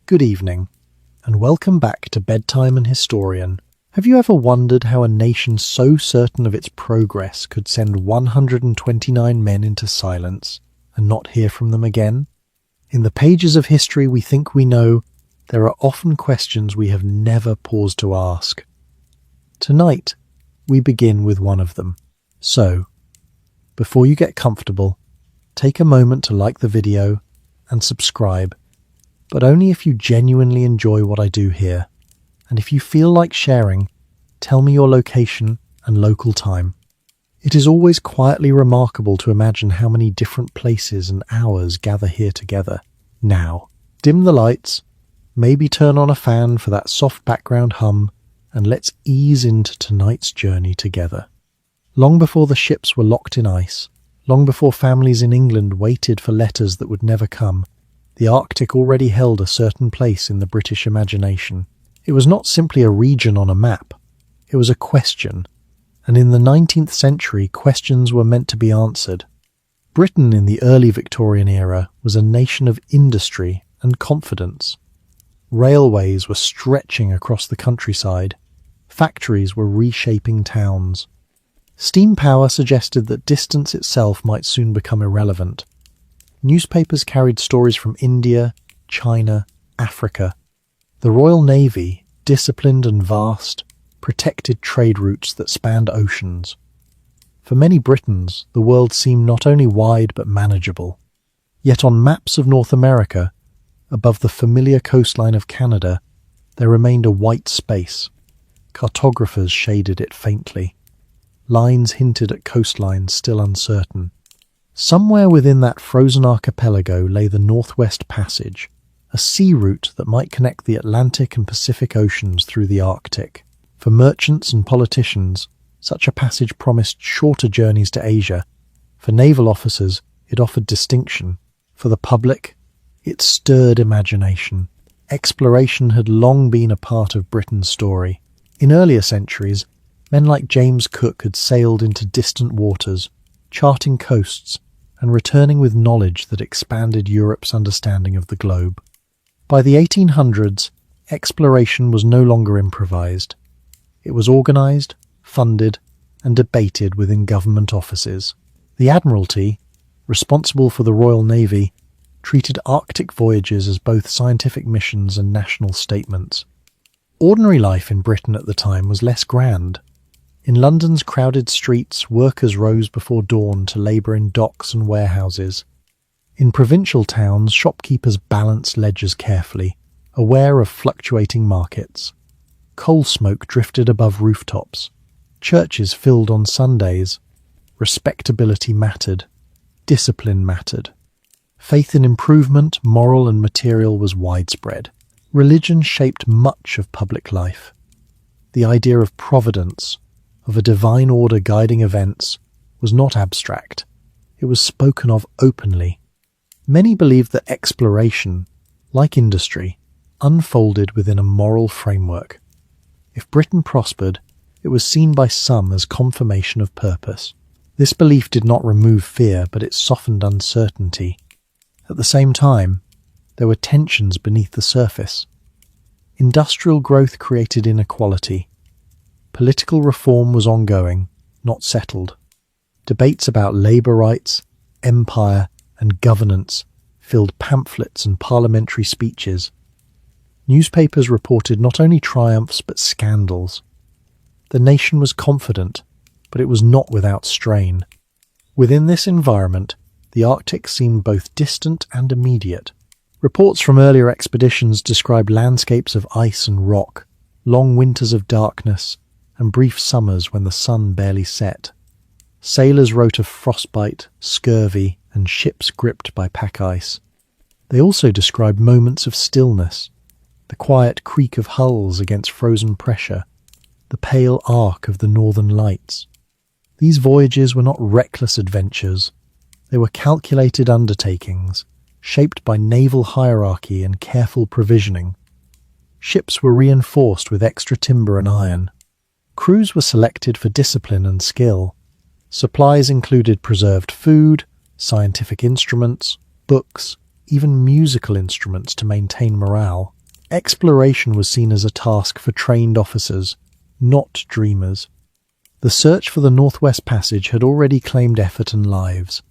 Good evening, and welcome back to Bedtime and Historian. Have you ever wondered how a nation so certain of its progress could send 129 men into silence and not hear from them again? In the pages of history we think we know, there are often questions we have never paused to ask. Tonight, we begin with one of them. So, before you get comfortable, take a moment to like the video and subscribe, but only if you genuinely enjoy what I do here. And if you feel like sharing, tell me your location and local time. It is always quietly remarkable to imagine how many different places and hours gather here together. Now, dim the lights, maybe turn on a fan for that soft background hum, and let's ease into tonight's journey together. Long before the ships were locked in ice, long before families in England waited for letters that would never come, the Arctic already held a certain place in the British imagination. It was not simply a region on a map, it was a question, and in the 19th century questions were meant to be answered. Britain in the early Victorian era was a nation of industry and confidence. Railways were stretching across the countryside, factories were reshaping towns. Steam power suggested that distance itself might soon become irrelevant. Newspapers carried stories from India, China, Africa. The Royal Navy, disciplined and vast, protected trade routes that spanned oceans. For many Britons, the world seemed not only wide but manageable. Yet on maps of North America, above the familiar coastline of Canada, there remained a white space. Cartographers shaded it faintly. Lines hinted at coastlines still uncertain. Somewhere within that frozen archipelago lay the Northwest Passage, a sea route that might connect the Atlantic and Pacific Oceans through the Arctic. For merchants and politicians, such a passage promised shorter journeys to Asia. For naval officers, it offered distinction. For the public, it stirred imagination. Exploration had long been a part of Britain's story. In earlier centuries, men like James Cook had sailed into distant waters, charting coasts, and returning with knowledge that expanded Europe's understanding of the globe. By the 1800s, exploration was no longer improvised. It was organised, funded, and debated within government offices. The Admiralty, responsible for the Royal Navy, treated Arctic voyages as both scientific missions and national statements. Ordinary life in Britain at the time was less grand. In London's crowded streets, workers rose before dawn to labour in docks and warehouses. In provincial towns, shopkeepers balanced ledgers carefully, aware of fluctuating markets. Coal smoke drifted above rooftops. Churches filled on Sundays. Respectability mattered. Discipline mattered. Faith in improvement, moral and material, was widespread. Religion shaped much of public life. The idea of providence, of a divine order guiding events, was not abstract. It was spoken of openly. Many believed that exploration, like industry, unfolded within a moral framework. If Britain prospered, it was seen by some as confirmation of purpose. This belief did not remove fear, but it softened uncertainty. At the same time, there were tensions beneath the surface. Industrial growth created inequality. Political reform was ongoing, not settled. Debates about labour rights, empire, and governance filled pamphlets and parliamentary speeches. Newspapers reported not only triumphs but scandals. The nation was confident, but it was not without strain. Within this environment, the Arctic seemed both distant and immediate. Reports from earlier expeditions described landscapes of ice and rock, long winters of darkness, and brief summers when the sun barely set. Sailors wrote of frostbite, scurvy, and ships gripped by pack ice. They also described moments of stillness, the quiet creak of hulls against frozen pressure, the pale arc of the northern lights. These voyages were not reckless adventures. They were calculated undertakings, shaped by naval hierarchy and careful provisioning. Ships were reinforced with extra timber and iron. Crews were selected for discipline and skill. Supplies included preserved food, scientific instruments, books, even musical instruments to maintain morale. Exploration was seen as a task for trained officers, not dreamers. The search for the Northwest Passage had already claimed effort and lives.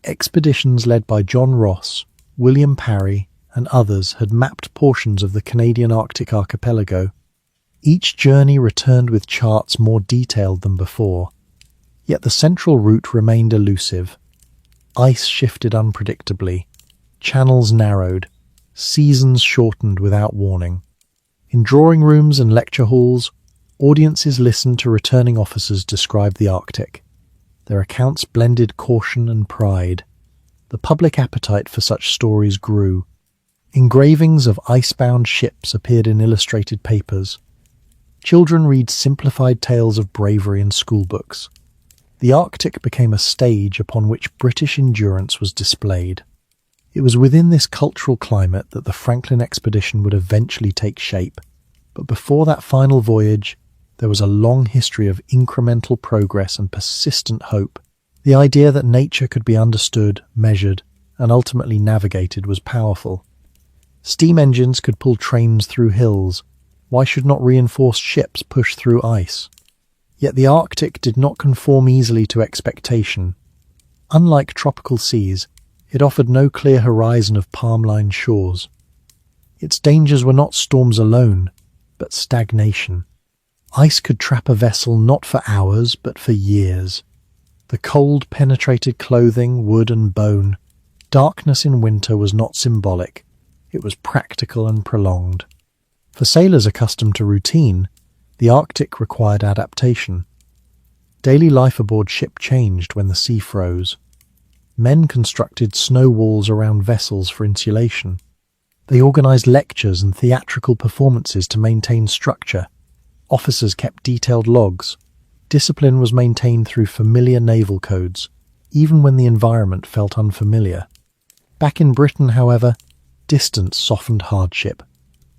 Expeditions led by John Ross, William Parry, and others had mapped portions of the Canadian Arctic archipelago. Each journey returned with charts more detailed than before. Yet the central route remained elusive. Ice shifted unpredictably, channels narrowed, seasons shortened without warning. In drawing rooms and lecture halls, audiences listened to returning officers describe the Arctic. Their accounts blended caution and pride. The public appetite for such stories grew. Engravings of icebound ships appeared in illustrated papers. Children read simplified tales of bravery in schoolbooks. The Arctic became a stage upon which British endurance was displayed. It was within this cultural climate that the Franklin expedition would eventually take shape. But before that final voyage, there was a long history of incremental progress and persistent hope. The idea that nature could be understood, measured, and ultimately navigated was powerful. Steam engines could pull trains through hills. Why should not reinforced ships push through ice? Yet the Arctic did not conform easily to expectation. Unlike tropical seas, it offered no clear horizon of palm-lined shores. Its dangers were not storms alone, but stagnation. Ice could trap a vessel not for hours, but for years. The cold penetrated clothing, wood and bone. Darkness in winter was not symbolic. It was practical and prolonged. For sailors accustomed to routine, the Arctic required adaptation. Daily life aboard ship changed when the sea froze. Men constructed snow walls around vessels for insulation. They organized lectures and theatrical performances to maintain structure. Officers kept detailed logs. Discipline was maintained through familiar naval codes, even when the environment felt unfamiliar. Back in Britain, however, distance softened hardship.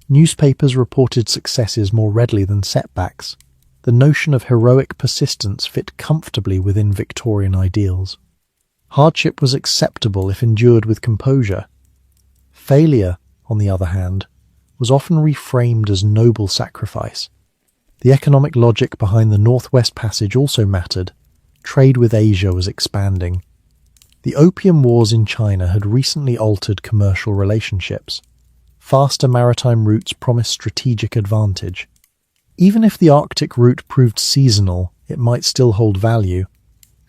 Newspapers reported successes more readily than setbacks. The notion of heroic persistence fit comfortably within Victorian ideals. Hardship was acceptable if endured with composure. Failure, on the other hand, was often reframed as noble sacrifice. The economic logic behind the Northwest Passage also mattered. Trade with Asia was expanding. The Opium Wars in China had recently altered commercial relationships. Faster maritime routes promised strategic advantage. Even if the Arctic route proved seasonal, it might still hold value.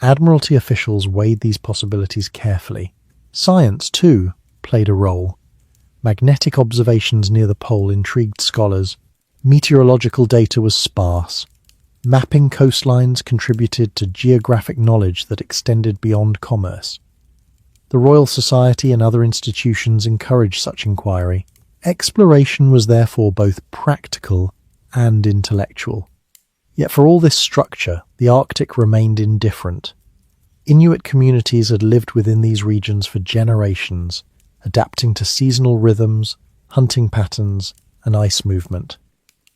Admiralty officials weighed these possibilities carefully. Science, too, played a role. Magnetic observations near the pole intrigued scholars. Meteorological data was sparse. Mapping coastlines contributed to geographic knowledge that extended beyond commerce. The Royal Society and other institutions encouraged such inquiry. Exploration was therefore both practical and intellectual. Yet for all this structure, the Arctic remained indifferent. Inuit communities had lived within these regions for generations, adapting to seasonal rhythms, hunting patterns, and ice movement.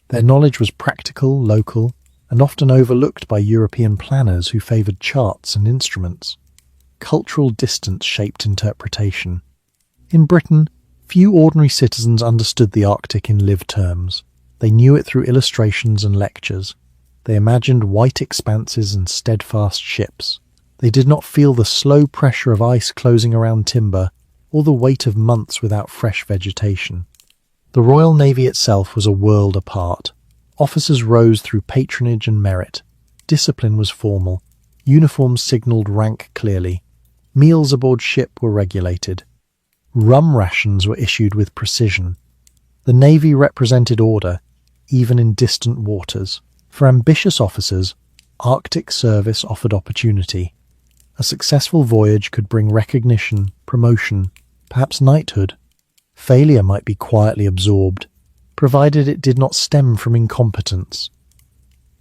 Their knowledge was practical, local, and often overlooked by European planners who favoured charts and instruments. Cultural distance shaped interpretation. In Britain, few ordinary citizens understood the Arctic in lived terms. They knew it through illustrations and lectures. They imagined white expanses and steadfast ships. They did not feel the slow pressure of ice closing around timber or the weight of months without fresh vegetation. The Royal Navy itself was a world apart. Officers rose through patronage and merit. Discipline was formal. Uniforms signalled rank clearly. Meals aboard ship were regulated. Rum rations were issued with precision. The Navy represented order, even in distant waters. For ambitious officers, Arctic service offered opportunity. A successful voyage could bring recognition, promotion, perhaps knighthood. Failure might be quietly absorbed, provided it did not stem from incompetence.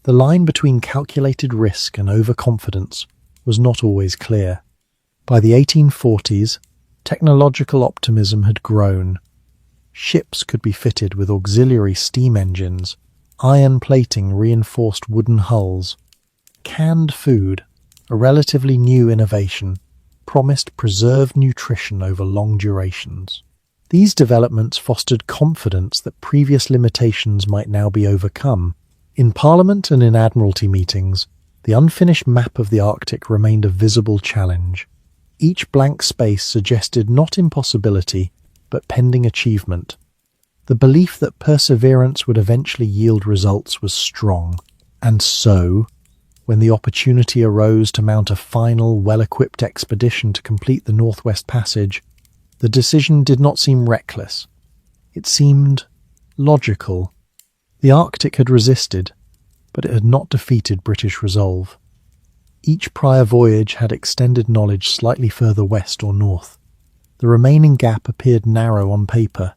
The line between calculated risk and overconfidence was not always clear. By the 1840s, technological optimism had grown. Ships could be fitted with auxiliary steam engines, iron plating reinforced wooden hulls. Canned food, a relatively new innovation, promised preserved nutrition over long durations. These developments fostered confidence that previous limitations might now be overcome. In Parliament and in Admiralty meetings, the unfinished map of the Arctic remained a visible challenge. Each blank space suggested not impossibility, but pending achievement. The belief that perseverance would eventually yield results was strong. And so, when the opportunity arose to mount a final, well-equipped expedition to complete the Northwest Passage, the decision did not seem reckless. It seemed logical. The Arctic had resisted, but it had not defeated British resolve. Each prior voyage had extended knowledge slightly further west or north. The remaining gap appeared narrow on paper.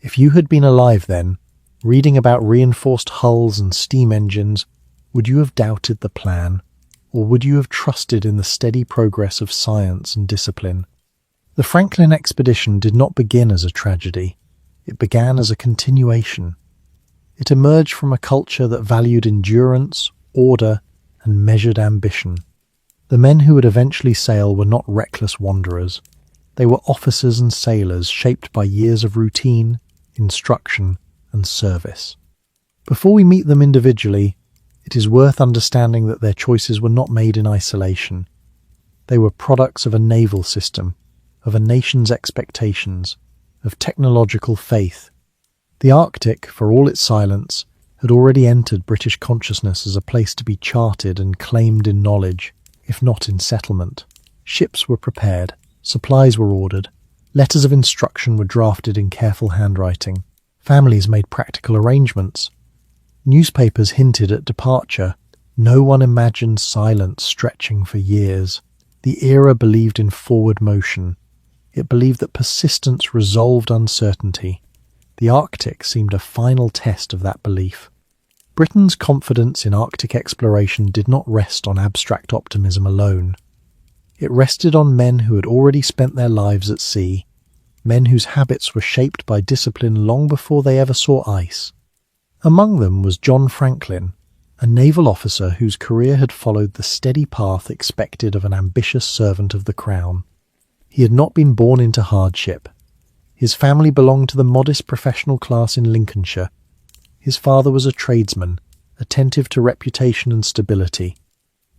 If you had been alive then, reading about reinforced hulls and steam engines, would you have doubted the plan, or would you have trusted in the steady progress of science and discipline? The Franklin expedition did not begin as a tragedy. It began as a continuation. It emerged from a culture that valued endurance, order, and measured ambition. The men who would eventually sail were not reckless wanderers. They were officers and sailors shaped by years of routine, instruction, and service. Before we meet them individually, it is worth understanding that their choices were not made in isolation. They were products of a naval system, of a nation's expectations, of technological faith. The Arctic, for all its silence, had already entered British consciousness as a place to be charted and claimed in knowledge, if not in settlement. Ships were prepared, supplies were ordered, letters of instruction were drafted in careful handwriting, families made practical arrangements. Newspapers hinted at departure. No one imagined silence stretching for years. The era believed in forward motion. It believed that persistence resolved uncertainty. The Arctic seemed a final test of that belief. Britain's confidence in Arctic exploration did not rest on abstract optimism alone. It rested on men who had already spent their lives at sea, men whose habits were shaped by discipline long before they ever saw ice. Among them was John Franklin, a naval officer whose career had followed the steady path expected of an ambitious servant of the Crown. He had not been born into hardship. His family belonged to the modest professional class in Lincolnshire. His father was a tradesman, attentive to reputation and stability.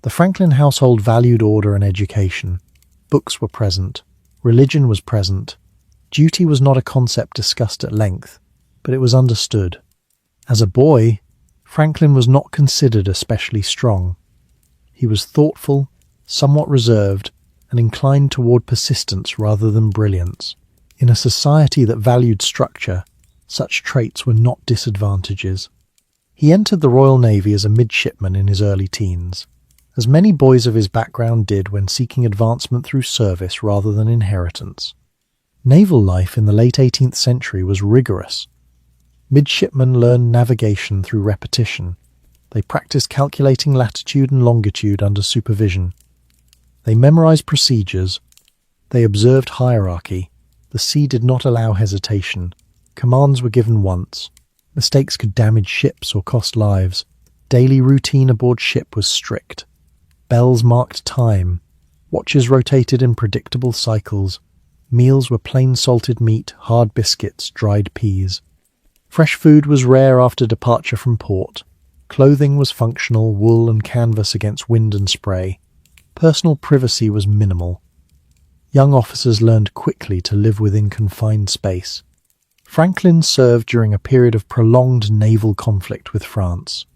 The Franklin household valued order and education. Books were present. Religion was present. Duty was not a concept discussed at length, but it was understood. As a boy, Franklin was not considered especially strong. He was thoughtful, somewhat reserved, and inclined toward persistence rather than brilliance. In a society that valued structure, such traits were not disadvantages. He entered the Royal Navy as a midshipman in his early teens, as many boys of his background did when seeking advancement through service rather than inheritance. Naval life in the late 18th century was rigorous. Midshipmen learned navigation through repetition. They practiced calculating latitude and longitude under supervision. They memorized procedures. They observed hierarchy. The sea did not allow hesitation. Commands were given once. Mistakes could damage ships or cost lives. Daily routine aboard ship was strict. Bells marked time. Watches rotated in predictable cycles. Meals were plain salted meat, hard biscuits, dried peas. Fresh food was rare after departure from port. Clothing was functional, wool and canvas against wind and spray. Personal privacy was minimal. Young officers learned quickly to live within confined space. Franklin served during a period of prolonged naval conflict with France.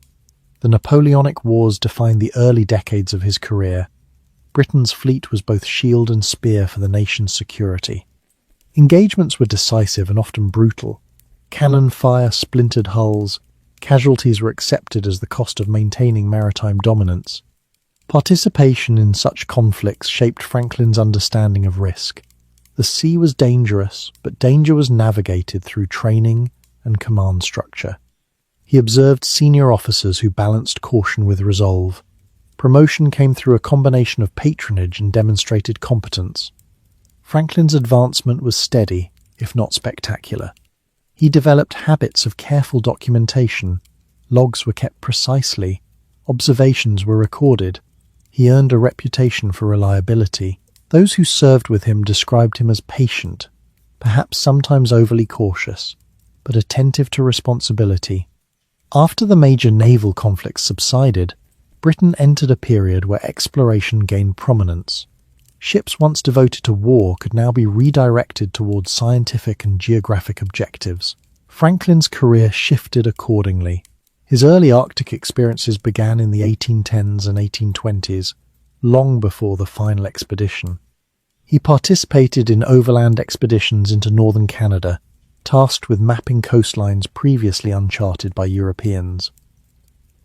The Napoleonic Wars defined the early decades of his career. Britain's fleet was both shield and spear for the nation's security. Engagements were decisive and often brutal. Cannon fire splintered hulls. Casualties were accepted as the cost of maintaining maritime dominance. Participation in such conflicts shaped Franklin's understanding of risk. The sea was dangerous, but danger was navigated through training and command structure. He observed senior officers who balanced caution with resolve. Promotion came through a combination of patronage and demonstrated competence. Franklin's advancement was steady, if not spectacular. He developed habits of careful documentation. Logs were kept precisely. Observations were recorded. He earned a reputation for reliability. Those who served with him described him as patient, perhaps sometimes overly cautious, but attentive to responsibility. After the major naval conflicts subsided, Britain entered a period where exploration gained prominence. Ships once devoted to war could now be redirected towards scientific and geographic objectives. Franklin's career shifted accordingly. His early Arctic experiences began in the 1810s and 1820s, long before the final expedition. He participated in overland expeditions into northern Canada, tasked with mapping coastlines previously uncharted by Europeans.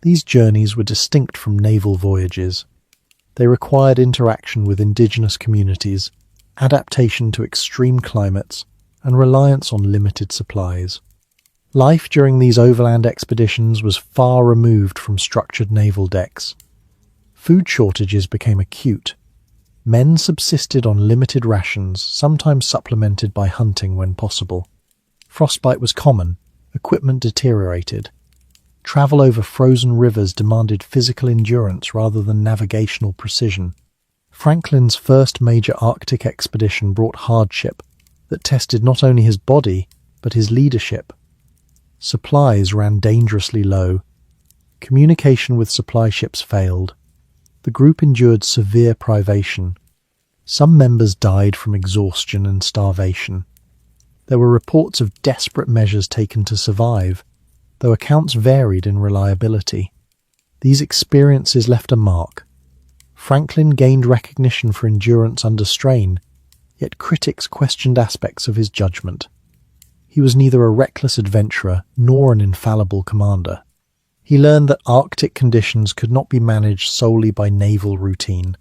These journeys were distinct from naval voyages. They required interaction with indigenous communities, adaptation to extreme climates, and reliance on limited supplies. Life during these overland expeditions was far removed from structured naval decks. Food shortages became acute. Men subsisted on limited rations, sometimes supplemented by hunting when possible. Frostbite was common, equipment deteriorated. Travel over frozen rivers demanded physical endurance rather than navigational precision. Franklin's first major Arctic expedition brought hardship that tested not only his body, but his leadership. Supplies ran dangerously low. Communication with supply ships failed. The group endured severe privation. Some members died from exhaustion and starvation. There were reports of desperate measures taken to survive, though accounts varied in reliability. These experiences left a mark. Franklin gained recognition for endurance under strain, yet critics questioned aspects of his judgment. He was neither a reckless adventurer nor an infallible commander. He learned that Arctic conditions could not be managed solely by naval routine.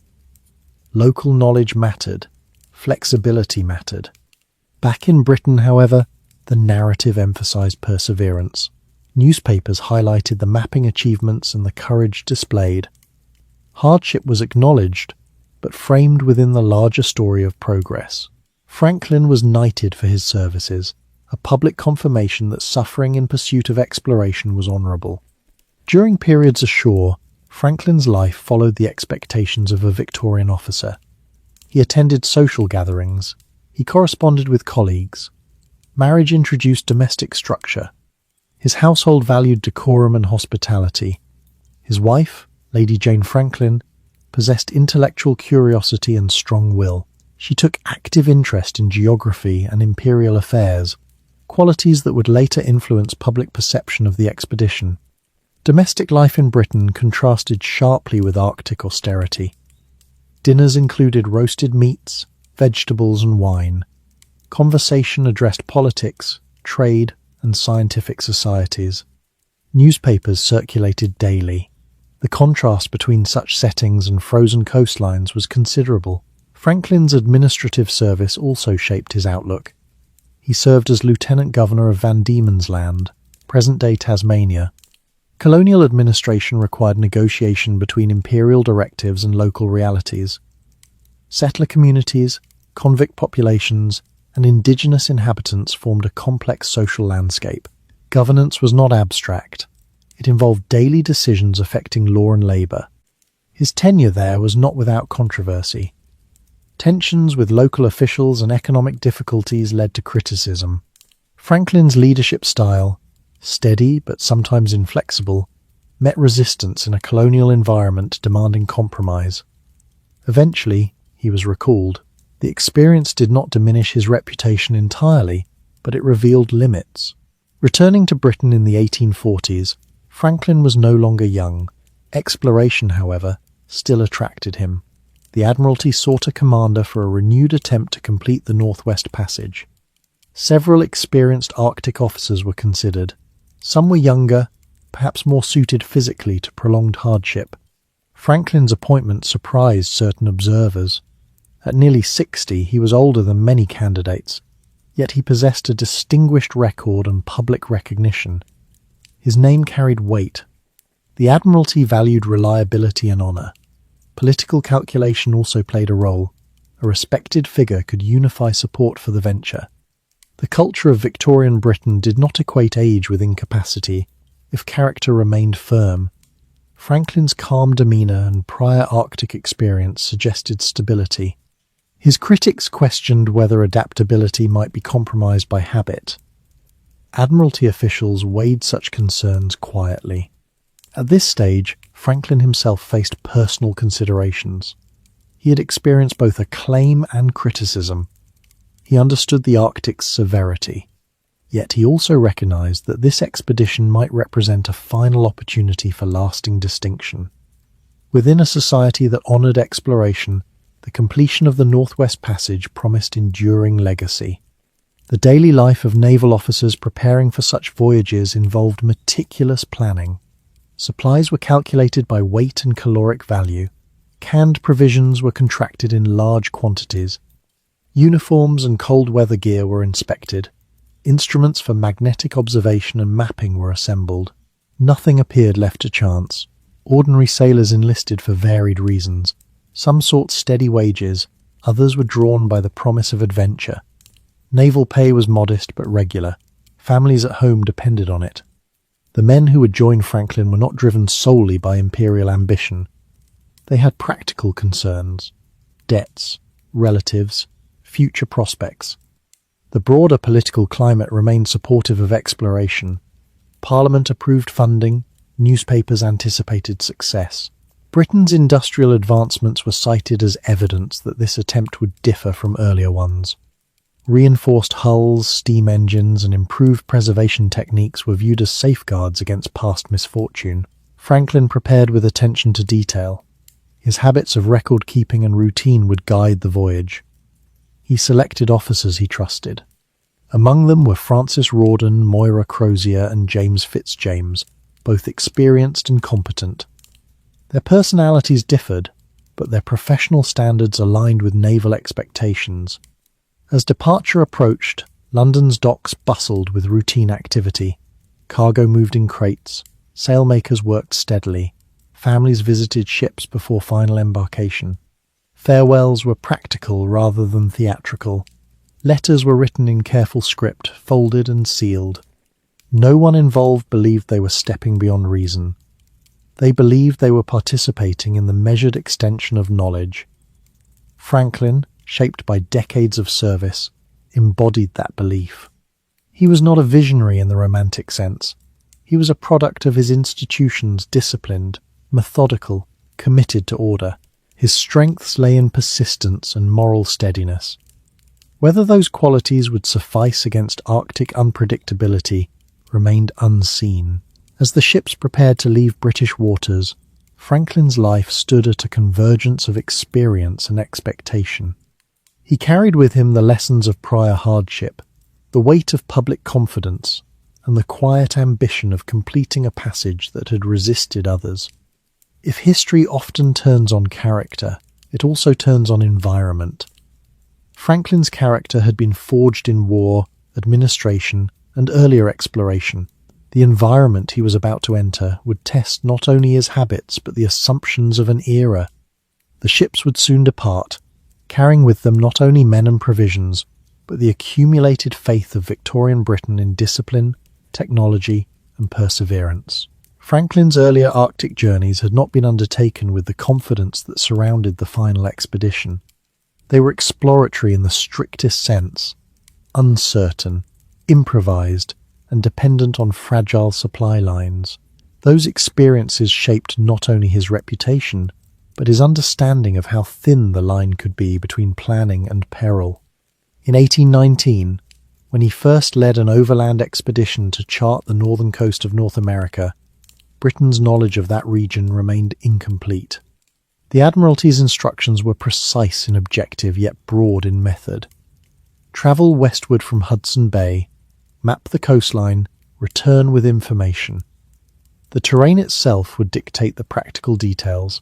Local knowledge mattered. Flexibility mattered. Back in Britain, however, the narrative emphasized perseverance. Newspapers highlighted the mapping achievements and the courage displayed. Hardship was acknowledged, but framed within the larger story of progress. Franklin was knighted for his services, a public confirmation that suffering in pursuit of exploration was honourable. During periods ashore, Franklin's life followed the expectations of a Victorian officer. He attended social gatherings. He corresponded with colleagues. Marriage introduced domestic structure. His household valued decorum and hospitality. His wife, Lady Jane Franklin, possessed intellectual curiosity and strong will. She took active interest in geography and imperial affairs, qualities that would later influence public perception of the expedition. Domestic life in Britain contrasted sharply with Arctic austerity. Dinners included roasted meats, vegetables and wine. Conversation addressed politics, trade, and scientific societies. Newspapers circulated daily. The contrast between such settings and frozen coastlines was considerable. Franklin's administrative service also shaped his outlook. He served as Lieutenant Governor of Van Diemen's Land, present-day Tasmania. Colonial administration required negotiation between imperial directives and local realities. Settler communities, convict populations, and indigenous inhabitants formed a complex social landscape. Governance was not abstract. It involved daily decisions affecting law and labour. His tenure there was not without controversy. Tensions with local officials and economic difficulties led to criticism. Franklin's leadership style, steady but sometimes inflexible, met resistance in a colonial environment demanding compromise. Eventually, he was recalled. The experience did not diminish his reputation entirely, but it revealed limits. Returning to Britain in the 1840s, Franklin was no longer young. Exploration, however, still attracted him. The Admiralty sought a commander for a renewed attempt to complete the Northwest Passage. Several experienced Arctic officers were considered. Some were younger, perhaps more suited physically to prolonged hardship. Franklin's appointment surprised certain observers. At nearly 60, he was older than many candidates, yet he possessed a distinguished record and public recognition. His name carried weight. The Admiralty valued reliability and honour. Political calculation also played a role. A respected figure could unify support for the venture. The culture of Victorian Britain did not equate age with incapacity, if character remained firm. Franklin's calm demeanour and prior Arctic experience suggested stability. His critics questioned whether adaptability might be compromised by habit. Admiralty officials weighed such concerns quietly. At this stage, Franklin himself faced personal considerations. He had experienced both acclaim and criticism. He understood the Arctic's severity. Yet he also recognized that this expedition might represent a final opportunity for lasting distinction. Within a society that honored exploration, the completion of the Northwest Passage promised enduring legacy. The daily life of naval officers preparing for such voyages involved meticulous planning. Supplies were calculated by weight and caloric value. Canned provisions were contracted in large quantities. Uniforms and cold weather gear were inspected. Instruments for magnetic observation and mapping were assembled. Nothing appeared left to chance. Ordinary sailors enlisted for varied reasons. Some sought steady wages, others were drawn by the promise of adventure. Naval pay was modest but regular. Families at home depended on it. The men who would join Franklin were not driven solely by imperial ambition. They had practical concerns: debts, relatives, future prospects. The broader political climate remained supportive of exploration. Parliament approved funding, newspapers anticipated success. Britain's industrial advancements were cited as evidence that this attempt would differ from earlier ones. Reinforced hulls, steam engines, and improved preservation techniques were viewed as safeguards against past misfortune. Franklin prepared with attention to detail. His habits of record-keeping and routine would guide the voyage. He selected officers he trusted. Among them were Francis Rawdon, Moira Crozier, and James Fitzjames, both experienced and competent. Their personalities differed, but their professional standards aligned with naval expectations. As departure approached, London's docks bustled with routine activity. Cargo moved in crates, sailmakers worked steadily, families visited ships before final embarkation. Farewells were practical rather than theatrical. Letters were written in careful script, folded and sealed. No one involved believed they were stepping beyond reason. They believed they were participating in the measured extension of knowledge. Franklin, shaped by decades of service, embodied that belief. He was not a visionary in the romantic sense. He was a product of his institutions, disciplined, methodical, committed to order. His strengths lay in persistence and moral steadiness. Whether those qualities would suffice against Arctic unpredictability remained unseen. As the ships prepared to leave British waters, Franklin's life stood at a convergence of experience and expectation. He carried with him the lessons of prior hardship, the weight of public confidence, and the quiet ambition of completing a passage that had resisted others. If history often turns on character, it also turns on environment. Franklin's character had been forged in war, administration, and earlier exploration. The environment he was about to enter would test not only his habits but the assumptions of an era. The ships would soon depart, carrying with them not only men and provisions, but the accumulated faith of Victorian Britain in discipline, technology, and perseverance. Franklin's earlier Arctic journeys had not been undertaken with the confidence that surrounded the final expedition. They were exploratory in the strictest sense, uncertain, improvised, and dependent on fragile supply lines. Those experiences shaped not only his reputation, but his understanding of how thin the line could be between planning and peril. In 1819, when he first led an overland expedition to chart the northern coast of North America, Britain's knowledge of that region remained incomplete. The Admiralty's instructions were precise in objective yet broad in method. Travel westward from Hudson Bay, map the coastline, return with information. The terrain itself would dictate the practical details.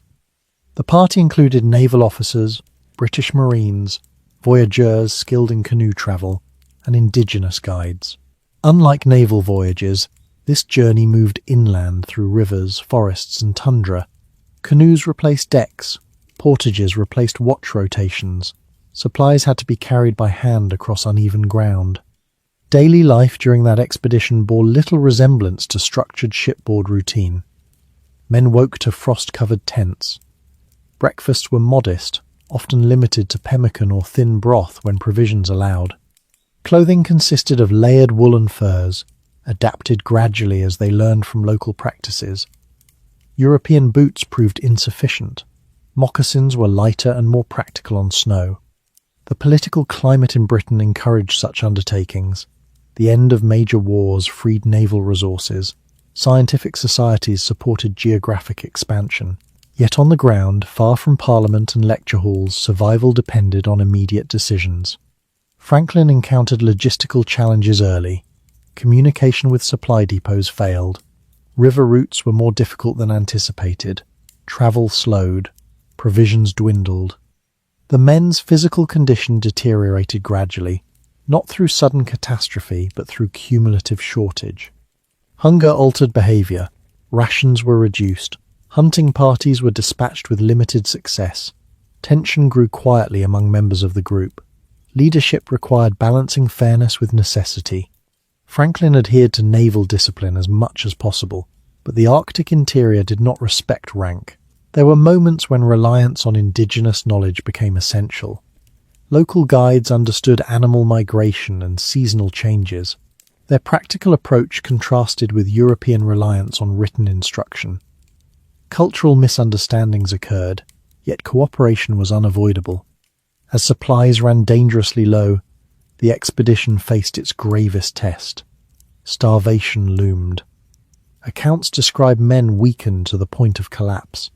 The party included naval officers, British Marines, voyageurs skilled in canoe travel, and indigenous guides. Unlike naval voyages, this journey moved inland through rivers, forests, and tundra. Canoes replaced decks, portages replaced watch rotations, supplies had to be carried by hand across uneven ground. Daily life during that expedition bore little resemblance to structured shipboard routine. Men woke to frost-covered tents. Breakfasts were modest, often limited to pemmican or thin broth when provisions allowed. Clothing consisted of layered woolen furs, adapted gradually as they learned from local practices. European boots proved insufficient. Moccasins were lighter and more practical on snow. The political climate in Britain encouraged such undertakings. The end of major wars freed naval resources. Scientific societies supported geographic expansion. Yet on the ground, far from Parliament and lecture halls, survival depended on immediate decisions. Franklin encountered logistical challenges early. Communication with supply depots failed. River routes were more difficult than anticipated. Travel slowed. Provisions dwindled. The men's physical condition deteriorated gradually, not through sudden catastrophe, but through cumulative shortage. Hunger altered behavior. Rations were reduced. Hunting parties were dispatched with limited success. Tension grew quietly among members of the group. Leadership required balancing fairness with necessity. Franklin adhered to naval discipline as much as possible, but the Arctic interior did not respect rank. There were moments when reliance on indigenous knowledge became essential. Local guides understood animal migration and seasonal changes. Their practical approach contrasted with European reliance on written instruction. Cultural misunderstandings occurred, yet cooperation was unavoidable. As supplies ran dangerously low, the expedition faced its gravest test. Starvation loomed. Accounts describe men weakened to the point of collapse.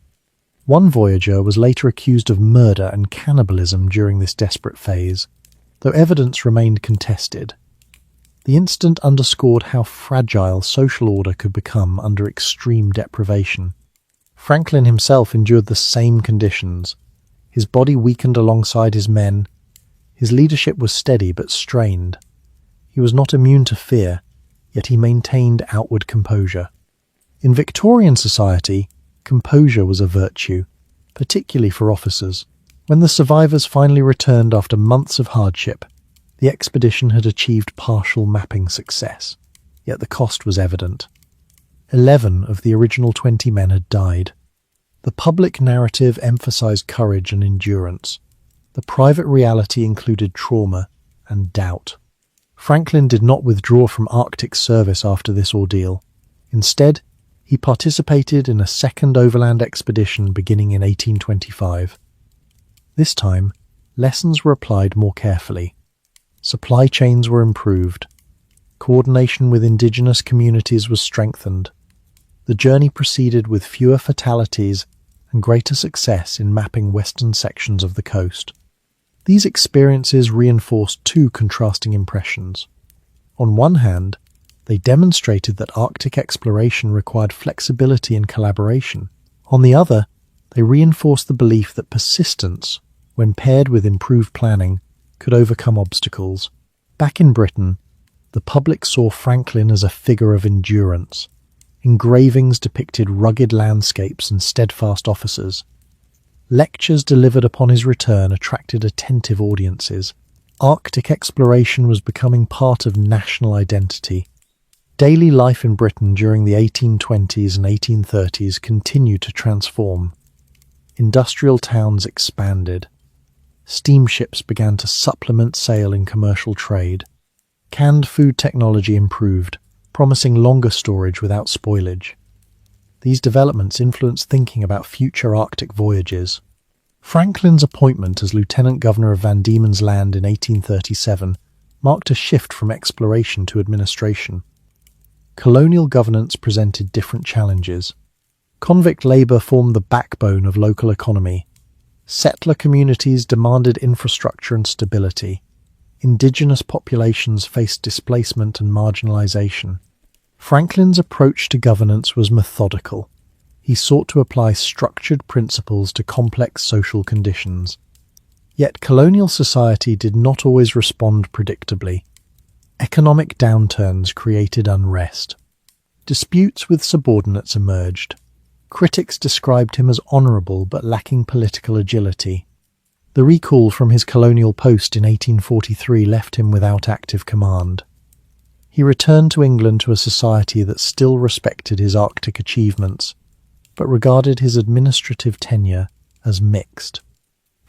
One voyager was later accused of murder and cannibalism during this desperate phase, though evidence remained contested. The incident underscored how fragile social order could become under extreme deprivation. Franklin himself endured the same conditions. His body weakened alongside his men. His leadership was steady but strained. He was not immune to fear, yet he maintained outward composure. In Victorian society, composure was a virtue, particularly for officers. When the survivors finally returned after months of hardship, the expedition had achieved partial mapping success, yet the cost was evident. 11 of the original 20 men had died. The public narrative emphasized courage and endurance. The private reality included trauma and doubt. Franklin did not withdraw from Arctic service after this ordeal. Instead, he participated in a second overland expedition beginning in 1825. This time, lessons were applied more carefully. Supply chains were improved. Coordination with indigenous communities was strengthened. The journey proceeded with fewer fatalities and greater success in mapping western sections of the coast. These experiences reinforced two contrasting impressions. On one hand, they demonstrated that Arctic exploration required flexibility and collaboration. On the other, they reinforced the belief that persistence, when paired with improved planning, could overcome obstacles. Back in Britain, the public saw Franklin as a figure of endurance. Engravings depicted rugged landscapes and steadfast officers. Lectures delivered upon his return attracted attentive audiences. Arctic exploration was becoming part of national identity. Daily life in Britain during the 1820s and 1830s continued to transform. Industrial towns expanded. Steamships began to supplement sail in commercial trade. Canned food technology improved, promising longer storage without spoilage. These developments influenced thinking about future Arctic voyages. Franklin's appointment as Lieutenant Governor of Van Diemen's Land in 1837 marked a shift from exploration to administration. Colonial governance presented different challenges. Convict labour formed the backbone of local economy. Settler communities demanded infrastructure and stability. Indigenous populations faced displacement and marginalization. Franklin's approach to governance was methodical. He sought to apply structured principles to complex social conditions. Yet colonial society did not always respond predictably. Economic downturns created unrest. Disputes with subordinates emerged. Critics described him as honourable but lacking political agility. The recall from his colonial post in 1843 left him without active command. He returned to England to a society that still respected his Arctic achievements, but regarded his administrative tenure as mixed.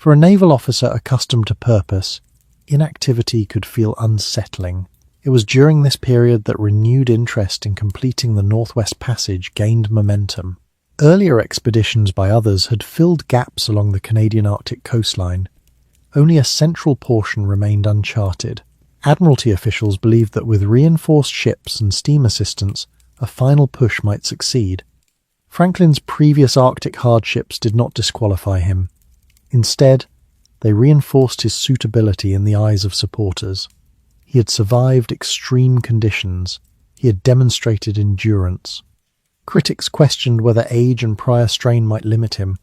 For a naval officer accustomed to purpose, inactivity could feel unsettling. It was during this period that renewed interest in completing the Northwest Passage gained momentum. Earlier expeditions by others had filled gaps along the Canadian Arctic coastline. Only a central portion remained uncharted. Admiralty officials believed that with reinforced ships and steam assistance, a final push might succeed. Franklin's previous Arctic hardships did not disqualify him. Instead, they reinforced his suitability in the eyes of supporters. He had survived extreme conditions. He had demonstrated endurance. Critics questioned whether age and prior strain might limit him.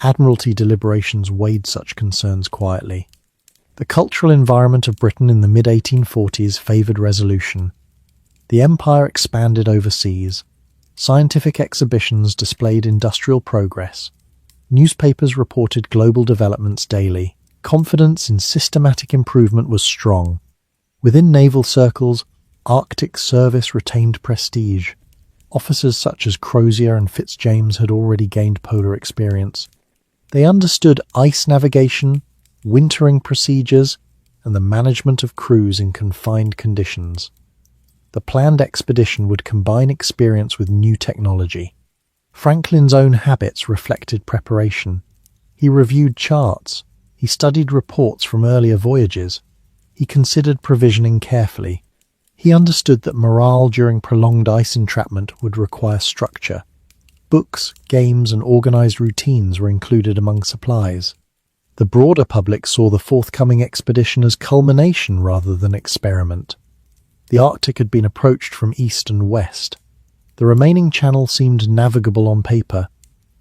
Admiralty deliberations weighed such concerns quietly. The cultural environment of Britain in the mid-1840s favoured resolution. The empire expanded overseas. Scientific exhibitions displayed industrial progress. Newspapers reported global developments daily. Confidence in systematic improvement was strong. Within naval circles, Arctic service retained prestige. Officers such as Crozier and Fitzjames had already gained polar experience. They understood ice navigation, wintering procedures, and the management of crews in confined conditions. The planned expedition would combine experience with new technology. Franklin's own habits reflected preparation. He reviewed charts. He studied reports from earlier voyages. He considered provisioning carefully. He understood that morale during prolonged ice entrapment would require structure. Books, games, and organized routines were included among supplies. The broader public saw the forthcoming expedition as culmination rather than experiment. The Arctic had been approached from east and west. The remaining channel seemed navigable on paper.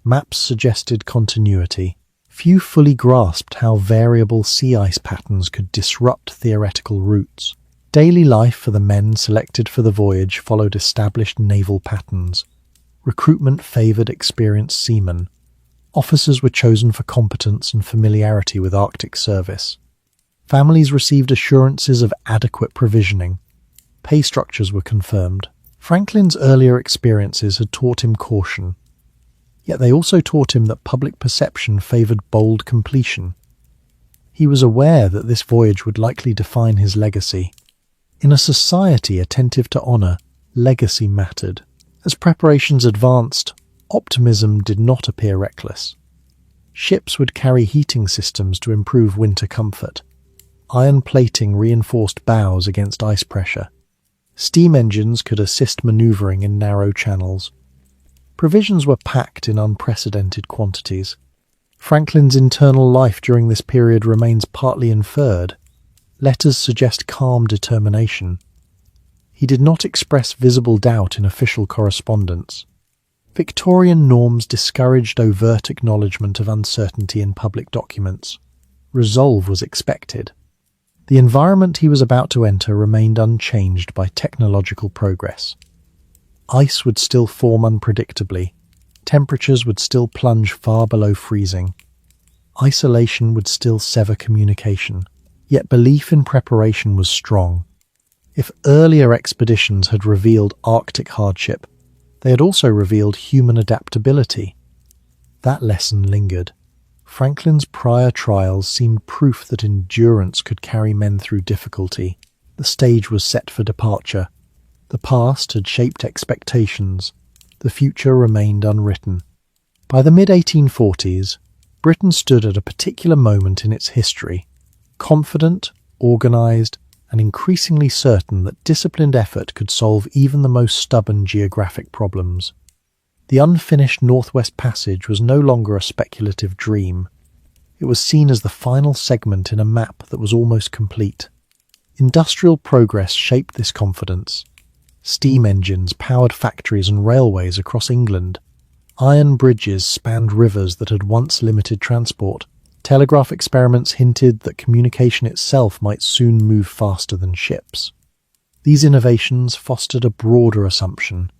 Maps suggested continuity. Few fully grasped how variable sea ice patterns could disrupt theoretical routes. Daily life for the men selected for the voyage followed established naval patterns. Recruitment favoured experienced seamen. Officers were chosen for competence and familiarity with Arctic service. Families received assurances of adequate provisioning. Pay structures were confirmed. Franklin's earlier experiences had taught him caution. Yet they also taught him that public perception favoured bold completion. He was aware that this voyage would likely define his legacy. In a society attentive to honour, legacy mattered. As preparations advanced, optimism did not appear reckless. Ships would carry heating systems to improve winter comfort. Iron plating reinforced bows against ice pressure. Steam engines could assist manoeuvring in narrow channels. Provisions were packed in unprecedented quantities. Franklin's internal life during this period remains partly inferred. Letters suggest calm determination. He did not express visible doubt in official correspondence. Victorian norms discouraged overt acknowledgement of uncertainty in public documents. Resolve was expected. The environment he was about to enter remained unchanged by technological progress. Ice would still form unpredictably. Temperatures would still plunge far below freezing. Isolation would still sever communication. Yet belief in preparation was strong. If earlier expeditions had revealed Arctic hardship, they had also revealed human adaptability. That lesson lingered. Franklin's prior trials seemed proof that endurance could carry men through difficulty. The stage was set for departure. The past had shaped expectations. The future remained unwritten. By the mid-1840s, Britain stood at a particular moment in its history, confident, organised, and increasingly certain that disciplined effort could solve even the most stubborn geographic problems. The unfinished Northwest Passage was no longer a speculative dream. It was seen as the final segment in a map that was almost complete. Industrial progress shaped this confidence. Steam engines powered factories and railways across England. Iron bridges spanned rivers that had once limited transport. Telegraph experiments hinted that communication itself might soon move faster than ships. These innovations fostered a broader assumption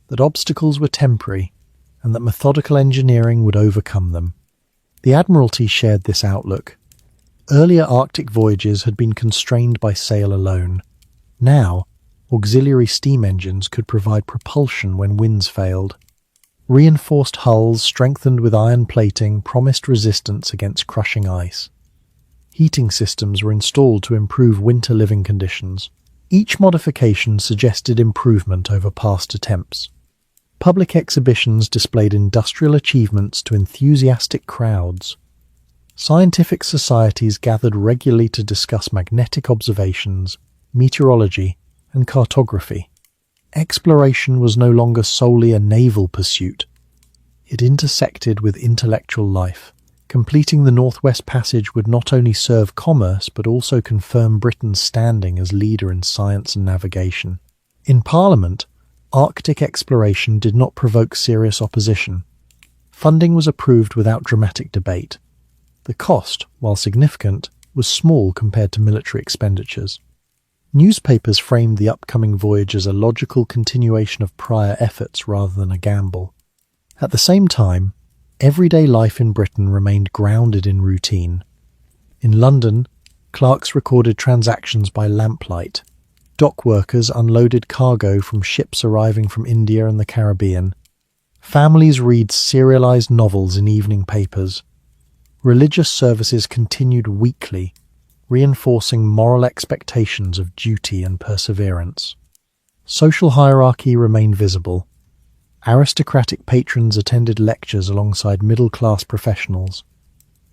that obstacles were temporary and that methodical engineering would overcome them. The Admiralty shared this outlook. Earlier Arctic voyages had been constrained by sail alone. Now, auxiliary steam engines could provide propulsion when winds failed. Reinforced hulls strengthened with iron plating promised resistance against crushing ice. Heating systems were installed to improve winter living conditions. Each modification suggested improvement over past attempts. Public exhibitions displayed industrial achievements to enthusiastic crowds. Scientific societies gathered regularly to discuss magnetic observations, meteorology, and cartography. Exploration was no longer solely a naval pursuit. It intersected with intellectual life. Completing the Northwest Passage would not only serve commerce but also confirm Britain's standing as leader in science and navigation. In Parliament, Arctic exploration did not provoke serious opposition. Funding was approved without dramatic debate. The cost, while significant, was small compared to military expenditures. Newspapers framed the upcoming voyage as a logical continuation of prior efforts rather than a gamble. At the same time, everyday life in Britain remained grounded in routine. In London, clerks recorded transactions by lamplight. Dock workers unloaded cargo from ships arriving from India and the Caribbean. Families read serialized novels in evening papers. Religious services continued weekly, reinforcing moral expectations of duty and perseverance. Social hierarchy remained visible. Aristocratic patrons attended lectures alongside middle-class professionals.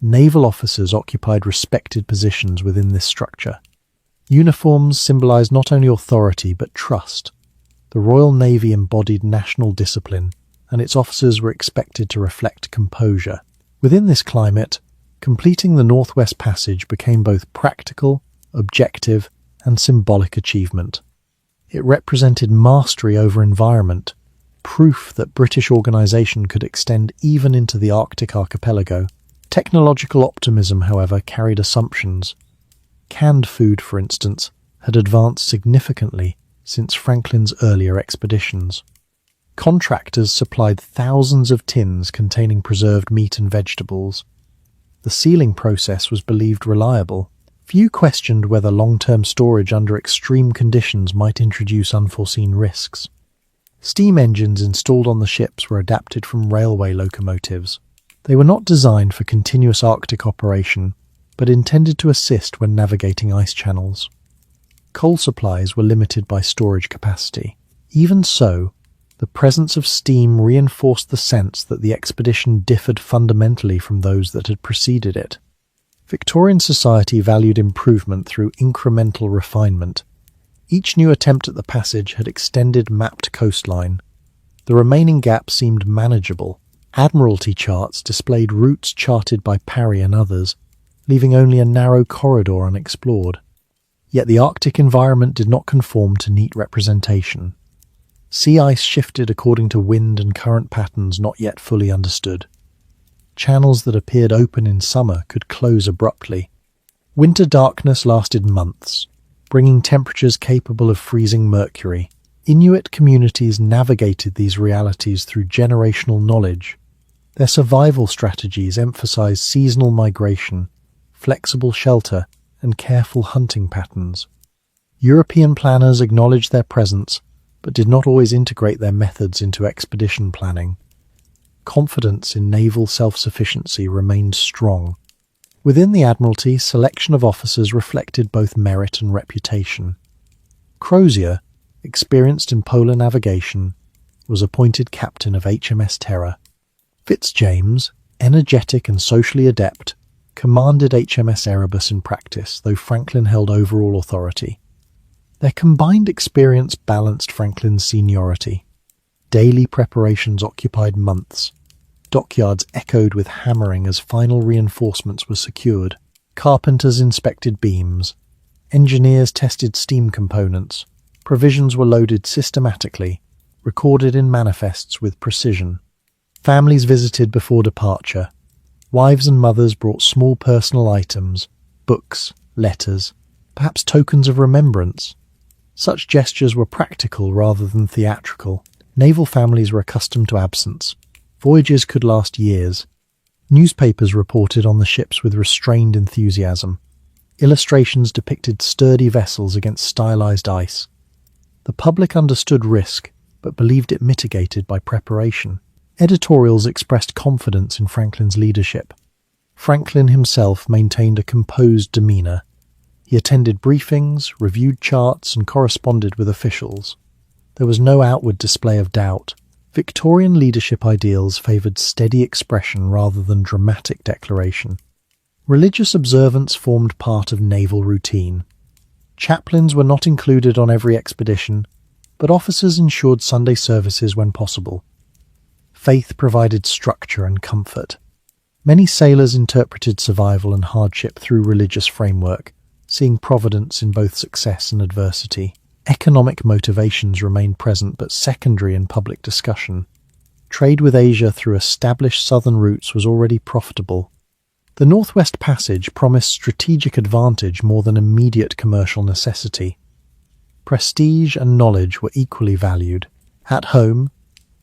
Naval officers occupied respected positions within this structure. Uniforms symbolized not only authority but trust. The Royal Navy embodied national discipline, and its officers were expected to reflect composure. Within this climate, completing the Northwest Passage became both practical, objective, and symbolic achievement. It represented mastery over environment, proof that British organisation could extend even into the Arctic archipelago. Technological optimism, however, carried assumptions. Canned food, for instance, had advanced significantly since Franklin's earlier expeditions. Contractors supplied thousands of tins containing preserved meat and vegetables. The sealing process was believed reliable. Few questioned whether long-term storage under extreme conditions might introduce unforeseen risks. Steam engines installed on the ships were adapted from railway locomotives. They were not designed for continuous Arctic operation, but intended to assist when navigating ice channels. Coal supplies were limited by storage capacity. Even so, the presence of steam reinforced the sense that the expedition differed fundamentally from those that had preceded it. Victorian society valued improvement through incremental refinement. Each new attempt at the passage had extended mapped coastline. The remaining gap seemed manageable. Admiralty charts displayed routes charted by Parry and others, leaving only a narrow corridor unexplored. Yet the Arctic environment did not conform to neat representation. Sea ice shifted according to wind and current patterns not yet fully understood. Channels that appeared open in summer could close abruptly. Winter darkness lasted months, bringing temperatures capable of freezing mercury. Inuit communities navigated these realities through generational knowledge. Their survival strategies emphasized seasonal migration, flexible shelter, and careful hunting patterns. European planners acknowledged their presence, but did not always integrate their methods into expedition planning. Confidence in naval self-sufficiency remained strong. Within the Admiralty, selection of officers reflected both merit and reputation. Crozier, experienced in polar navigation, was appointed captain of HMS Terror. Fitzjames, energetic and socially adept, commanded HMS Erebus in practice, though Franklin held overall authority. Their combined experience balanced Franklin's seniority. Daily preparations occupied months. Dockyards echoed with hammering as final reinforcements were secured. Carpenters inspected beams. Engineers tested steam components. Provisions were loaded systematically, recorded in manifests with precision. Families visited before departure. Wives and mothers brought small personal items, books, letters, perhaps tokens of remembrance. Such gestures were practical rather than theatrical. Naval families were accustomed to absence. Voyages could last years. Newspapers reported on the ships with restrained enthusiasm. Illustrations depicted sturdy vessels against stylized ice. The public understood risk, but believed it mitigated by preparation. Editorials expressed confidence in Franklin's leadership. Franklin himself maintained a composed demeanor. He attended briefings, reviewed charts, and corresponded with officials. There was no outward display of doubt. Victorian leadership ideals favored steady expression rather than dramatic declaration. Religious observance formed part of naval routine. Chaplains were not included on every expedition, but officers ensured Sunday services when possible. Faith provided structure and comfort. Many sailors interpreted survival and hardship through religious framework, seeing providence in both success and adversity. Economic motivations remained present but secondary in public discussion. Trade with Asia through established southern routes was already profitable. The Northwest Passage promised strategic advantage more than immediate commercial necessity. Prestige and knowledge were equally valued. At home,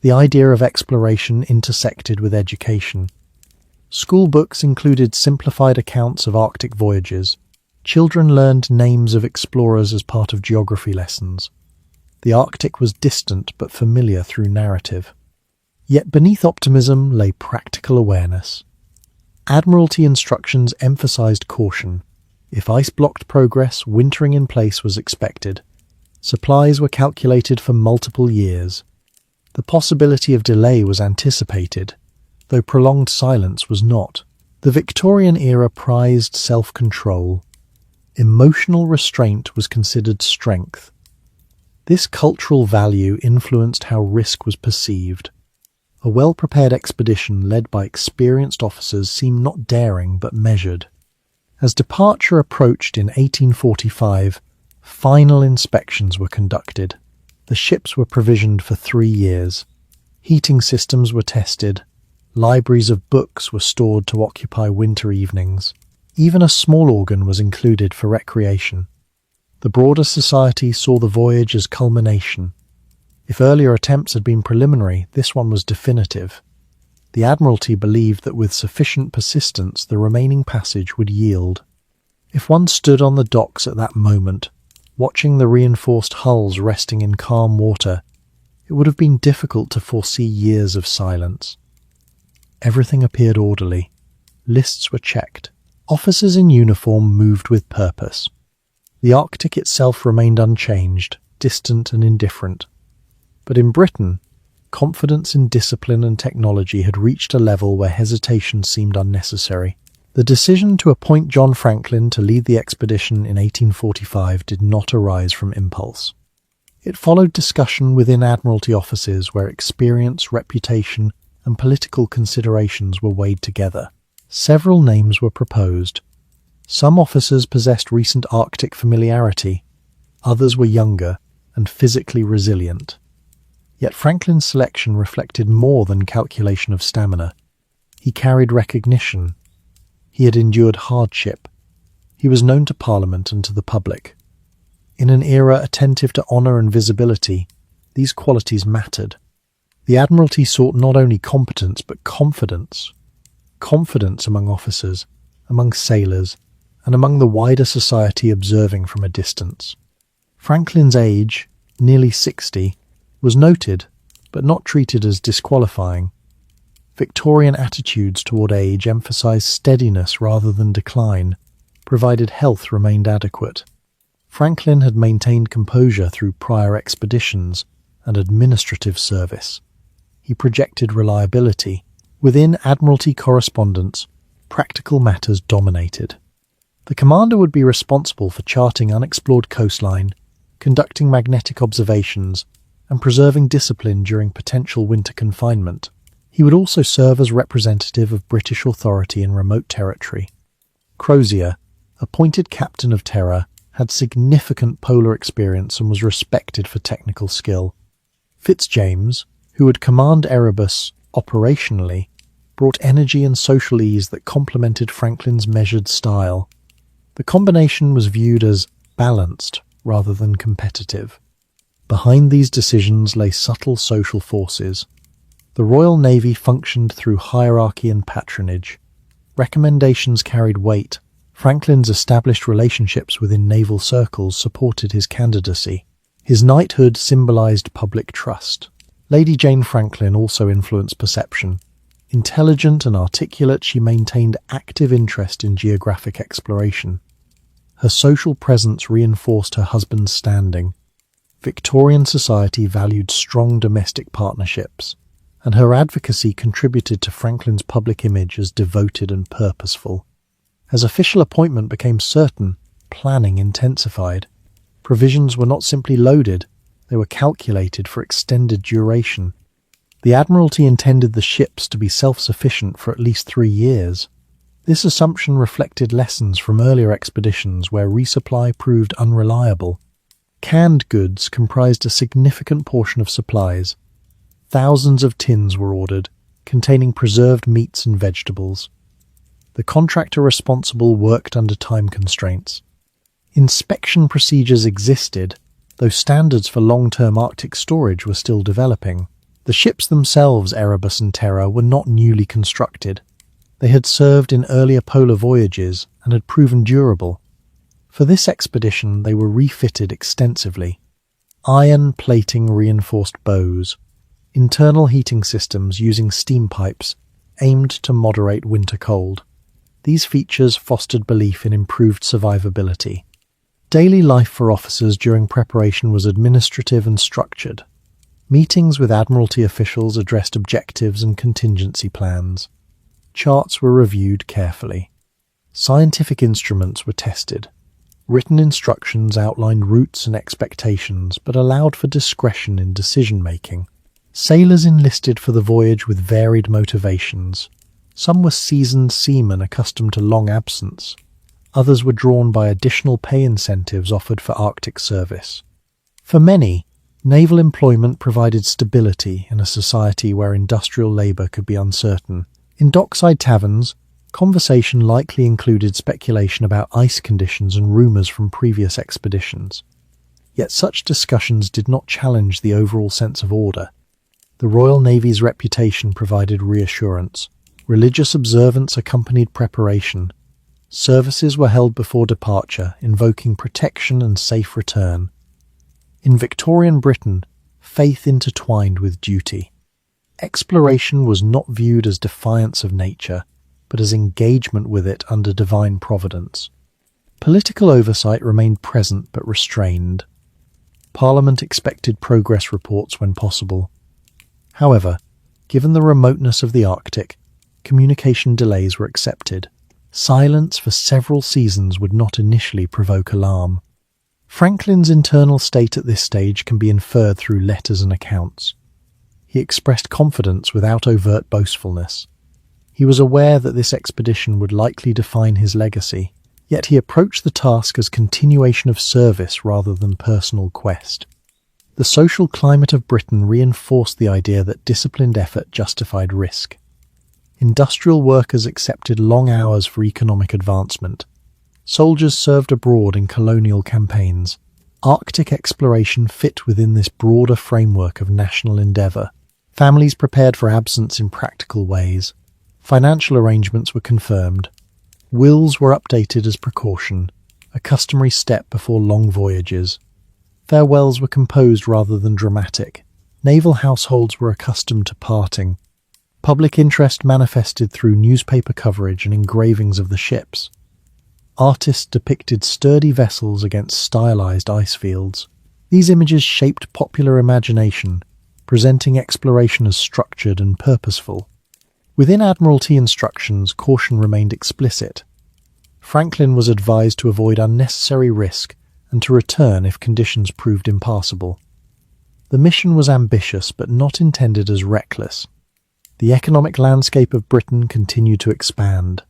the idea of exploration intersected with education. School books included simplified accounts of Arctic voyages. Children learned names of explorers as part of geography lessons. The Arctic was distant but familiar through narrative. Yet beneath optimism lay practical awareness. Admiralty instructions emphasized caution. If ice blocked progress, wintering in place was expected. Supplies were calculated for multiple years. The possibility of delay was anticipated, though prolonged silence was not. The Victorian era prized self-control. Emotional restraint was considered strength. This cultural value influenced how risk was perceived. A well-prepared expedition led by experienced officers seemed not daring but measured. As departure approached in 1845, final inspections were conducted. The ships were provisioned for 3 years. Heating systems were tested. Libraries of books were stored to occupy winter evenings. Even a small organ was included for recreation. The broader society saw the voyage as culmination. If earlier attempts had been preliminary, this one was definitive. The Admiralty believed that with sufficient persistence the remaining passage would yield. If one stood on the docks at that moment, watching the reinforced hulls resting in calm water, it would have been difficult to foresee years of silence. Everything appeared orderly. Lists were checked. Officers in uniform moved with purpose. The Arctic itself remained unchanged, distant and indifferent. But in Britain, confidence in discipline and technology had reached a level where hesitation seemed unnecessary. The decision to appoint John Franklin to lead the expedition in 1845 did not arise from impulse. It followed discussion within Admiralty offices where experience, reputation, and political considerations were weighed together. Several names were proposed. Some officers possessed recent Arctic familiarity, others were younger and physically resilient. Yet Franklin's selection reflected more than calculation of stamina. He carried recognition. He had endured hardship. He was known to Parliament and to the public. In an era attentive to honour and visibility, these qualities mattered. The Admiralty sought not only competence but confidence. Confidence among officers, among sailors, and among the wider society observing from a distance. Franklin's age, nearly 60, was noted, but not treated as disqualifying. Victorian attitudes toward age emphasized steadiness rather than decline, provided health remained adequate. Franklin had maintained composure through prior expeditions and administrative service. He projected reliability. Within Admiralty correspondence, practical matters dominated. The commander would be responsible for charting unexplored coastline, conducting magnetic observations, and preserving discipline during potential winter confinement. He would also serve as representative of British authority in remote territory. Crozier, appointed captain of Terror, had significant polar experience and was respected for technical skill. Fitzjames, who would command Erebus operationally, brought energy and social ease that complemented Franklin's measured style. The combination was viewed as balanced rather than competitive. Behind these decisions lay subtle social forces. The Royal Navy functioned through hierarchy and patronage. Recommendations carried weight. Franklin's established relationships within naval circles supported his candidacy. His knighthood symbolized public trust. Lady Jane Franklin also influenced perception. Intelligent and articulate, she maintained active interest in geographic exploration. Her social presence reinforced her husband's standing. Victorian society valued strong domestic partnerships, and her advocacy contributed to Franklin's public image as devoted and purposeful. As official appointment became certain, planning intensified. Provisions were not simply loaded, they were calculated for extended duration. The Admiralty intended the ships to be self-sufficient for at least 3 years. This assumption reflected lessons from earlier expeditions where resupply proved unreliable. Canned goods comprised a significant portion of supplies. Thousands of tins were ordered, containing preserved meats and vegetables. The contractor responsible worked under time constraints. Inspection procedures existed, though standards for long-term Arctic storage were still developing. The ships themselves, Erebus and Terror, were not newly constructed. They had served in earlier polar voyages and had proven durable. For this expedition, they were refitted extensively. Iron plating reinforced bows. Internal heating systems using steam pipes aimed to moderate winter cold. These features fostered belief in improved survivability. Daily life for officers during preparation was administrative and structured. Meetings with Admiralty officials addressed objectives and contingency plans. Charts were reviewed carefully. Scientific instruments were tested. Written instructions outlined routes and expectations, but allowed for discretion in decision-making. Sailors enlisted for the voyage with varied motivations. Some were seasoned seamen accustomed to long absence. Others were drawn by additional pay incentives offered for Arctic service. For many, naval employment provided stability in a society where industrial labour could be uncertain. In dockside taverns, conversation likely included speculation about ice conditions and rumours from previous expeditions. Yet such discussions did not challenge the overall sense of order. The Royal Navy's reputation provided reassurance. Religious observance accompanied preparation. Services were held before departure, invoking protection and safe return. In Victorian Britain, faith intertwined with duty. Exploration was not viewed as defiance of nature, but as engagement with it under divine providence. Political oversight remained present but restrained. Parliament expected progress reports when possible. However, given the remoteness of the Arctic, communication delays were accepted. Silence for several seasons would not initially provoke alarm. Franklin's internal state at this stage can be inferred through letters and accounts. He expressed confidence without overt boastfulness. He was aware that this expedition would likely define his legacy, yet he approached the task as continuation of service rather than personal quest. The social climate of Britain reinforced the idea that disciplined effort justified risk. Industrial workers accepted long hours for economic advancement. Soldiers served abroad in colonial campaigns. Arctic exploration fit within this broader framework of national endeavour. Families prepared for absence in practical ways. Financial arrangements were confirmed. Wills were updated as precaution, a customary step before long voyages. Farewells were composed rather than dramatic. Naval households were accustomed to parting. Public interest manifested through newspaper coverage and engravings of the ships. Artists depicted sturdy vessels against stylized ice fields. These images shaped popular imagination, presenting exploration as structured and purposeful. Within Admiralty instructions, caution remained explicit. Franklin was advised to avoid unnecessary risk and to return if conditions proved impassable. The mission was ambitious but not intended as reckless. The economic landscape of Britain continued to expand.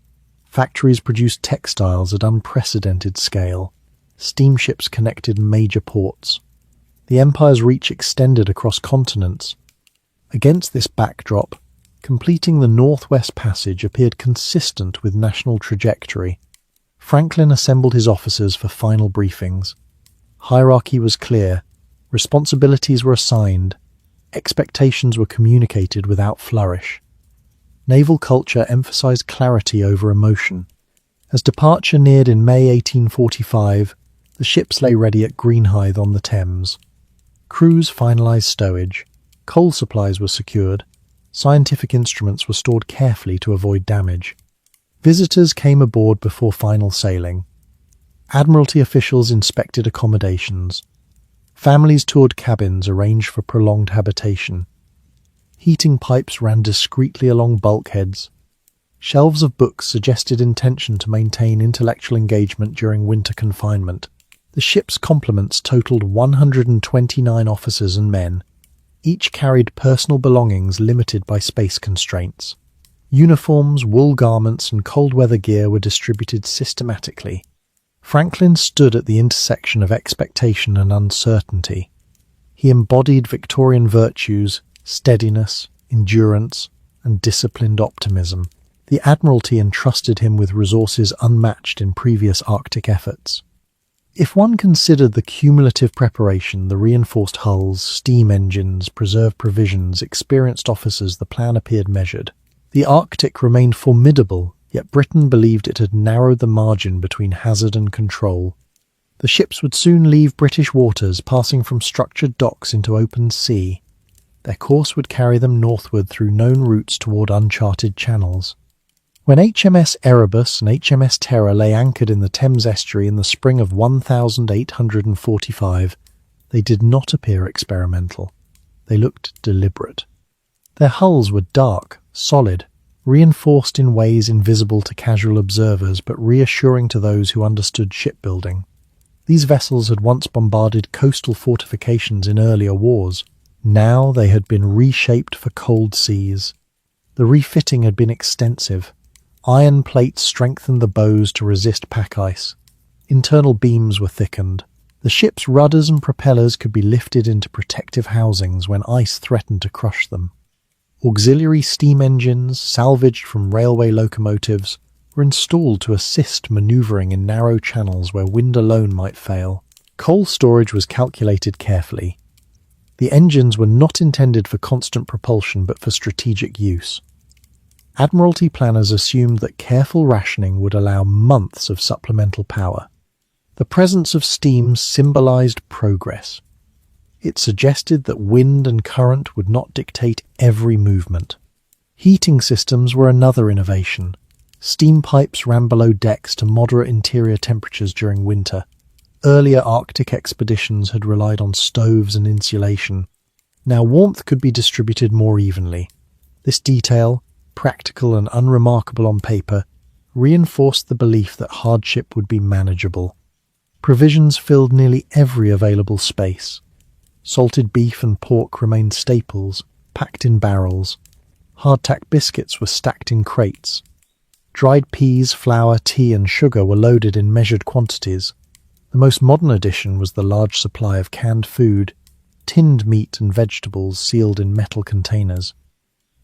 Factories produced textiles at unprecedented scale. Steamships connected major ports. The Empire's reach extended across continents. Against this backdrop, completing the Northwest Passage appeared consistent with national trajectory. Franklin assembled his officers for final briefings. Hierarchy was clear. Responsibilities were assigned. Expectations were communicated without flourish. Naval culture emphasized clarity over emotion. As departure neared in May 1845, the ships lay ready at Greenhithe on the Thames. Crews finalized stowage. Coal supplies were secured. Scientific instruments were stored carefully to avoid damage. Visitors came aboard before final sailing. Admiralty officials inspected accommodations. Families toured cabins arranged for prolonged habitation. Heating pipes ran discreetly along bulkheads. Shelves of books suggested intention to maintain intellectual engagement during winter confinement. The ship's complements totaled 129 officers and men. Each carried personal belongings limited by space constraints. Uniforms, wool garments, and cold weather gear were distributed systematically. Franklin stood at the intersection of expectation and uncertainty. He embodied Victorian virtues, steadiness, endurance, and disciplined optimism. The Admiralty entrusted him with resources unmatched in previous Arctic efforts. If one considered the cumulative preparation, the reinforced hulls, steam engines, preserved provisions, experienced officers, the plan appeared measured. The Arctic remained formidable, yet Britain believed it had narrowed the margin between hazard and control. The ships would soon leave British waters, passing from structured docks into open sea. Their course would carry them northward through known routes toward uncharted channels. When HMS Erebus and HMS Terror lay anchored in the Thames estuary in the spring of 1845, they did not appear experimental. They looked deliberate. Their hulls were dark, solid, reinforced in ways invisible to casual observers but reassuring to those who understood shipbuilding. These vessels had once bombarded coastal fortifications in earlier wars. Now they had been reshaped for cold seas. The refitting had been extensive. Iron plates strengthened the bows to resist pack ice. Internal beams were thickened. The ship's rudders and propellers could be lifted into protective housings when ice threatened to crush them. Auxiliary steam engines, salvaged from railway locomotives, were installed to assist manoeuvring in narrow channels where wind alone might fail. Coal storage was calculated carefully. The engines were not intended for constant propulsion but for strategic use. Admiralty planners assumed that careful rationing would allow months of supplemental power. The presence of steam symbolized progress. It suggested that wind and current would not dictate every movement. Heating systems were another innovation. Steam pipes ran below decks to moderate interior temperatures during winter. Earlier Arctic expeditions had relied on stoves and insulation. Now warmth could be distributed more evenly. This detail, practical and unremarkable on paper, reinforced the belief that hardship would be manageable. Provisions filled nearly every available space. Salted beef and pork remained staples, packed in barrels. Hardtack biscuits were stacked in crates. Dried peas, flour, tea and sugar were loaded in measured quantities. The most modern addition was the large supply of canned food, tinned meat and vegetables sealed in metal containers.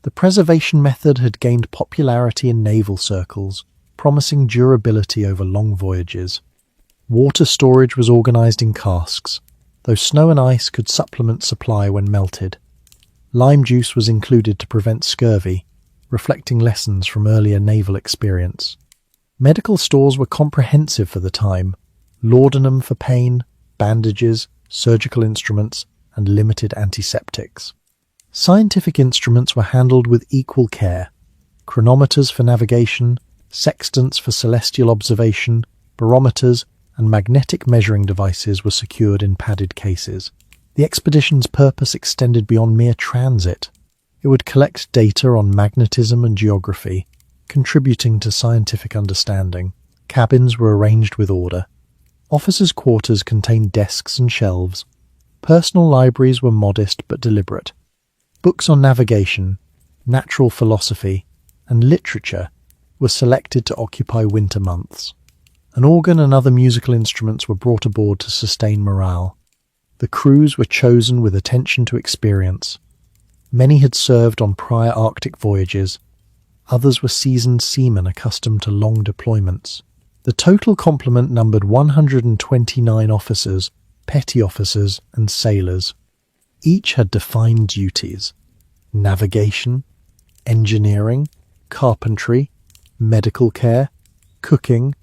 The preservation method had gained popularity in naval circles, promising durability over long voyages. Water storage was organized in casks, though snow and ice could supplement supply when melted. Lime juice was included to prevent scurvy, reflecting lessons from earlier naval experience. Medical stores were comprehensive for the time: laudanum for pain, bandages, surgical instruments, and limited antiseptics. Scientific instruments were handled with equal care. Chronometers for navigation, sextants for celestial observation, barometers, and magnetic measuring devices were secured in padded cases. The expedition's purpose extended beyond mere transit. It would collect data on magnetism and geography, contributing to scientific understanding. Cabins were arranged with order. Officers' quarters contained desks and shelves. Personal libraries were modest but deliberate. Books on navigation, natural philosophy, and literature were selected to occupy winter months. An organ and other musical instruments were brought aboard to sustain morale. The crews were chosen with attention to experience. Many had served on prior Arctic voyages. Others were seasoned seamen accustomed to long deployments. The total complement numbered 129 officers, petty officers, and sailors. Each had defined duties: navigation, engineering, carpentry, medical care, cooking,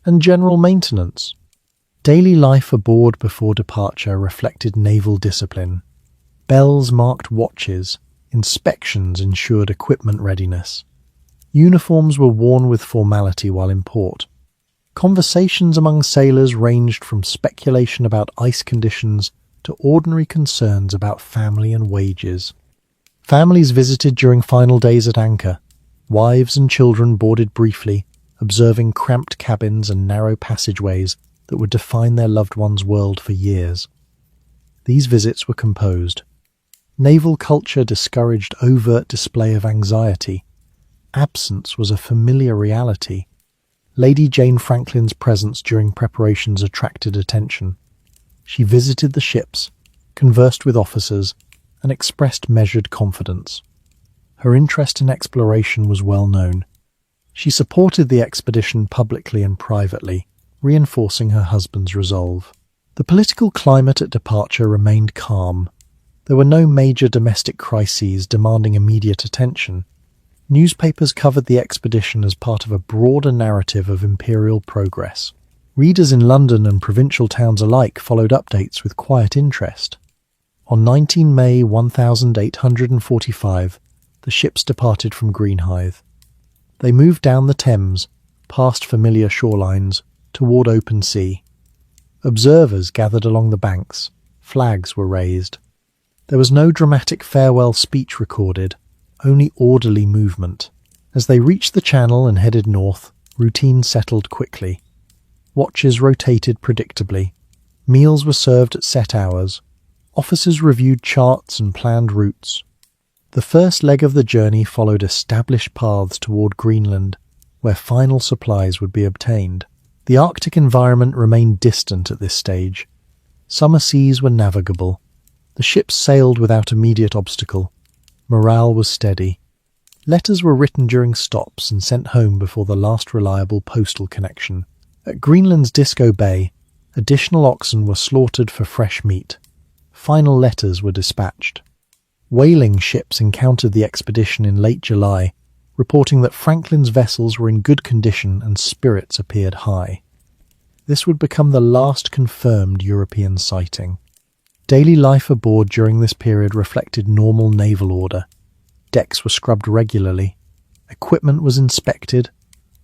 and general maintenance. Daily life aboard before departure reflected naval discipline. Bells marked watches, inspections ensured equipment readiness. Uniforms were worn with formality while in port. Conversations among sailors ranged from speculation about ice conditions to ordinary concerns about family and wages. Families visited during final days at anchor. Wives and children boarded briefly, observing cramped cabins and narrow passageways that would define their loved one's world for years. These visits were composed. Naval culture discouraged overt display of anxiety. Absence was a familiar reality. Lady Jane Franklin's presence during preparations attracted attention. She visited the ships, conversed with officers, and expressed measured confidence. Her interest in exploration was well known. She supported the expedition publicly and privately, reinforcing her husband's resolve. The political climate at departure remained calm. There were no major domestic crises demanding immediate attention. Newspapers covered the expedition as part of a broader narrative of imperial progress. Readers in London and provincial towns alike followed updates with quiet interest. On 19 May 1845, the ships departed from Greenhithe. They moved down the Thames, past familiar shorelines, toward open sea. Observers gathered along the banks. Flags were raised. There was no dramatic farewell speech recorded, only orderly movement. As they reached the Channel and headed north, routine settled quickly. Watches rotated predictably. Meals were served at set hours. Officers reviewed charts and planned routes. The first leg of the journey followed established paths toward Greenland, where final supplies would be obtained. The Arctic environment remained distant at this stage. Summer seas were navigable. The ships sailed without immediate obstacle. Morale was steady. Letters were written during stops and sent home before the last reliable postal connection. At Greenland's Disco Bay, additional oxen were slaughtered for fresh meat. Final letters were dispatched. Whaling ships encountered the expedition in late July, reporting that Franklin's vessels were in good condition and spirits appeared high. This would become the last confirmed European sighting. Daily life aboard during this period reflected normal naval order. Decks were scrubbed regularly. Equipment was inspected.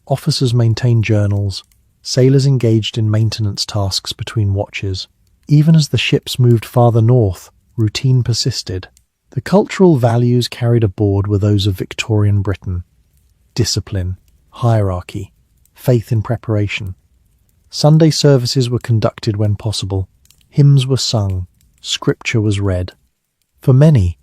Officers maintained journals. Sailors engaged in maintenance tasks between watches. Even as the ships moved farther north, routine persisted. The cultural values carried aboard were those of Victorian Britain. Discipline, hierarchy, faith in preparation. Sunday services were conducted when possible. Hymns were sung. Scripture was read. For many,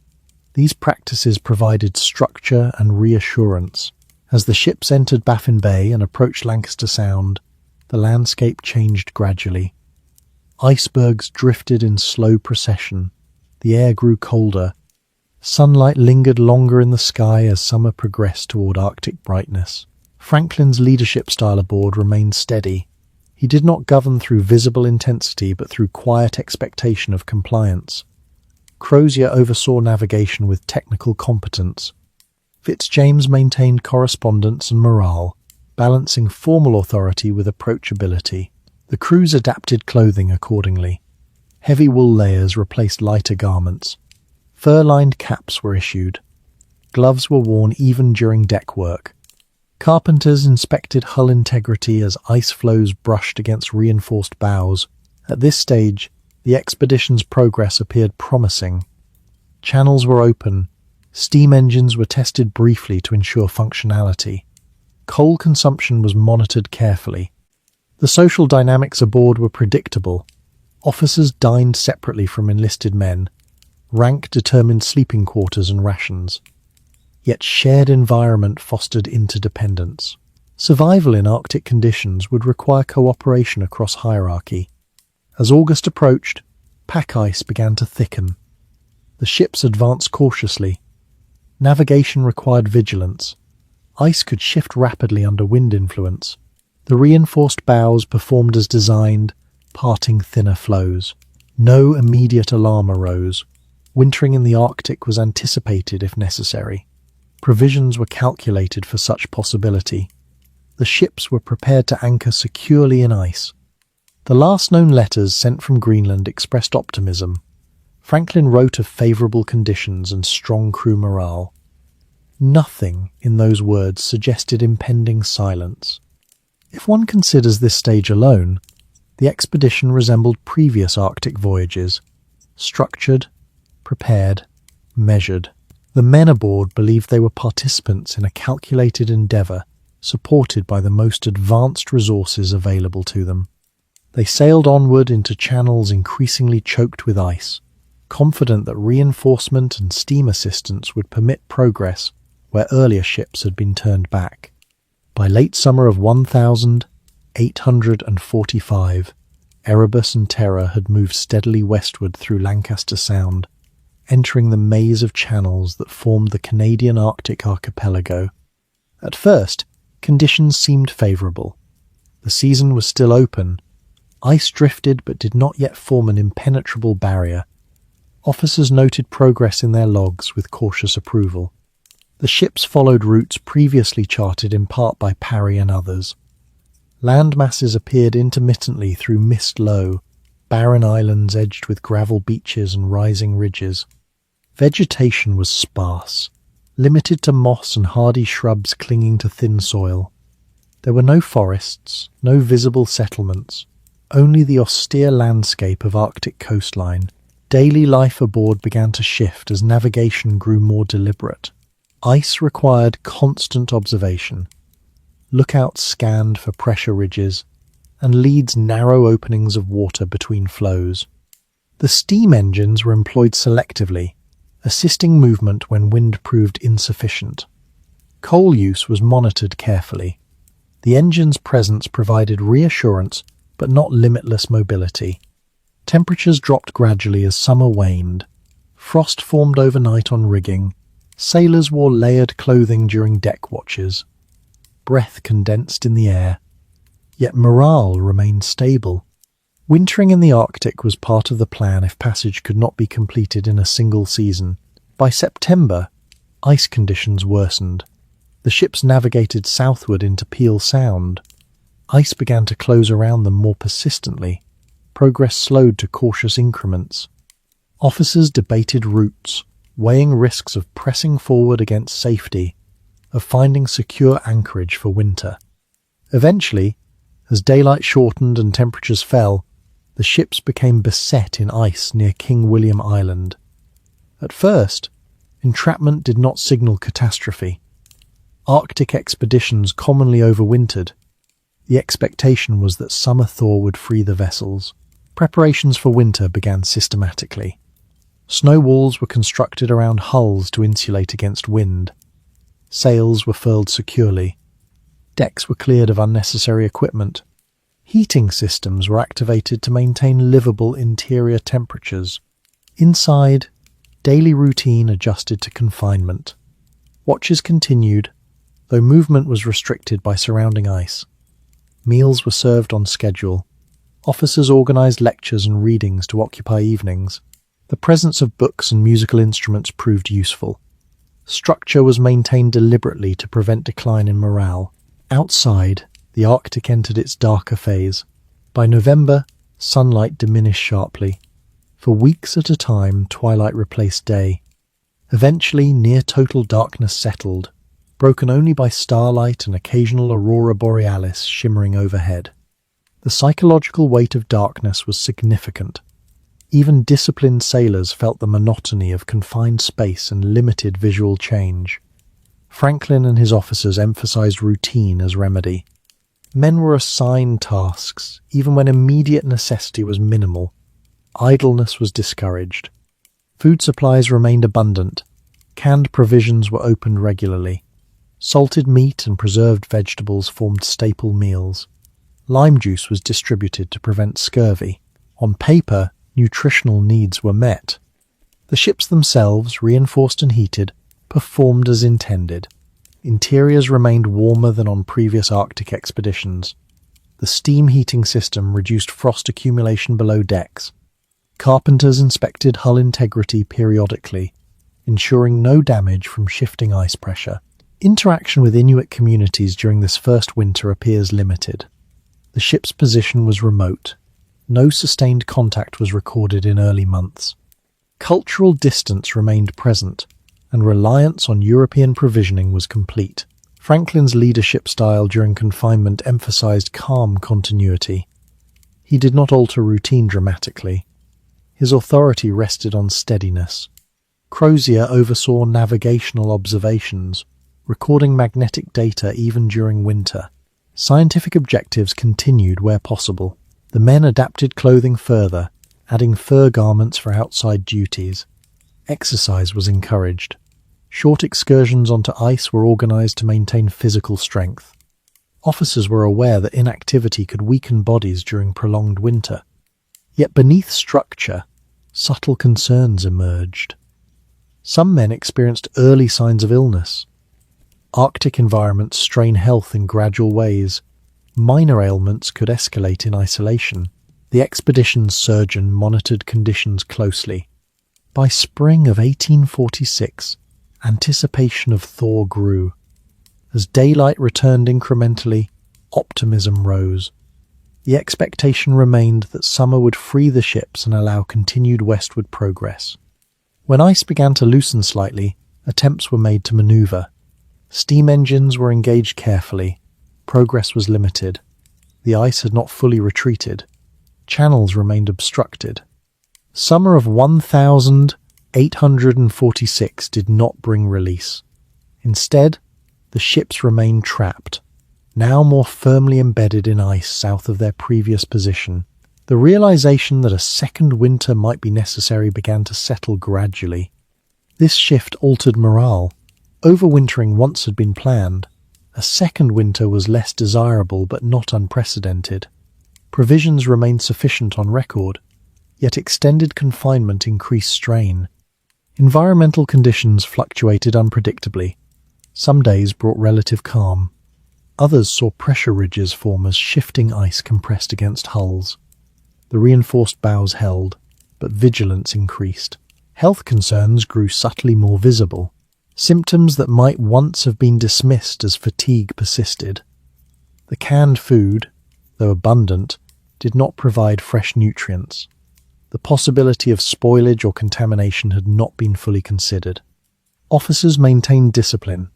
these practices provided structure and reassurance. As the ships entered Baffin Bay and approached Lancaster Sound, the landscape changed gradually. Icebergs drifted in slow procession. The air grew colder. Sunlight lingered longer in the sky as summer progressed toward Arctic brightness. Franklin's leadership style aboard remained steady. He did not govern through visible intensity but through quiet expectation of compliance. Crozier oversaw navigation with technical competence. Fitzjames maintained correspondence and morale, balancing formal authority with approachability. The crews adapted clothing accordingly. Heavy wool layers replaced lighter garments. Fur-lined caps were issued. Gloves were worn even during deck work. Carpenters inspected hull integrity as ice floes brushed against reinforced bows. At this stage, the expedition's progress appeared promising. Channels were open. Steam engines were tested briefly to ensure functionality. Coal consumption was monitored carefully. The social dynamics aboard were predictable. Officers dined separately from enlisted men. Rank determined sleeping quarters and rations. Yet shared environment fostered interdependence. Survival in Arctic conditions would require cooperation across hierarchy. As August approached, pack ice began to thicken. The ships advanced cautiously. Navigation required vigilance. Ice could shift rapidly under wind influence. The reinforced bows performed as designed, parting thinner floes. No immediate alarm arose. Wintering in the Arctic was anticipated if necessary. Provisions were calculated for such possibility. The ships were prepared to anchor securely in ice. The last known letters sent from Greenland expressed optimism. Franklin wrote of favourable conditions and strong crew morale. Nothing in those words suggested impending silence. If one considers this stage alone, the expedition resembled previous Arctic voyages, structured, prepared, measured. The men aboard believed they were participants in a calculated endeavour, supported by the most advanced resources available to them. They sailed onward into channels increasingly choked with ice, confident that reinforcement and steam assistance would permit progress where earlier ships had been turned back. By late summer of 1845, Erebus and Terror had moved steadily westward through Lancaster Sound, entering the maze of channels that formed the Canadian Arctic archipelago. At first, conditions seemed favourable. The season was still open. Ice drifted but did not yet form an impenetrable barrier. Officers noted progress in their logs with cautious approval. The ships followed routes previously charted in part by Parry and others. Land masses appeared intermittently through mist low, barren islands edged with gravel beaches and rising ridges. Vegetation was sparse, limited to moss and hardy shrubs clinging to thin soil. There were no forests, no visible settlements, only the austere landscape of Arctic coastline. Daily life aboard began to shift as navigation grew more deliberate. Ice required constant observation. Lookouts scanned for pressure ridges, and leads narrow openings of water between flows. The steam engines were employed selectively, assisting movement when wind proved insufficient. Coal use was monitored carefully. The engine's presence provided reassurance but not limitless mobility. Temperatures dropped gradually as summer waned. Frost formed overnight on rigging. Sailors wore layered clothing during deck watches. Breath condensed in the air. Yet morale remained stable. Wintering in the Arctic was part of the plan if passage could not be completed in a single season. By September, ice conditions worsened. The ships navigated southward into Peel Sound. Ice began to close around them more persistently. Progress slowed to cautious increments. Officers debated routes, weighing risks of pressing forward against safety, of finding secure anchorage for winter. Eventually, as daylight shortened and temperatures fell, the ships became beset in ice near King William Island. At first, entrapment did not signal catastrophe. Arctic expeditions commonly overwintered. The expectation was that summer thaw would free the vessels. Preparations for winter began systematically. Snow walls were constructed around hulls to insulate against wind. Sails were furled securely. Decks were cleared of unnecessary equipment. Heating systems were activated to maintain livable interior temperatures. Inside, daily routine adjusted to confinement. Watches continued, though movement was restricted by surrounding ice. Meals were served on schedule. Officers organised lectures and readings to occupy evenings. The presence of books and musical instruments proved useful. Structure was maintained deliberately to prevent decline in morale. Outside, the Arctic entered its darker phase. By November, sunlight diminished sharply. For weeks at a time, twilight replaced day. Eventually, near total darkness settled, broken only by starlight and occasional aurora borealis shimmering overhead. The psychological weight of darkness was significant. Even disciplined sailors felt the monotony of confined space and limited visual change. Franklin and his officers emphasized routine as remedy. Men were assigned tasks, even when immediate necessity was minimal. Idleness was discouraged. Food supplies remained abundant. Canned provisions were opened regularly. Salted meat and preserved vegetables formed staple meals. Lime juice was distributed to prevent scurvy. On paper, nutritional needs were met. The ships themselves, reinforced and heated, performed as intended. Interiors remained warmer than on previous Arctic expeditions. The steam heating system reduced frost accumulation below decks. Carpenters inspected hull integrity periodically, ensuring no damage from shifting ice pressure. Interaction with Inuit communities during this first winter appears limited. The ship's position was remote. No sustained contact was recorded in early months. Cultural distance remained present, and reliance on European provisioning was complete. Franklin's leadership style during confinement emphasized calm continuity. He did not alter routine dramatically. His authority rested on steadiness. Crozier oversaw navigational observations, recording magnetic data even during winter. Scientific objectives continued where possible. The men adapted clothing further, adding fur garments for outside duties. Exercise was encouraged. Short excursions onto ice were organized to maintain physical strength. Officers were aware that inactivity could weaken bodies during prolonged winter. Yet beneath structure, subtle concerns emerged. Some men experienced early signs of illness. Arctic environments strain health in gradual ways. Minor ailments could escalate in isolation. The expedition's surgeon monitored conditions closely. By spring of 1846, anticipation of thaw grew. As daylight returned incrementally, optimism rose. The expectation remained that summer would free the ships and allow continued westward progress. When ice began to loosen slightly, attempts were made to maneuver. Steam engines were engaged carefully. Progress was limited. The ice had not fully retreated. Channels remained obstructed. Summer of 1846 did not bring release. Instead, the ships remained trapped, now more firmly embedded in ice south of their previous position. The realization that a second winter might be necessary began to settle gradually. This shift altered morale. Overwintering once had been planned. A second winter was less desirable but not unprecedented. Provisions remained sufficient on record, yet extended confinement increased strain. Environmental conditions fluctuated unpredictably. Some days brought relative calm. Others saw pressure ridges form as shifting ice compressed against hulls. The reinforced bows held, but vigilance increased. Health concerns grew subtly more visible. Symptoms that might once have been dismissed as fatigue persisted. The canned food, though abundant, did not provide fresh nutrients. The possibility of spoilage or contamination had not been fully considered. Officers maintained discipline.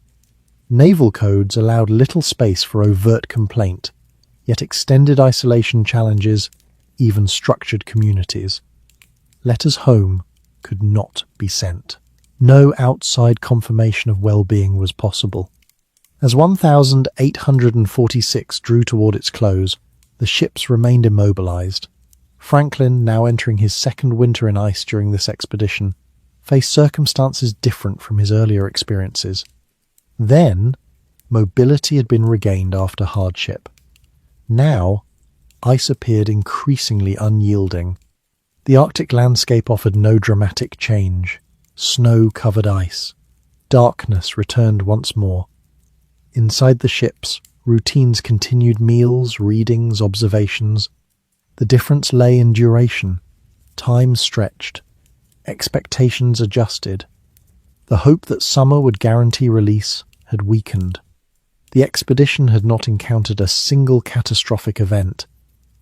Naval codes allowed little space for overt complaint, yet extended isolation challenges even structured communities. Letters home could not be sent. No outside confirmation of well-being was possible. As 1846 drew toward its close, the ships remained immobilized. Franklin, now entering his second winter in ice during this expedition, faced circumstances different from his earlier experiences. Then, mobility had been regained after hardship. Now, ice appeared increasingly unyielding. The Arctic landscape offered no dramatic change. Snow covered ice. Darkness returned once more. Inside the ships, routines continued: meals, readings, observations. The difference lay in duration. Time stretched. Expectations adjusted. The hope that summer would guarantee release had weakened. The expedition had not encountered a single catastrophic event.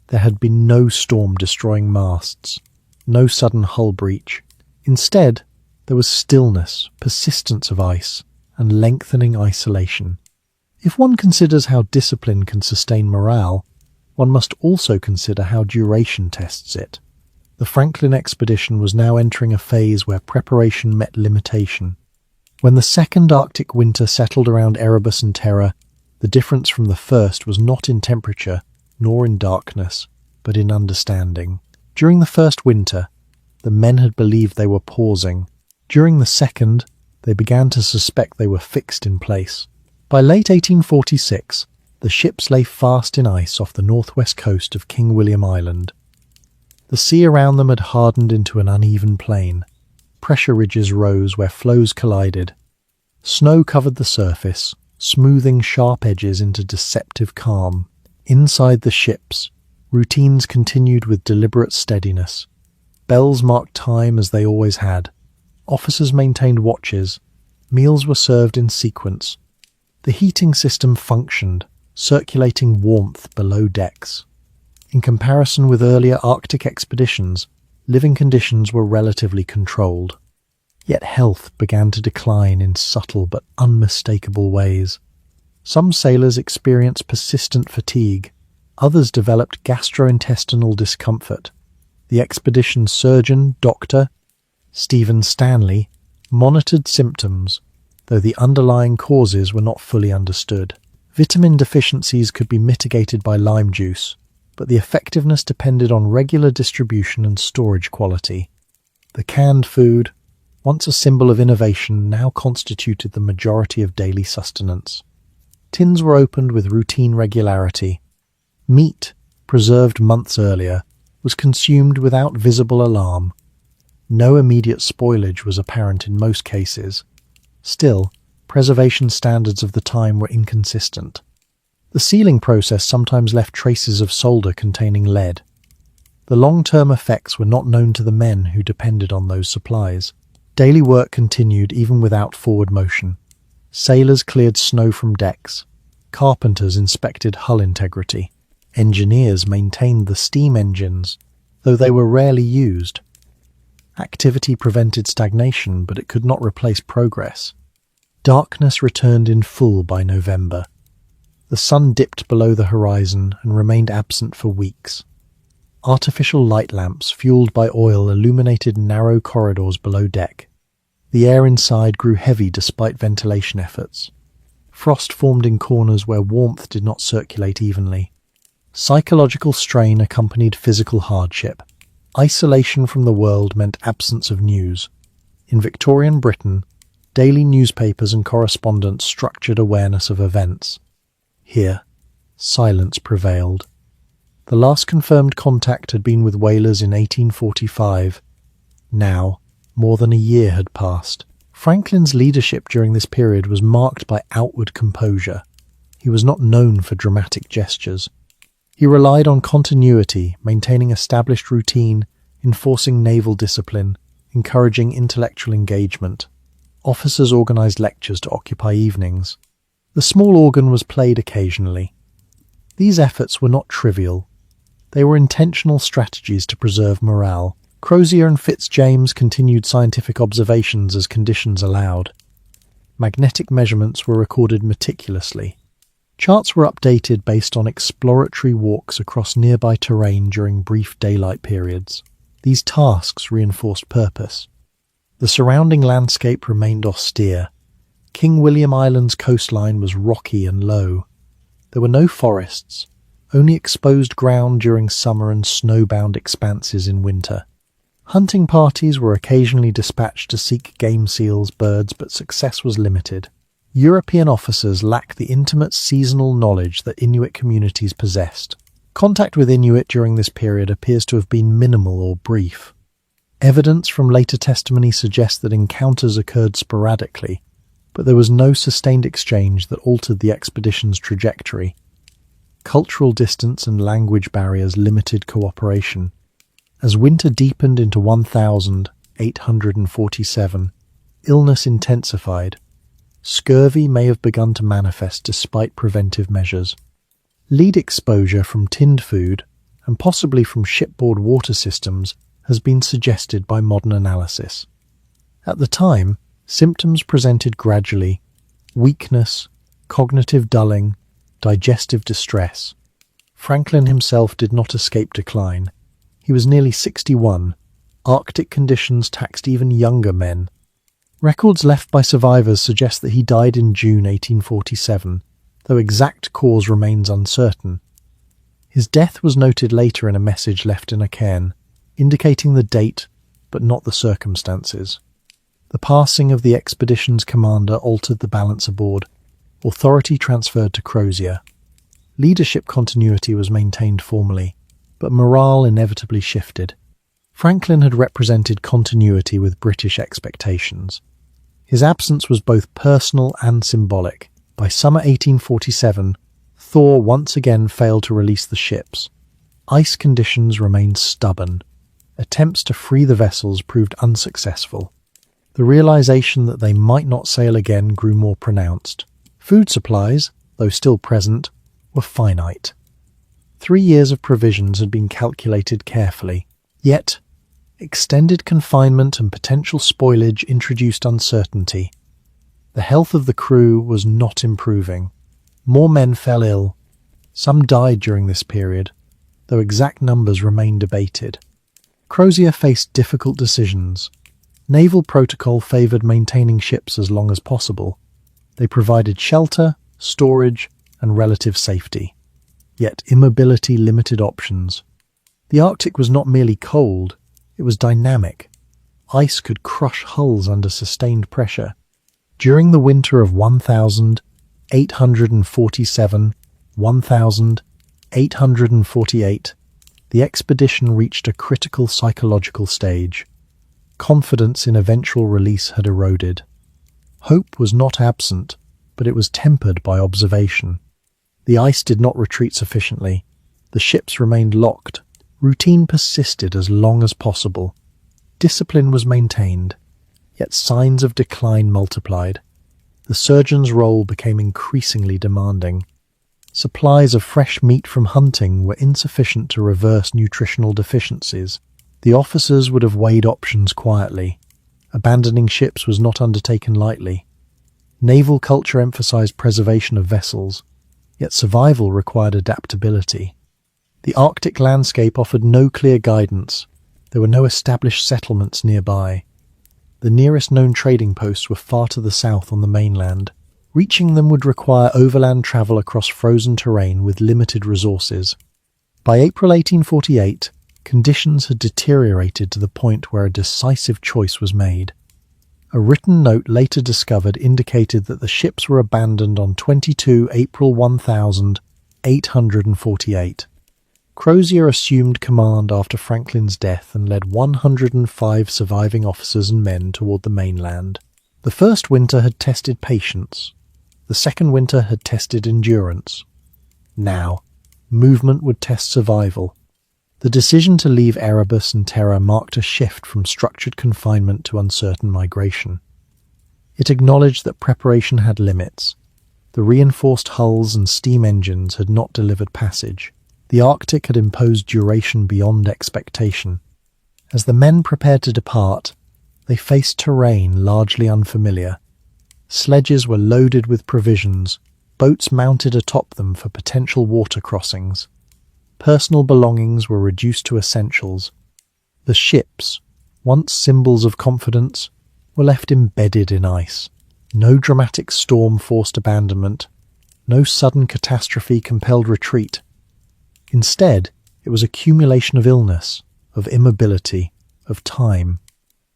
There had been no storm destroying masts, no sudden hull breach. Instead, there was stillness, persistence of ice, and lengthening isolation. If one considers how discipline can sustain morale, one must also consider how duration tests it. The Franklin expedition was now entering a phase where preparation met limitation. When the second Arctic winter settled around Erebus and Terror, the difference from the first was not in temperature, nor in darkness, but in understanding. During the first winter, the men had believed they were pausing. During the second, they began to suspect they were fixed in place. By late 1846, the ships lay fast in ice off the northwest coast of King William Island. The sea around them had hardened into an uneven plain. Pressure ridges rose where floes collided. Snow covered the surface, smoothing sharp edges into deceptive calm. Inside the ships, routines continued with deliberate steadiness. Bells marked time as they always had. Officers maintained watches. Meals were served in sequence. The heating system functioned, circulating warmth below decks. In comparison with earlier Arctic expeditions, living conditions were relatively controlled. Yet health began to decline in subtle but unmistakable ways. Some sailors experienced persistent fatigue. Others developed gastrointestinal discomfort. The expedition's surgeon, Dr. Stephen Stanley, monitored symptoms, though the underlying causes were not fully understood. Vitamin deficiencies could be mitigated by lime juice, but the effectiveness depended on regular distribution and storage quality. The canned food, once a symbol of innovation, now constituted the majority of daily sustenance. Tins were opened with routine regularity. Meat, preserved months earlier, was consumed without visible alarm. No immediate spoilage was apparent in most cases. Still, preservation standards of the time were inconsistent. The sealing process sometimes left traces of solder containing lead. The long-term effects were not known to the men who depended on those supplies. Daily work continued even without forward motion. Sailors cleared snow from decks. Carpenters inspected hull integrity. Engineers maintained the steam engines, though they were rarely used. Activity prevented stagnation, but it could not replace progress. Darkness returned in full by November. The sun dipped below the horizon and remained absent for weeks. Artificial light lamps fueled by oil illuminated narrow corridors below deck. The air inside grew heavy despite ventilation efforts. Frost formed in corners where warmth did not circulate evenly. Psychological strain accompanied physical hardship. Isolation from the world meant absence of news. In Victorian Britain, daily newspapers and correspondence structured awareness of events. Here, silence prevailed. The last confirmed contact had been with whalers in 1845. Now, more than a year had passed. Franklin's leadership during this period was marked by outward composure. He was not known for dramatic gestures. He relied on continuity, maintaining established routine, enforcing naval discipline, encouraging intellectual engagement. Officers organized lectures to occupy evenings. The small organ was played occasionally. These efforts were not trivial. They were intentional strategies to preserve morale. Crozier and Fitzjames continued scientific observations as conditions allowed. Magnetic measurements were recorded meticulously. Charts were updated based on exploratory walks across nearby terrain during brief daylight periods. These tasks reinforced purpose. The surrounding landscape remained austere. King William Island's coastline was rocky and low. There were no forests, only exposed ground during summer and snowbound expanses in winter. Hunting parties were occasionally dispatched to seek game seals, birds, but success was limited. European officers lacked the intimate seasonal knowledge that Inuit communities possessed. Contact with Inuit during this period appears to have been minimal or brief. Evidence from later testimony suggests that encounters occurred sporadically, but there was no sustained exchange that altered the expedition's trajectory. Cultural distance and language barriers limited cooperation. As winter deepened into 1847, illness intensified. Scurvy may have begun to manifest despite preventive measures. Lead exposure from tinned food, and possibly from shipboard water systems, has been suggested by modern analysis. At the time, symptoms presented gradually: weakness, cognitive dulling, digestive distress. Franklin himself did not escape decline. He was nearly 61. Arctic conditions taxed even younger men. Records left by survivors suggest that he died in June 1847, though exact cause remains uncertain. His death was noted later in a message left in a cairn, indicating the date but not the circumstances. The passing of the expedition's commander altered the balance aboard. Authority transferred to Crozier. Leadership continuity was maintained formally, but morale inevitably shifted. Franklin had represented continuity with British expectations. His absence was both personal and symbolic. By summer 1847, Thor once again failed to release the ships. Ice conditions remained stubborn. Attempts to free the vessels proved unsuccessful. The realization that they might not sail again grew more pronounced. Food supplies, though still present, were finite. 3 years of provisions had been calculated carefully. Yet, Extended confinement and potential spoilage introduced uncertainty. The health of the crew was not improving. More men fell ill. Some died during this period, though exact numbers remain debated. Crozier faced difficult decisions. Naval protocol favoured maintaining ships as long as possible. They provided shelter, storage, and relative safety. Yet immobility limited options. The Arctic was not merely cold, it was dynamic. Ice could crush hulls under sustained pressure. During the winter of 1847-1848, the expedition reached a critical psychological stage. Confidence in eventual release had eroded. Hope was not absent, but it was tempered by observation. The ice did not retreat sufficiently. The ships remained locked. Routine persisted as long as possible. Discipline was maintained, yet signs of decline multiplied. The surgeon's role became increasingly demanding. Supplies of fresh meat from hunting were insufficient to reverse nutritional deficiencies. The officers would have weighed options quietly. Abandoning ships was not undertaken lightly. Naval culture emphasized preservation of vessels, yet survival required adaptability. The Arctic landscape offered no clear guidance. There were no established settlements nearby. The nearest known trading posts were far to the south on the mainland. Reaching them would require overland travel across frozen terrain with limited resources. By April 1848, conditions had deteriorated to the point where a decisive choice was made. A written note later discovered indicated that the ships were abandoned on 22 April 1848. Crozier assumed command after Franklin's death and led 105 surviving officers and men toward the mainland. The first winter had tested patience. The second winter had tested endurance. Now, movement would test survival. The decision to leave Erebus and Terra marked a shift from structured confinement to uncertain migration. It acknowledged that preparation had limits. The reinforced hulls and steam engines had not delivered passage. The Arctic had imposed duration beyond expectation. As the men prepared to depart, they faced terrain largely unfamiliar. Sledges were loaded with provisions, boats mounted atop them for potential water crossings. Personal belongings were reduced to essentials. The ships, once symbols of confidence, were left embedded in ice. No dramatic storm forced abandonment. No sudden catastrophe compelled retreat. Instead, it was accumulation of illness, of immobility, of time.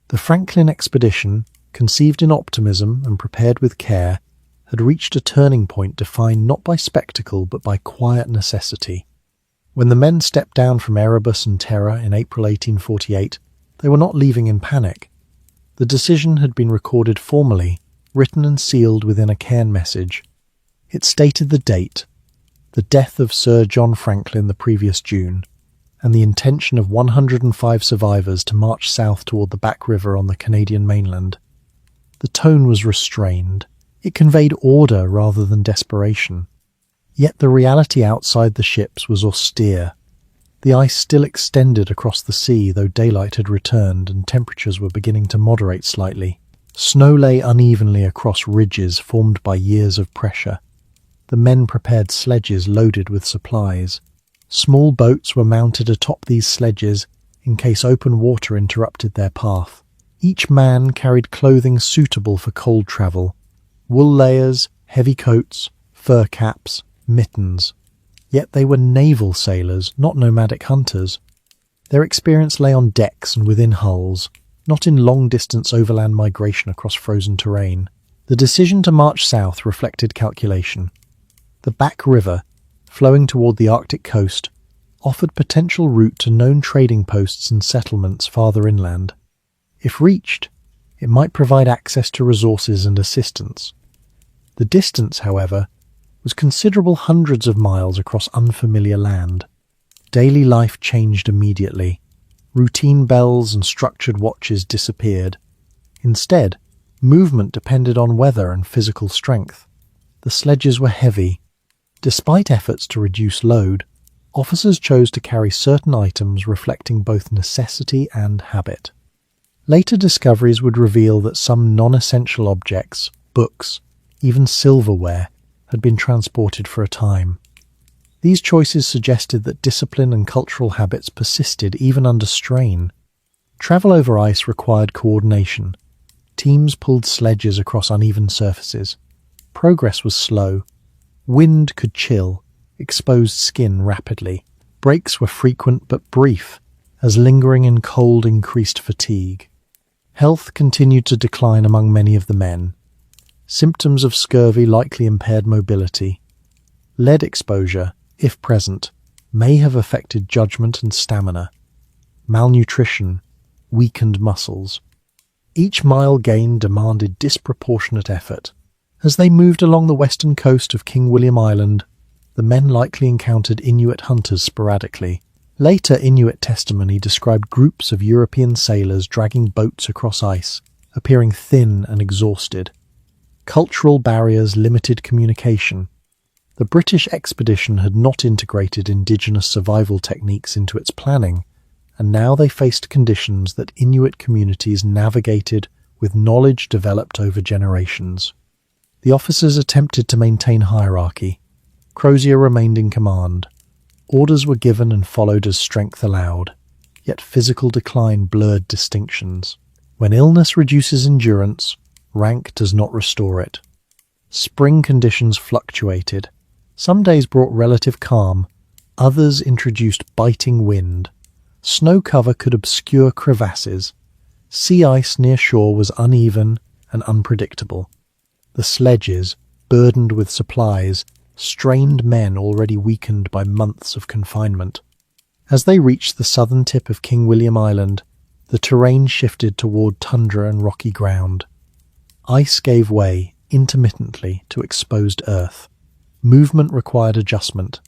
The Franklin expedition, conceived in optimism and prepared with care, had reached a turning point defined not by spectacle but by quiet necessity. When the men stepped down from Erebus and Terra in April 1848, they were not leaving in panic. The decision had been recorded formally, written and sealed within a cairn message. It stated the date, the death of Sir John Franklin the previous June, and the intention of 105 survivors to march south toward the Back River on the Canadian mainland. The tone was restrained. It conveyed order rather than desperation. Yet the reality outside the ships was austere. The ice still extended across the sea, though daylight had returned and temperatures were beginning to moderate slightly. Snow lay unevenly across ridges formed by years of pressure. The men prepared sledges loaded with supplies. Small boats were mounted atop these sledges in case open water interrupted their path. Each man carried clothing suitable for cold travel: wool layers, heavy coats, fur caps, mittens. Yet they were naval sailors, not nomadic hunters. Their experience lay on decks and within hulls, not in long-distance overland migration across frozen terrain. The decision to march south reflected calculation. The Back River, flowing toward the Arctic coast, offered potential route to known trading posts and settlements farther inland. If reached, it might provide access to resources and assistance. The distance, however, was considerable, hundreds of miles across unfamiliar land. Daily life changed immediately. Routine bells and structured watches disappeared. Instead, movement depended on weather and physical strength. The sledges were heavy. Despite efforts to reduce load, Officers chose to carry certain items reflecting both necessity and habit. Later discoveries would reveal that some non-essential objects, books, even silverware, had been transported for a time. These choices suggested that discipline and cultural habits persisted even under strain. Travel over ice required coordination. Teams pulled sledges across uneven surfaces. Progress was slow. Wind could chill, exposed skin rapidly. Breaks were frequent but brief, as lingering in cold increased fatigue. Health continued to decline among many of the men. Symptoms of scurvy likely impaired mobility. Lead exposure, if present, may have affected judgment and stamina. Malnutrition weakened muscles. Each mile gained demanded disproportionate effort. As they moved along the western coast of King William Island, the men likely encountered Inuit hunters sporadically. Later Inuit testimony described groups of European sailors dragging boats across ice, appearing thin and exhausted. Cultural barriers limited communication. The British expedition had not integrated indigenous survival techniques into its planning, and now they faced conditions that Inuit communities navigated with knowledge developed over generations. The officers attempted to maintain hierarchy. Crozier remained in command. Orders were given and followed as strength allowed, yet physical decline blurred distinctions. When illness reduces endurance, rank does not restore it. Spring conditions fluctuated. Some days brought relative calm, others introduced biting wind. Snow cover could obscure crevasses. Sea ice near shore was uneven and unpredictable. The sledges, burdened with supplies, strained men already weakened by months of confinement. As they reached the southern tip of King William Island, the terrain shifted toward tundra and rocky ground. Ice gave way, intermittently, to exposed earth. Movement required adjustment.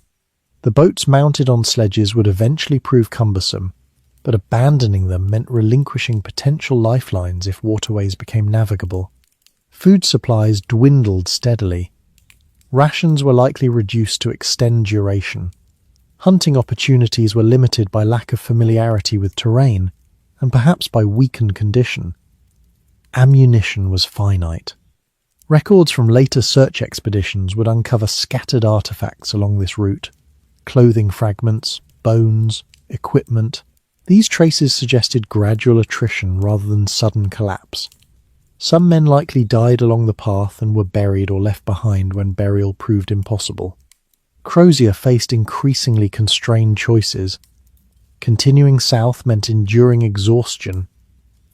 The boats mounted on sledges would eventually prove cumbersome, but abandoning them meant relinquishing potential lifelines if waterways became navigable. Food supplies dwindled steadily. Rations were likely reduced to extend duration. Hunting opportunities were limited by lack of familiarity with terrain, and perhaps by weakened condition. Ammunition was finite. Records from later search expeditions would uncover scattered artifacts along this route. Clothing fragments, bones, equipment. These traces suggested gradual attrition rather than sudden collapse. Some men likely died along the path and were buried or left behind when burial proved impossible. Crozier faced increasingly constrained choices. Continuing south meant enduring exhaustion.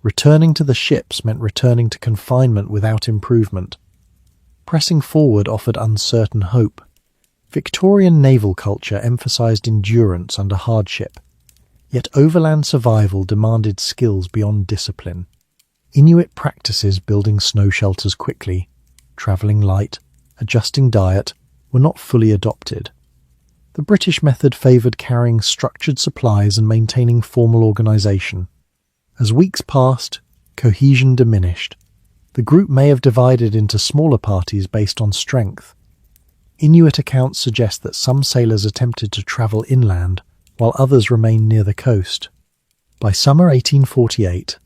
Returning to the ships meant returning to confinement without improvement. Pressing forward offered uncertain hope. Victorian naval culture emphasized endurance under hardship, yet overland survival demanded skills beyond discipline. Inuit practices building snow shelters quickly, travelling light, adjusting diet, were not fully adopted. The British method favoured carrying structured supplies and maintaining formal organisation. As weeks passed, cohesion diminished. The group may have divided into smaller parties based on strength. Inuit accounts suggest that some sailors attempted to travel inland, while others remained near the coast. By summer 1848,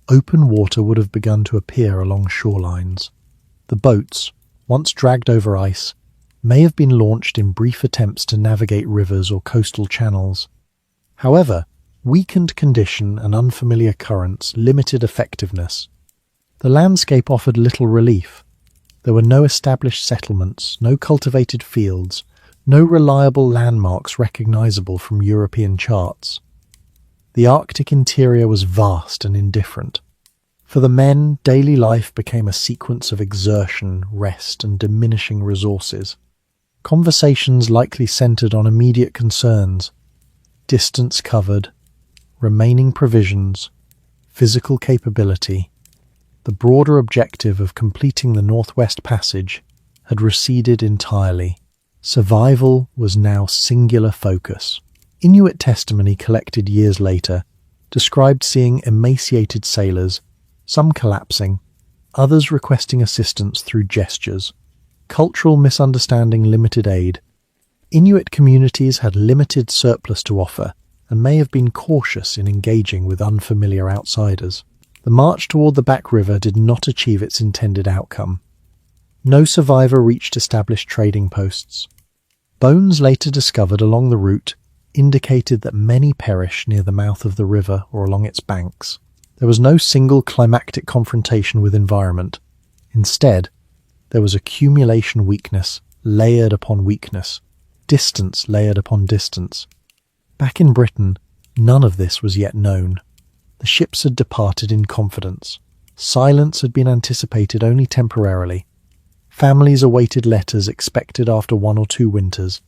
open water would have begun to appear along shorelines. The boats, once dragged over ice, may have been launched in brief attempts to navigate rivers or coastal channels. However, weakened condition and unfamiliar currents limited effectiveness. The landscape offered little relief. There were no established settlements, no cultivated fields, no reliable landmarks recognizable from European charts. The Arctic interior was vast and indifferent. For the men, daily life became a sequence of exertion, rest, and diminishing resources. Conversations likely centered on immediate concerns: distance covered, remaining provisions, physical capability. The broader objective of completing the Northwest Passage had receded entirely. Survival was now singular focus. Inuit testimony collected years later described seeing emaciated sailors, some collapsing, others requesting assistance through gestures. Cultural misunderstanding limited aid. Inuit communities had limited surplus to offer and may have been cautious in engaging with unfamiliar outsiders. The march toward the Back River did not achieve its intended outcome. No survivor reached established trading posts. Bones later discovered along the route indicated that many perished near the mouth of the river or along its banks. There was no single climactic confrontation with environment. Instead, there was accumulation weakness layered upon weakness, distance layered upon distance. Back in Britain, none of this was yet known. The ships had departed in confidence. Silence had been anticipated only temporarily. Families awaited letters expected after 1 or 2 winters.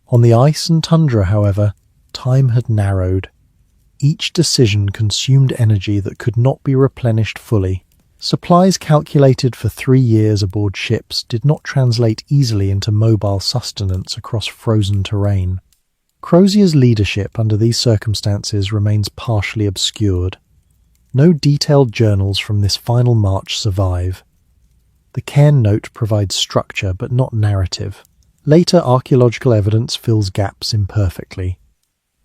On the ice and tundra, however, time had narrowed. Each decision consumed energy that could not be replenished fully. Supplies calculated for 3 years aboard ships did not translate easily into mobile sustenance across frozen terrain. Crozier's leadership under these circumstances remains partially obscured. No detailed journals from this final march survive. The Cairn note provides structure but not narrative. Later archaeological evidence fills gaps imperfectly.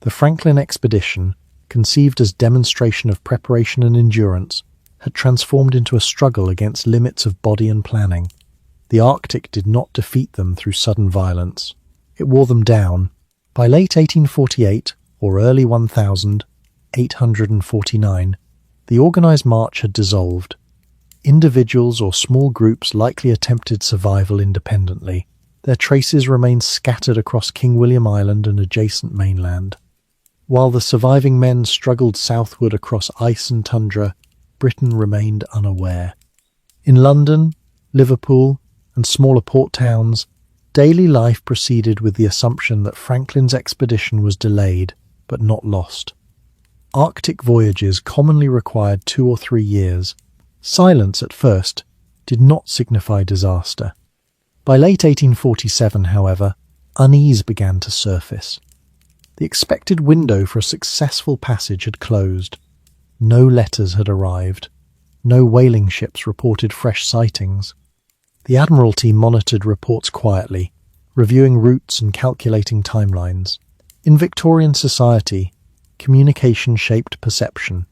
The Franklin expedition, conceived as demonstration of preparation and endurance, had transformed into a struggle against limits of body and planning. The Arctic did not defeat them through sudden violence. It wore them down. By late 1848, or early 1849, the organised march had dissolved. Individuals or small groups likely attempted survival independently. Their traces remained scattered across King William Island and adjacent mainland. While the surviving men struggled southward across ice and tundra, Britain remained unaware. In London, Liverpool, and smaller port towns, daily life proceeded with the assumption that Franklin's expedition was delayed, but not lost. Arctic voyages commonly required 2 or 3 years. Silence at first did not signify disaster. By late 1847, however, unease began to surface. The expected window for a successful passage had closed. No letters had arrived. No whaling ships reported fresh sightings. The Admiralty monitored reports quietly, reviewing routes and calculating timelines. In Victorian society, communication shaped perception.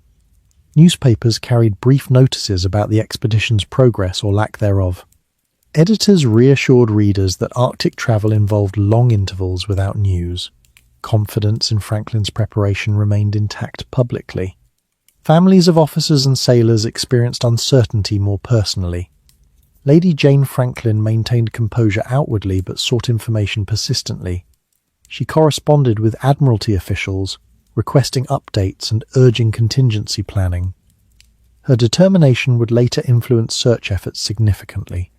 Newspapers carried brief notices about the expedition's progress or lack thereof. Editors reassured readers that Arctic travel involved long intervals without news. Confidence in Franklin's preparation remained intact publicly. Families of officers and sailors experienced uncertainty more personally. Lady Jane Franklin maintained composure outwardly but sought information persistently. She corresponded with Admiralty officials, requesting updates and urging contingency planning. Her determination would later influence search efforts significantly.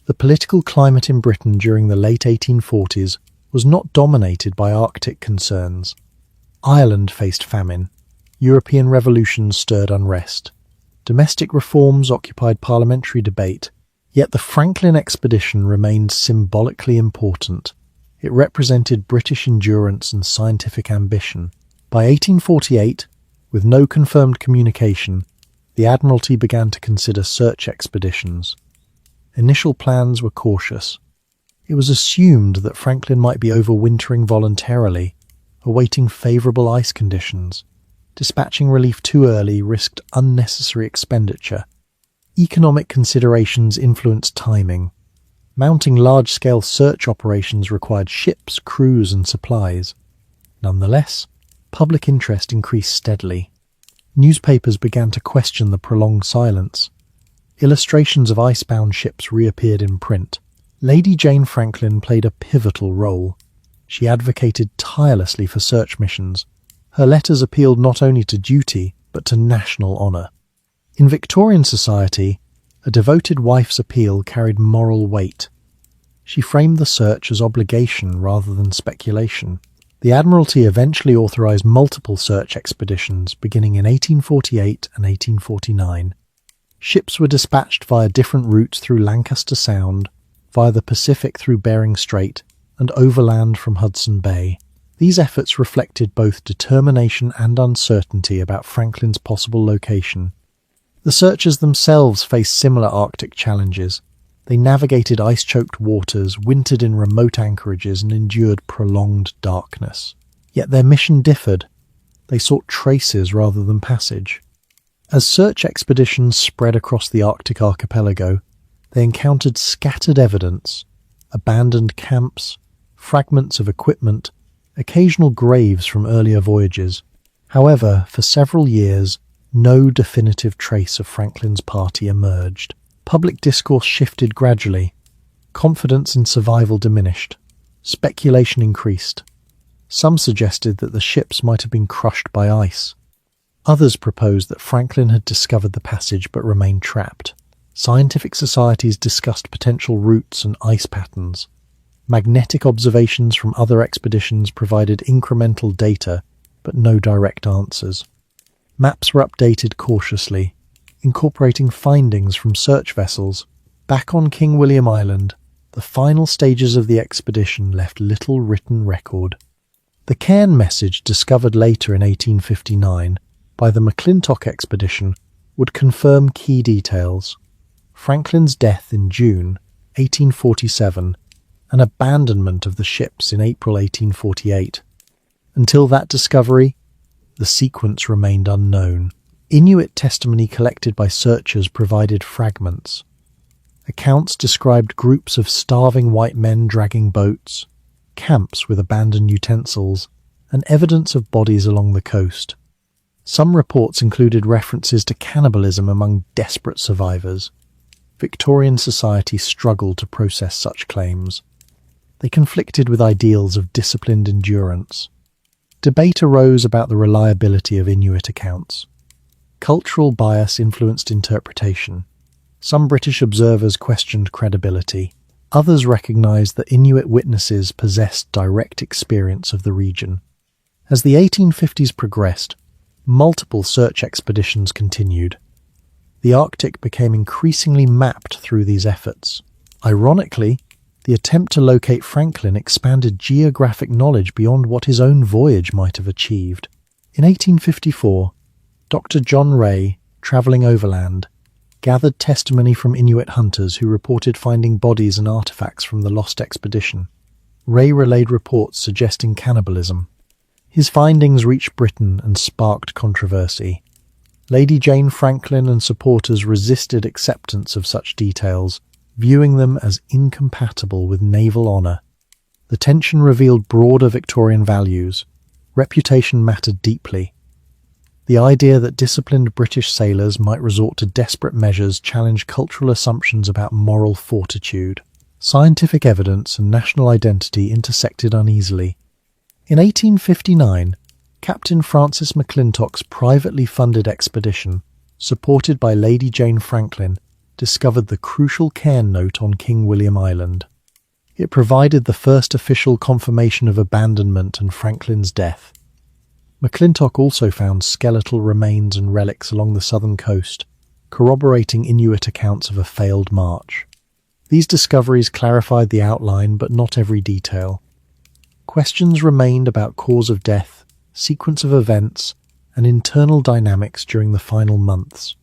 The political climate in Britain during the late 1840s was not dominated by Arctic concerns. Ireland faced famine. European revolutions stirred unrest. Domestic reforms occupied parliamentary debate. Yet the Franklin expedition remained symbolically important. It represented British endurance and scientific ambition. By 1848, with no confirmed communication, the Admiralty began to consider search expeditions. Initial plans were cautious. It was assumed that Franklin might be overwintering voluntarily, awaiting favourable ice conditions. Dispatching relief too early risked unnecessary expenditure. Economic considerations influenced timing. Mounting large-scale search operations required ships, crews, and supplies. Nonetheless, public interest increased steadily. Newspapers began to question the prolonged silence. Illustrations of icebound ships reappeared in print. Lady Jane Franklin played a pivotal role. She advocated tirelessly for search missions. Her letters appealed not only to duty, but to national honour. In Victorian society, a devoted wife's appeal carried moral weight. She framed the search as obligation rather than speculation. The Admiralty eventually authorised multiple search expeditions beginning in 1848 and 1849. Ships were dispatched via different routes through Lancaster Sound, via the Pacific through Bering Strait, and overland from Hudson Bay. These efforts reflected both determination and uncertainty about Franklin's possible location. The searchers themselves faced similar Arctic challenges. They navigated ice-choked waters, wintered in remote anchorages, and endured prolonged darkness. Yet their mission differed. They sought traces rather than passage. As search expeditions spread across the Arctic archipelago, they encountered scattered evidence, abandoned camps, fragments of equipment, occasional graves from earlier voyages. However, for several years, no definitive trace of Franklin's party emerged. Public discourse shifted gradually. Confidence in survival diminished. Speculation increased. Some suggested that the ships might have been crushed by ice. Others proposed that Franklin had discovered the passage but remained trapped. Scientific societies discussed potential routes and ice patterns. Magnetic observations from other expeditions provided incremental data, but no direct answers. Maps were updated cautiously, incorporating findings from search vessels. Back on King William Island, the final stages of the expedition left little written record. The Cairn message, discovered later in 1859 by the McClintock expedition, would confirm key details: Franklin's death in June 1847 and abandonment of the ships in April 1848. Until that discovery, the sequence remained unknown. Inuit testimony collected by searchers provided fragments. Accounts described groups of starving white men dragging boats, camps with abandoned utensils, and evidence of bodies along the coast. Some reports included references to cannibalism among desperate survivors. Victorian society struggled to process such claims. They conflicted with ideals of disciplined endurance. Debate arose about the reliability of Inuit accounts. Cultural bias influenced interpretation. Some British observers questioned credibility. Others recognized that Inuit witnesses possessed direct experience of the region. As the 1850s progressed, multiple search expeditions continued. The Arctic became increasingly mapped through these efforts. Ironically, the attempt to locate Franklin expanded geographic knowledge beyond what his own voyage might have achieved. In 1854, Dr. John Ray, travelling overland, gathered testimony from Inuit hunters who reported finding bodies and artefacts from the lost expedition. Ray relayed reports suggesting cannibalism. His findings reached Britain and sparked controversy. Lady Jane Franklin and supporters resisted acceptance of such details, viewing them as incompatible with naval honour. The tension revealed broader Victorian values. Reputation mattered deeply. The idea that disciplined British sailors might resort to desperate measures challenged cultural assumptions about moral fortitude. Scientific evidence and national identity intersected uneasily. In 1859, Captain Francis McClintock's privately funded expedition, supported by Lady Jane Franklin, discovered the crucial Cairn note on King William Island. It provided the first official confirmation of abandonment and Franklin's death. McClintock also found skeletal remains and relics along the southern coast, corroborating Inuit accounts of a failed march. These discoveries clarified the outline, but not every detail. Questions remained about cause of death, sequence of events, and internal dynamics during the final months.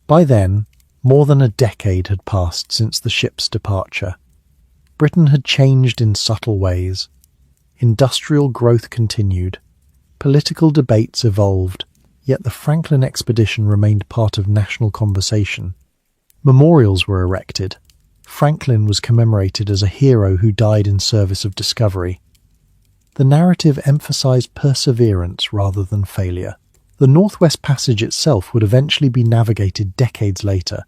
By then, more than a decade had passed since the ship's departure. Britain had changed in subtle ways. Industrial growth continued. Political debates evolved, yet the Franklin expedition remained part of national conversation. Memorials were erected. Franklin was commemorated as a hero who died in service of discovery. The narrative emphasized perseverance rather than failure. The Northwest Passage itself would eventually be navigated decades later,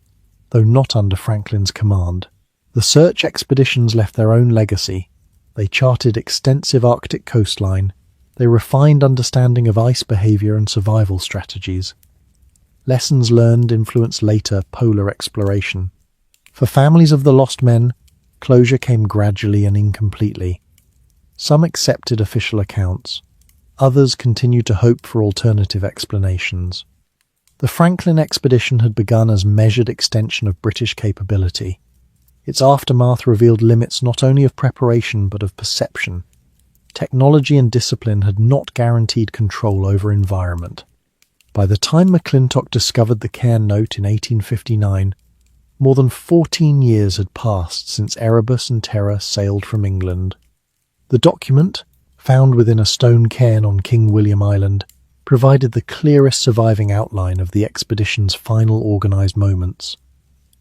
though not under Franklin's command. The search expeditions left their own legacy. They charted extensive Arctic coastline. They refined understanding of ice behavior and survival strategies. Lessons learned influenced later polar exploration. For families of the lost men, closure came gradually and incompletely. Some accepted official accounts. Others continued to hope for alternative explanations. The Franklin expedition had begun as measured extension of British capability. Its aftermath revealed limits not only of preparation but of perception. Technology and discipline had not guaranteed control over environment. By the time McClintock discovered the Cairn note in 1859, More than 14 years had passed since Erebus and Terror sailed from England. The document, found within a stone cairn on King William Island, provided the clearest surviving outline of the expedition's final organised moments.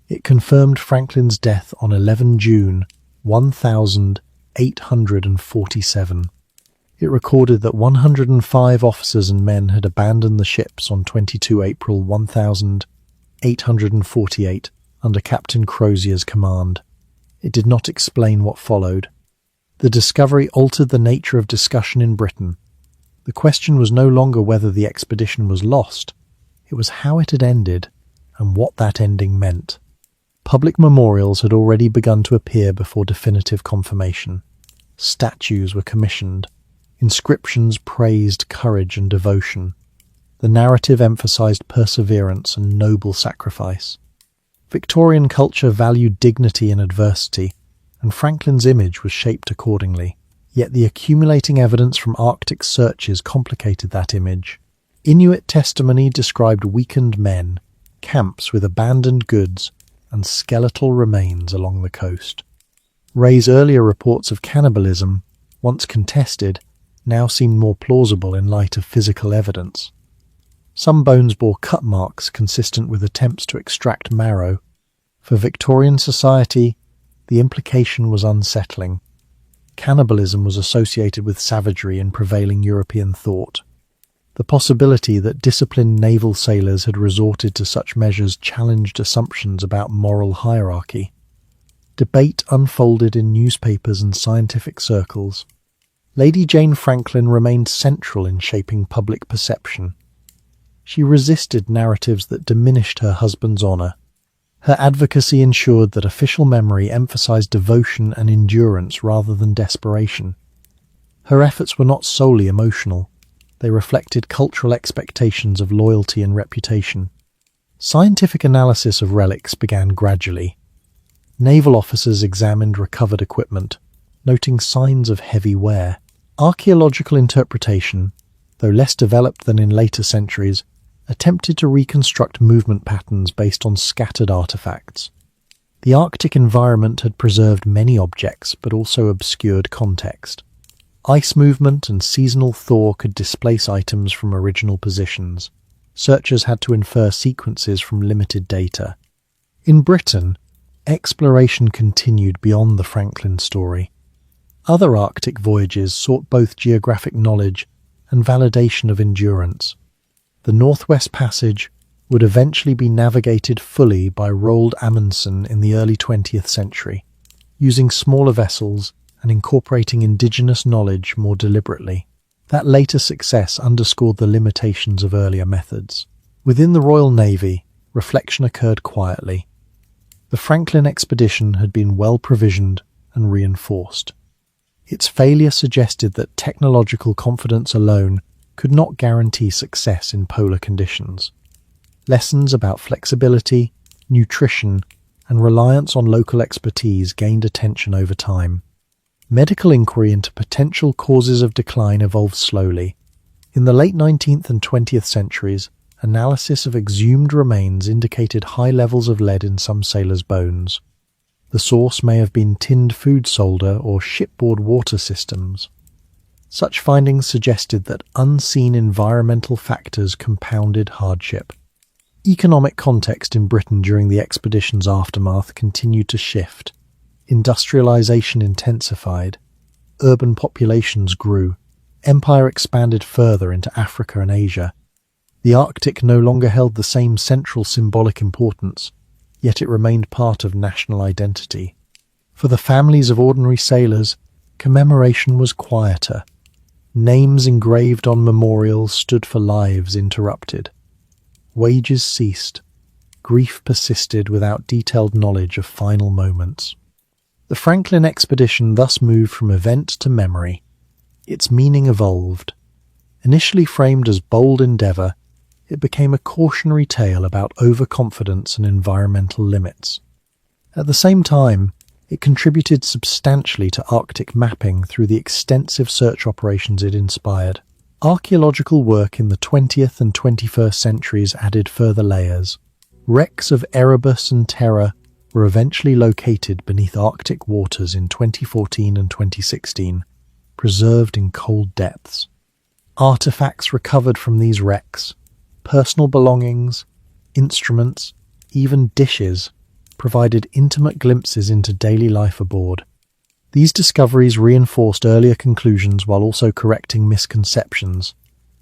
It confirmed Franklin's death on 11 June 1847. It recorded that 105 officers and men had abandoned the ships on 22 April 1848 under Captain Crozier's command. It did not explain what followed. The discovery altered the nature of discussion in Britain. The question was no longer whether the expedition was lost, it was how it had ended and what that ending meant. Public memorials had already begun to appear before definitive confirmation. Statues were commissioned. Inscriptions praised courage and devotion. The narrative emphasized perseverance and noble sacrifice. Victorian culture valued dignity in adversity, and Franklin's image was shaped accordingly. Yet the accumulating evidence from Arctic searches complicated that image. Inuit testimony described weakened men, camps with abandoned goods, and skeletal remains along the coast. Ray's earlier reports of cannibalism, once contested, now seemed more plausible in light of physical evidence. Some bones bore cut marks consistent with attempts to extract marrow. For Victorian society, the implication was unsettling. Cannibalism was associated with savagery in prevailing European thought. The possibility that disciplined naval sailors had resorted to such measures challenged assumptions about moral hierarchy. Debate unfolded in newspapers and scientific circles. Lady Jane Franklin remained central in shaping public perception. She resisted narratives that diminished her husband's honour. Her advocacy ensured that official memory emphasized devotion and endurance rather than desperation. Her efforts were not solely emotional. They reflected cultural expectations of loyalty and reputation. Scientific analysis of relics began gradually. Naval officers examined recovered equipment, noting signs of heavy wear. Archaeological interpretation, though less developed than in later centuries, attempted to reconstruct movement patterns based on scattered artifacts. The Arctic environment had preserved many objects, but also obscured context. Ice movement and seasonal thaw could displace items from original positions. Searchers had to infer sequences from limited data. In Britain, exploration continued beyond the Franklin story. Other Arctic voyages sought both geographic knowledge and validation of endurance. The Northwest Passage would eventually be navigated fully by Roald Amundsen in the early 20th century, using smaller vessels and incorporating indigenous knowledge more deliberately. That later success underscored the limitations of earlier methods. Within the Royal Navy, reflection occurred quietly. The Franklin expedition had been well provisioned and reinforced. Its failure suggested that technological confidence alone could not guarantee success in polar conditions. Lessons about flexibility, nutrition, and reliance on local expertise gained attention over time. Medical inquiry into potential causes of decline evolved slowly. In the late 19th and 20th centuries, analysis of exhumed remains indicated high levels of lead in some sailors' bones. The source may have been tinned food solder or shipboard water systems. Such findings suggested that unseen environmental factors compounded hardship. Economic context in Britain during the expedition's aftermath continued to shift. Industrialization intensified. Urban populations grew. Empire expanded further into Africa and Asia. The Arctic no longer held the same central symbolic importance, yet it remained part of national identity. For the families of ordinary sailors, commemoration was quieter. Names engraved on memorials stood for lives interrupted. Wages ceased. Grief persisted without detailed knowledge of final moments. The Franklin expedition thus moved from event to memory. Its meaning evolved. Initially framed as bold endeavour, it became a cautionary tale about overconfidence and environmental limits. At the same time, it contributed substantially to Arctic mapping through the extensive search operations it inspired. Archaeological work in the 20th and 21st centuries added further layers. Wrecks of Erebus and Terror were eventually located beneath Arctic waters in 2014 and 2016, preserved in cold depths. Artifacts recovered from these wrecks, personal belongings, instruments, even dishes, provided intimate glimpses into daily life aboard. These discoveries reinforced earlier conclusions while also correcting misconceptions.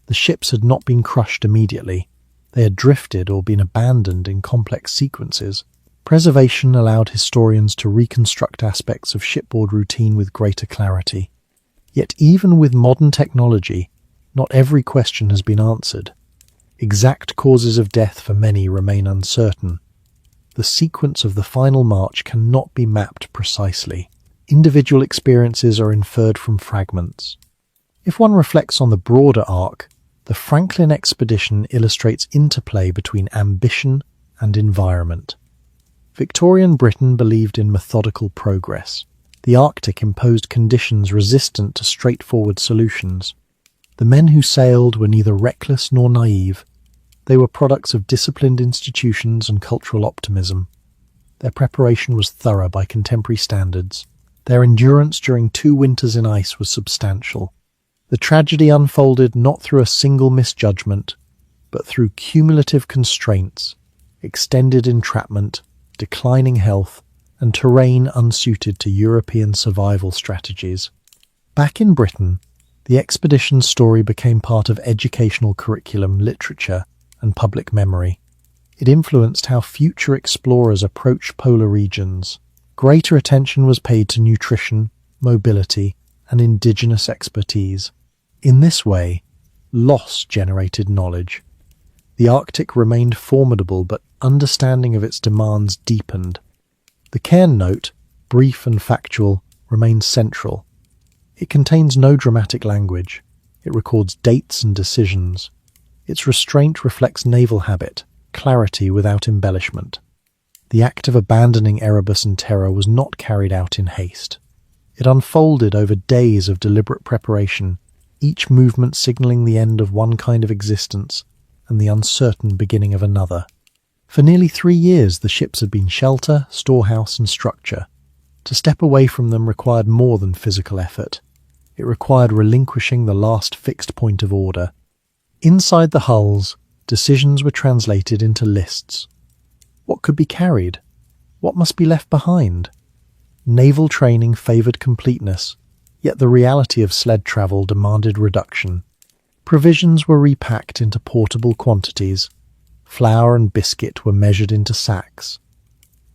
The ships had not been crushed immediately. They had drifted or been abandoned in complex sequences. Preservation allowed historians to reconstruct aspects of shipboard routine with greater clarity. Yet even with modern technology, not every question has been answered. Exact causes of death for many remain uncertain. The sequence of the final march cannot be mapped precisely. Individual experiences are inferred from fragments. If one reflects on the broader arc, the Franklin expedition illustrates interplay between ambition and environment. Victorian Britain believed in methodical progress. The Arctic imposed conditions resistant to straightforward solutions. The men who sailed were neither reckless nor naive. They were products of disciplined institutions and cultural optimism. Their preparation was thorough by contemporary standards. Their endurance during 2 winters in ice was substantial. The tragedy unfolded not through a single misjudgment, but through cumulative constraints, extended entrapment, declining health, and terrain unsuited to European survival strategies. Back in Britain, the expedition's story became part of educational curriculum, literature, and public memory. It influenced how future explorers approached polar regions. Greater attention was paid to nutrition, mobility, and indigenous expertise. In this way, loss generated knowledge. The Arctic remained formidable, but understanding of its demands deepened. The Cairn Note, brief and factual, remains central. It contains no dramatic language. It records dates and decisions. Its restraint reflects naval habit, clarity without embellishment. The act of abandoning Erebus and Terror was not carried out in haste. It unfolded over days of deliberate preparation, each movement signalling the end of one kind of existence and the uncertain beginning of another. For nearly 3 years the ships had been shelter, storehouse and structure. To step away from them required more than physical effort. It required relinquishing the last fixed point of order. Inside the hulls, decisions were translated into lists. What could be carried? What must be left behind? Naval training favoured completeness, yet the reality of sled travel demanded reduction. Provisions were repacked into portable quantities. Flour and biscuit were measured into sacks.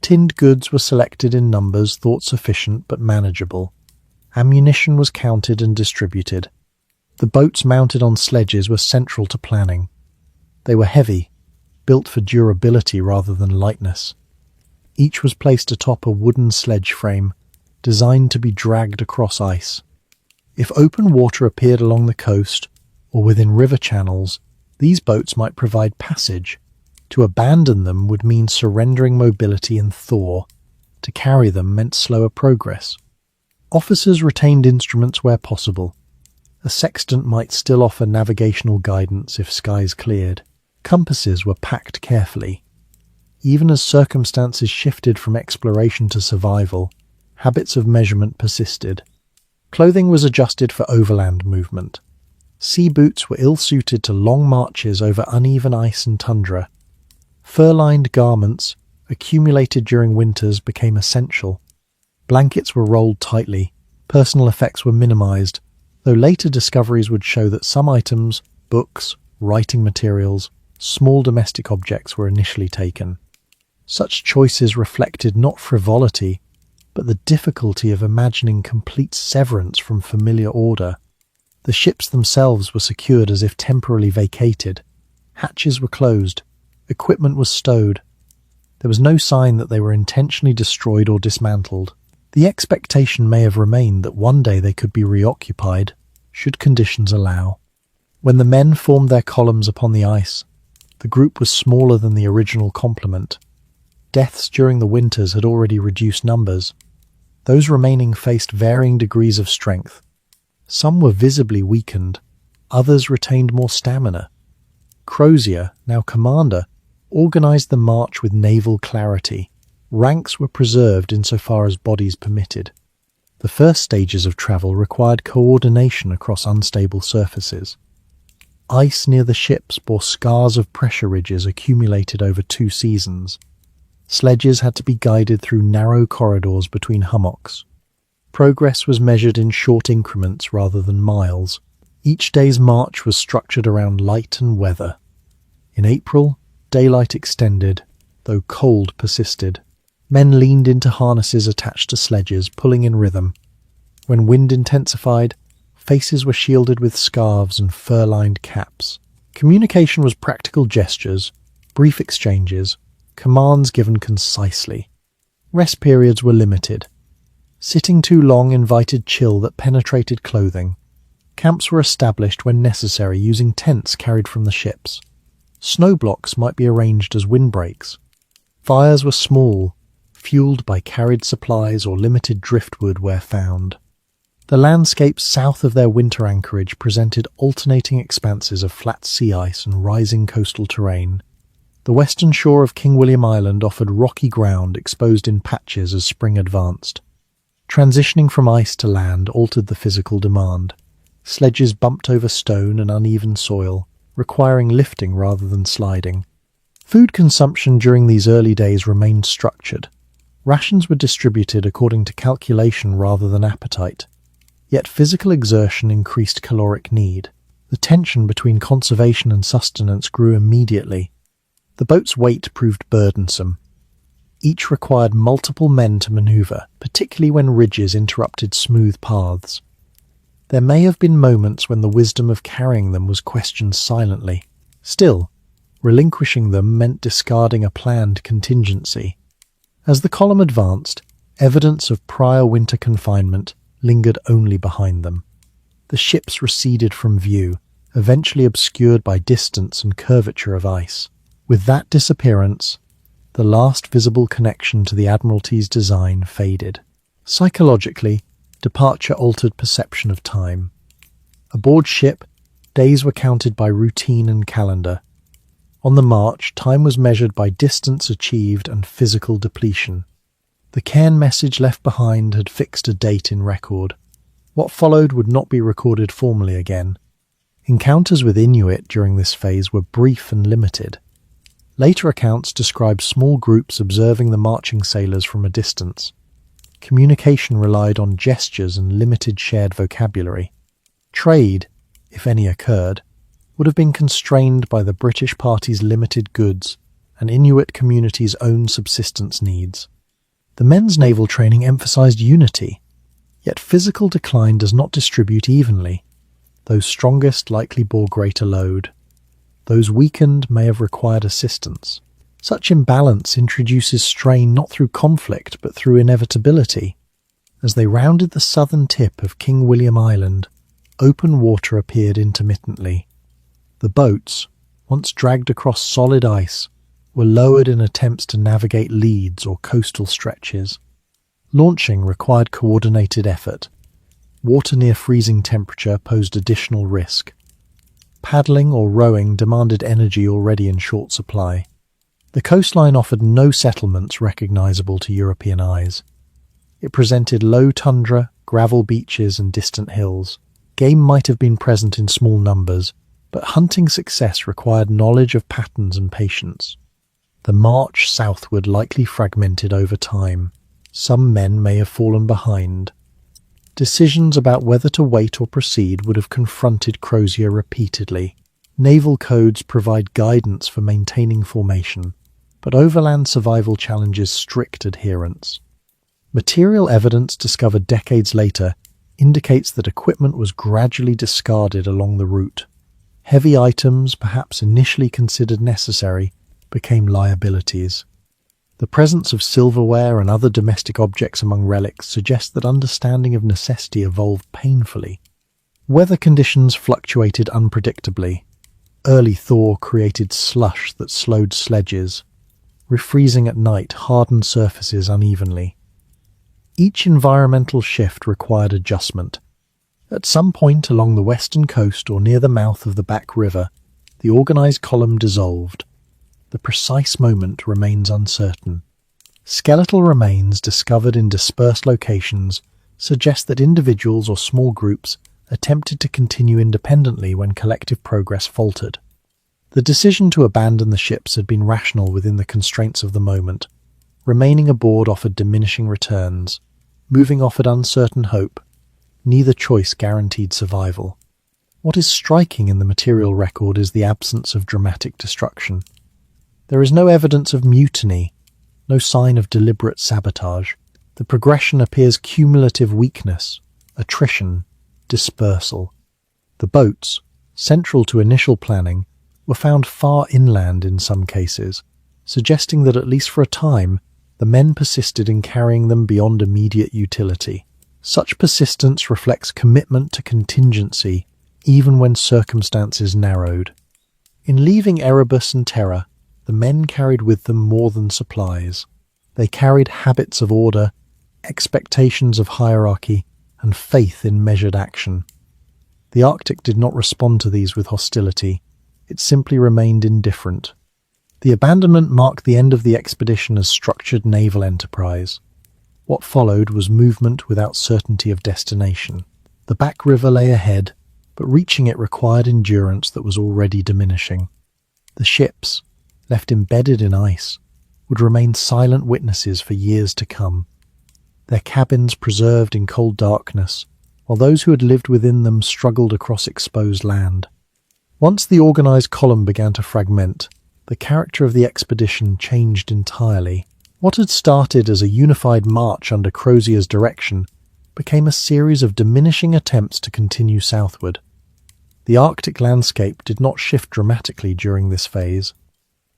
Tinned goods were selected in numbers thought sufficient but manageable. Ammunition was counted and distributed. The boats mounted on sledges were central to planning. They were heavy, built for durability rather than lightness. Each was placed atop a wooden sledge frame, designed to be dragged across ice. If open water appeared along the coast or within river channels, these boats might provide passage. To abandon them would mean surrendering mobility and thaw. To carry them meant slower progress. Officers retained instruments where possible. A sextant might still offer navigational guidance if skies cleared. Compasses were packed carefully. Even as circumstances shifted from exploration to survival, habits of measurement persisted. Clothing was adjusted for overland movement. Sea boots were ill-suited to long marches over uneven ice and tundra. Fur-lined garments, accumulated during winters, became essential. Blankets were rolled tightly. Personal effects were minimized, though later discoveries would show that some items, books, writing materials, small domestic objects were initially taken. Such choices reflected not frivolity, but the difficulty of imagining complete severance from familiar order. The ships themselves were secured as if temporarily vacated. Hatches were closed. Equipment was stowed. There was no sign that they were intentionally destroyed or dismantled. The expectation may have remained that one day they could be reoccupied, should conditions allow. When the men formed their columns upon the ice, the group was smaller than the original complement. Deaths during the winters had already reduced numbers. Those remaining faced varying degrees of strength. Some were visibly weakened, others retained more stamina. Crozier, now commander, organized the march with naval clarity. Ranks were preserved insofar as bodies permitted. The first stages of travel required coordination across unstable surfaces. Ice near the ships bore scars of pressure ridges accumulated over 2 seasons. Sledges had to be guided through narrow corridors between hummocks. Progress was measured in short increments rather than miles. Each day's march was structured around light and weather. In April, daylight extended, though cold persisted. Men leaned into harnesses attached to sledges, pulling in rhythm. When wind intensified, faces were shielded with scarves and fur-lined caps. Communication was practical gestures, brief exchanges, commands given concisely. Rest periods were limited. Sitting too long invited chill that penetrated clothing. Camps were established when necessary using tents carried from the ships. Snow blocks might be arranged as windbreaks. Fires were small, fueled by carried supplies or limited driftwood where found. The landscapes south of their winter anchorage presented alternating expanses of flat sea ice and rising coastal terrain. The western shore of King William Island offered rocky ground exposed in patches as spring advanced. Transitioning from ice to land altered the physical demand. Sledges bumped over stone and uneven soil, requiring lifting rather than sliding. Food consumption during these early days remained structured. Rations were distributed according to calculation rather than appetite. Yet physical exertion increased caloric need. The tension between conservation and sustenance grew immediately. The boat's weight proved burdensome. Each required multiple men to maneuver, particularly when ridges interrupted smooth paths. There may have been moments when the wisdom of carrying them was questioned silently. Still, relinquishing them meant discarding a planned contingency. As the column advanced, evidence of prior winter confinement lingered only behind them. The ships receded from view, eventually obscured by distance and curvature of ice. With that disappearance, the last visible connection to the Admiralty's design faded. Psychologically, departure altered perception of time. Aboard ship, days were counted by routine and calendar. On the march, time was measured by distance achieved and physical depletion. The cairn message left behind had fixed a date in record. What followed would not be recorded formally again. Encounters with Inuit during this phase were brief and limited. Later accounts describe small groups observing the marching sailors from a distance. Communication relied on gestures and limited shared vocabulary. Trade, if any occurred, would have been constrained by the British party's limited goods and Inuit communities' own subsistence needs. The men's naval training emphasized unity, yet physical decline does not distribute evenly. Those strongest likely bore greater load. Those weakened may have required assistance. Such imbalance introduces strain not through conflict but through inevitability. As they rounded the southern tip of King William Island, open water appeared intermittently. The boats, once dragged across solid ice, were lowered in attempts to navigate leads or coastal stretches. Launching required coordinated effort. Water near freezing temperature posed additional risk. Paddling or rowing demanded energy already in short supply. The coastline offered no settlements recognizable to European eyes. It presented low tundra, gravel beaches and distant hills. Game might have been present in small numbers, but hunting success required knowledge of patterns and patience. The march southward likely fragmented over time. Some men may have fallen behind. Decisions about whether to wait or proceed would have confronted Crozier repeatedly. Naval codes provide guidance for maintaining formation, but overland survival challenges strict adherence. Material evidence discovered decades later indicates that equipment was gradually discarded along the route. Heavy items, perhaps initially considered necessary, became liabilities. The presence of silverware and other domestic objects among relics suggests that understanding of necessity evolved painfully. Weather conditions fluctuated unpredictably. Early thaw created slush that slowed sledges. Refreezing at night hardened surfaces unevenly. Each environmental shift required adjustment. At some point along the western coast or near the mouth of the Back River, the organized column dissolved. The precise moment remains uncertain. Skeletal remains discovered in dispersed locations suggest that individuals or small groups attempted to continue independently when collective progress faltered. The decision to abandon the ships had been rational within the constraints of the moment. Remaining aboard offered diminishing returns. Moving offered uncertain hope. Neither choice guaranteed survival. What is striking in the material record is the absence of dramatic destruction. There is no evidence of mutiny, no sign of deliberate sabotage. The progression appears cumulative weakness, attrition, dispersal. The boats, central to initial planning, were found far inland in some cases, suggesting that at least for a time, the men persisted in carrying them beyond immediate utility. Such persistence reflects commitment to contingency, even when circumstances narrowed. In leaving Erebus and Terra, the men carried with them more than supplies. They carried habits of order, expectations of hierarchy, and faith in measured action. The Arctic did not respond to these with hostility. It simply remained indifferent. The abandonment marked the end of the expedition as structured naval enterprise. What followed was movement without certainty of destination. The back river lay ahead, but reaching it required endurance that was already diminishing. The ships, left embedded in ice, would remain silent witnesses for years to come, their cabins preserved in cold darkness, while those who had lived within them struggled across exposed land. Once the organized column began to fragment, the character of the expedition changed entirely. What had started as a unified march under Crozier's direction became a series of diminishing attempts to continue southward. The Arctic landscape did not shift dramatically during this phase.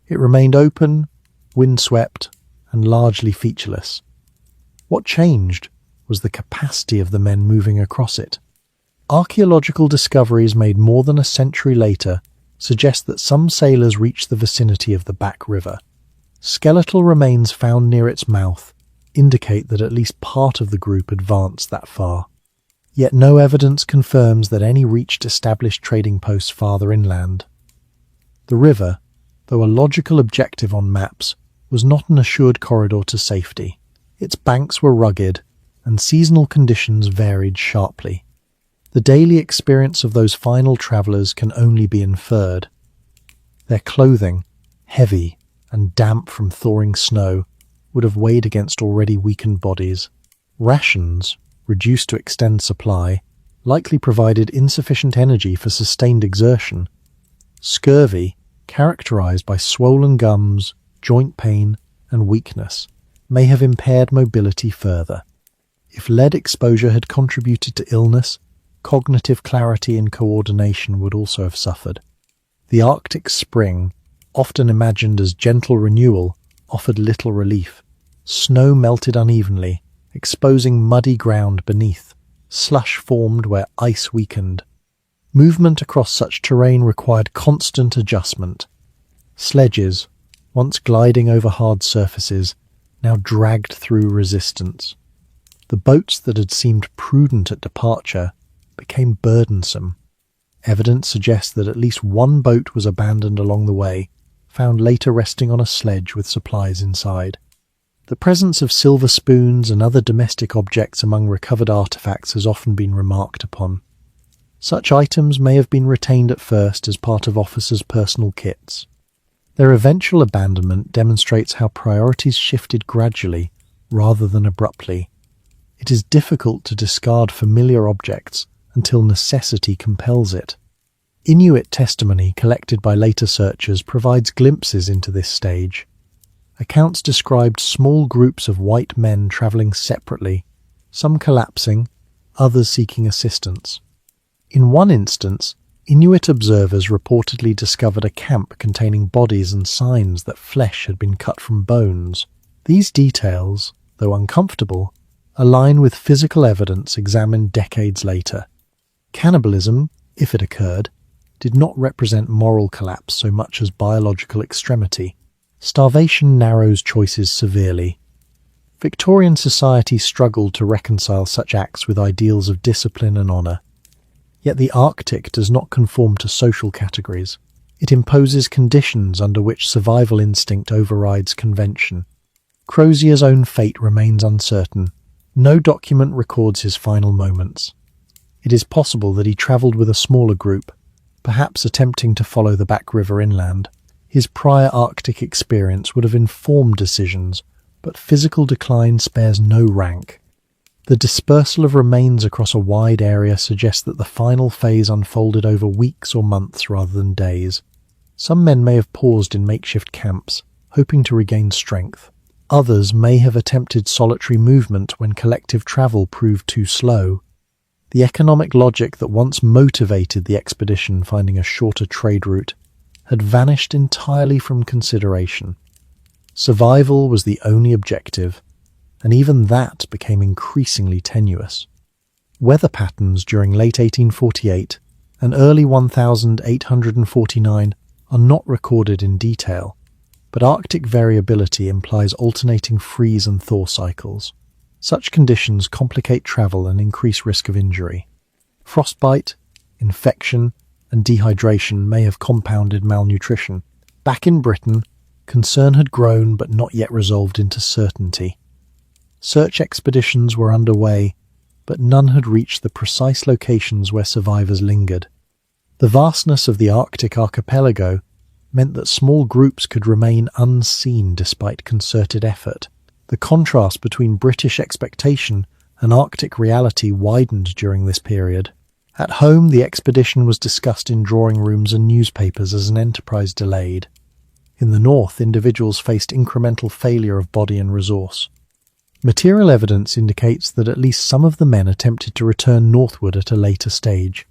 It remained open, windswept, and largely featureless. What changed was the capacity of the men moving across it. Archaeological discoveries made more than a century later suggest that some sailors reached the vicinity of the back river. Skeletal remains found near its mouth indicate that at least part of the group advanced that far. Yet no evidence confirms that any reached established trading posts farther inland. The river, though a logical objective on maps, was not an assured corridor to safety. Its banks were rugged, and seasonal conditions varied sharply. The daily experience of those final travellers can only be inferred. Their clothing, heavy and damp from thawing snow, would have weighed against already weakened bodies. Rations, reduced to extend supply, likely provided insufficient energy for sustained exertion. Scurvy, characterized by swollen gums, joint pain, and weakness, may have impaired mobility further. If lead exposure had contributed to illness, cognitive clarity and coordination would also have suffered. The Arctic spring, often imagined as gentle renewal, offered little relief. Snow melted unevenly, exposing muddy ground beneath. Slush formed where ice weakened. Movement across such terrain required constant adjustment. Sledges, once gliding over hard surfaces, now dragged through resistance. The boats that had seemed prudent at departure became burdensome. Evidence suggests that at least one boat was abandoned along the way, found later resting on a sledge with supplies inside. The presence of silver spoons and other domestic objects among recovered artifacts has often been remarked upon. Such items may have been retained at first as part of officers' personal kits. Their eventual abandonment demonstrates how priorities shifted gradually rather than abruptly. It is difficult to discard familiar objects until necessity compels it. Inuit testimony collected by later searchers provides glimpses into this stage. Accounts described small groups of white men travelling separately, some collapsing, others seeking assistance. In one instance, Inuit observers reportedly discovered a camp containing bodies and signs that flesh had been cut from bones. These details, though uncomfortable, align with physical evidence examined decades later. Cannibalism, if it occurred, did not represent moral collapse so much as biological extremity. Starvation narrows choices severely. Victorian society struggled to reconcile such acts with ideals of discipline and honour. Yet the Arctic does not conform to social categories. It imposes conditions under which survival instinct overrides convention. Crozier's own fate remains uncertain. No document records his final moments. It is possible that he travelled with a smaller group, perhaps attempting to follow the back river inland. His prior Arctic experience would have informed decisions, but physical decline spares no rank. The dispersal of remains across a wide area suggests that the final phase unfolded over weeks or months rather than days. Some men may have paused in makeshift camps, hoping to regain strength. Others may have attempted solitary movement when collective travel proved too slow. The economic logic that once motivated the expedition finding a shorter trade route had vanished entirely from consideration. Survival was the only objective, and even that became increasingly tenuous. Weather patterns during late 1848 and early 1849 are not recorded in detail, but Arctic variability implies alternating freeze and thaw cycles. Such conditions complicate travel and increase risk of injury. Frostbite, infection, and dehydration may have compounded malnutrition. Back in Britain, concern had grown but not yet resolved into certainty. Search expeditions were underway, but none had reached the precise locations where survivors lingered. The vastness of the Arctic archipelago meant that small groups could remain unseen despite concerted effort. The contrast between British expectation and Arctic reality widened during this period. At home, the expedition was discussed in drawing rooms and newspapers as an enterprise delayed. In the north, individuals faced incremental failure of body and resource. Material evidence indicates that at least some of the men attempted to return northward at a later stage.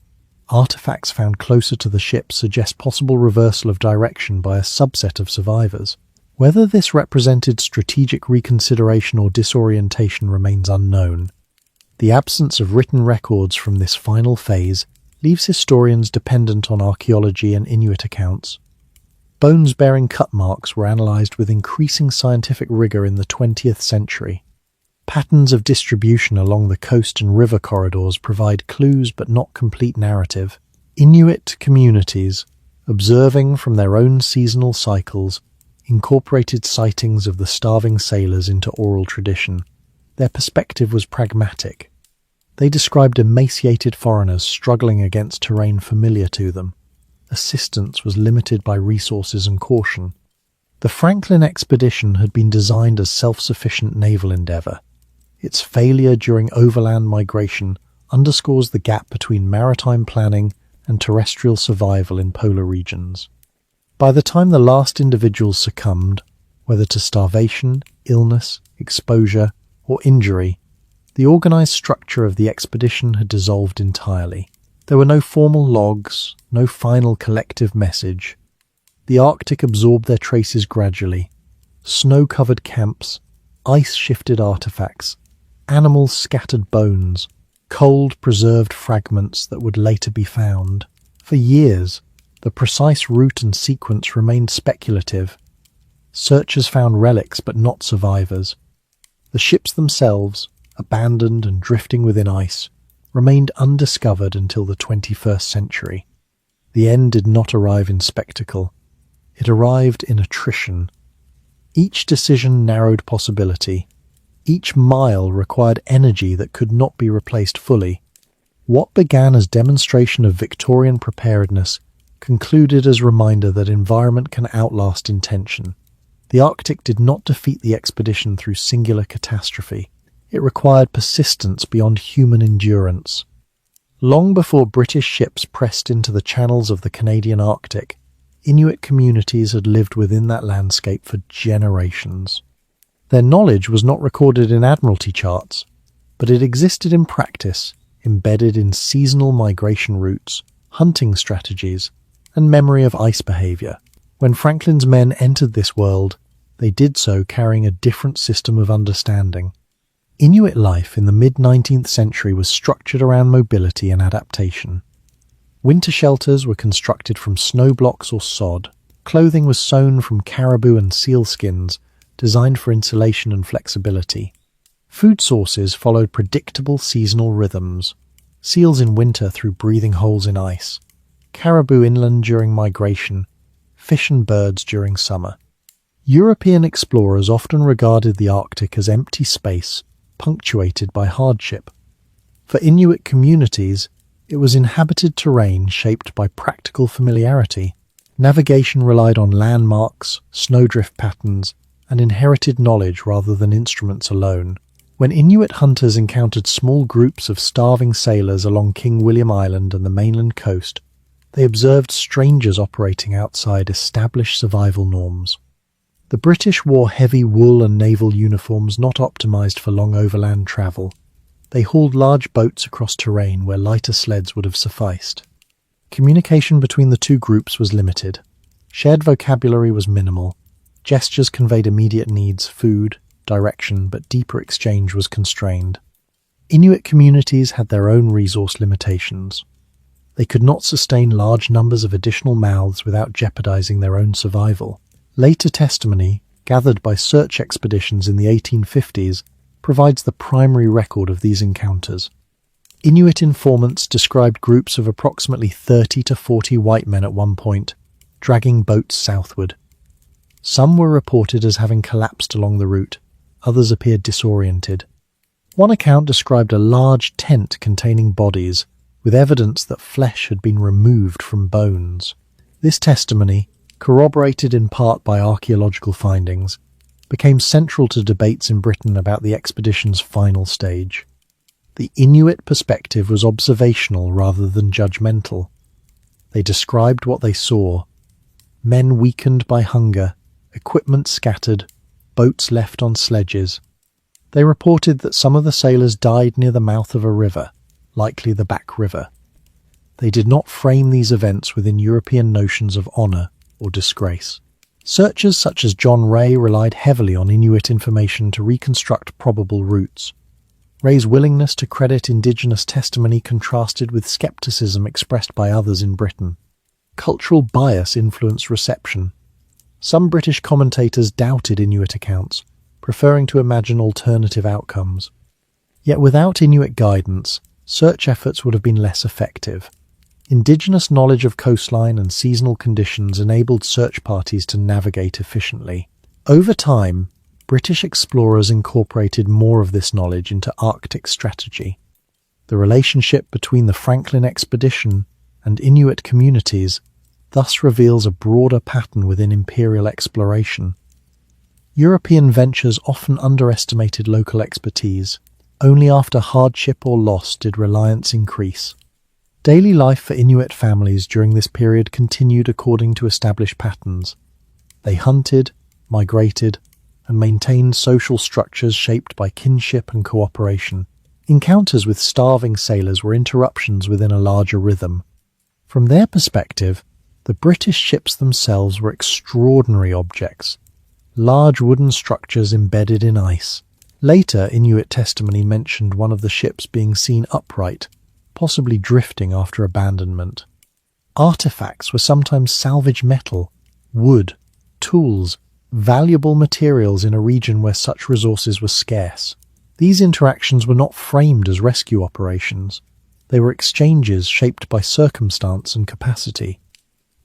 Artifacts found closer to the ship suggest possible reversal of direction by a subset of survivors. Whether this represented strategic reconsideration or disorientation remains unknown. The absence of written records from this final phase leaves historians dependent on archaeology and Inuit accounts. Bones bearing cut marks were analysed with increasing scientific rigour in the 20th century. Patterns of distribution along the coast and river corridors provide clues but not complete narrative. Inuit communities, observing from their own seasonal cycles, incorporated sightings of the starving sailors into oral tradition. Their perspective was pragmatic. They described emaciated foreigners struggling against terrain familiar to them. Assistance was limited by resources and caution. The Franklin expedition had been designed as self-sufficient naval endeavour. Its failure during overland migration underscores the gap between maritime planning and terrestrial survival in polar regions. By the time the last individuals succumbed, whether to starvation, illness, exposure, or injury, the organised structure of the expedition had dissolved entirely. There were no formal logs, no final collective message. The Arctic absorbed their traces gradually. Snow-covered camps, ice-shifted artefacts, animals scattered bones, cold preserved fragments that would later be found. For years, the precise route and sequence remained speculative. Searchers found relics but not survivors. The ships themselves, abandoned and drifting within ice, remained undiscovered until the 21st century. The end did not arrive in spectacle. It arrived in attrition. Each decision narrowed possibility. Each mile required energy that could not be replaced fully. What began as demonstration of Victorian preparedness concluded as reminder that environment can outlast intention. The Arctic did not defeat the expedition through singular catastrophe. It required persistence beyond human endurance. Long before British ships pressed into the channels of the Canadian Arctic, Inuit communities had lived within that landscape for generations. Their knowledge was not recorded in admiralty charts, but it existed in practice, embedded in seasonal migration routes, hunting strategies, and memory of ice behaviour. When Franklin's men entered this world, they did so carrying a different system of understanding. Inuit life in the mid-19th century was structured around mobility and adaptation. Winter shelters were constructed from snow blocks or sod. Clothing was sewn from caribou and seal skins, designed for insulation and flexibility. Food sources followed predictable seasonal rhythms. Seals in winter through breathing holes in ice. Caribou inland during migration. Fish and birds during summer. European explorers often regarded the Arctic as empty space, punctuated by hardship. For Inuit communities, it was inhabited terrain shaped by practical familiarity. Navigation relied on landmarks, snowdrift patterns, and inherited knowledge rather than instruments alone. When Inuit hunters encountered small groups of starving sailors along King William Island and the mainland coast, they observed strangers operating outside established survival norms. The British wore heavy wool and naval uniforms not optimized for long overland travel. They hauled large boats across terrain where lighter sleds would have sufficed. Communication between the two groups was limited. Shared vocabulary was minimal. Gestures conveyed immediate needs, food, direction, but deeper exchange was constrained. Inuit communities had their own resource limitations. They could not sustain large numbers of additional mouths without jeopardizing their own survival. Later testimony, gathered by search expeditions in the 1850s, provides the primary record of these encounters. Inuit informants described groups of approximately 30 to 40 white men at one point, dragging boats southward. Some were reported as having collapsed along the route, others appeared disoriented. One account described a large tent containing bodies, with evidence that flesh had been removed from bones. This testimony, corroborated in part by archaeological findings, became central to debates in Britain about the expedition's final stage. The Inuit perspective was observational rather than judgmental. They described what they saw: men weakened by hunger, equipment scattered, boats left on sledges. They reported that some of the sailors died near the mouth of a river, likely the Back River. They did not frame these events within European notions of honour or disgrace. Searchers such as John Ray relied heavily on Inuit information to reconstruct probable routes. Ray's willingness to credit indigenous testimony contrasted with scepticism expressed by others in Britain. Cultural bias influenced reception. Some British commentators doubted Inuit accounts, preferring to imagine alternative outcomes. Yet without Inuit guidance, search efforts would have been less effective. Indigenous knowledge of coastline and seasonal conditions enabled search parties to navigate efficiently. Over time, British explorers incorporated more of this knowledge into Arctic strategy. The relationship between the Franklin expedition and Inuit communities thus reveals a broader pattern within imperial exploration. European ventures often underestimated local expertise. Only after hardship or loss did reliance increase. Daily life for Inuit families during this period continued according to established patterns. They hunted, migrated, and maintained social structures shaped by kinship and cooperation. Encounters with starving sailors were interruptions within a larger rhythm. From their perspective, the British ships themselves were extraordinary objects, large wooden structures embedded in ice. Later, Inuit testimony mentioned one of the ships being seen upright, possibly drifting after abandonment. Artifacts were sometimes salvaged metal, wood, tools, valuable materials in a region where such resources were scarce. These interactions were not framed as rescue operations. They were exchanges shaped by circumstance and capacity.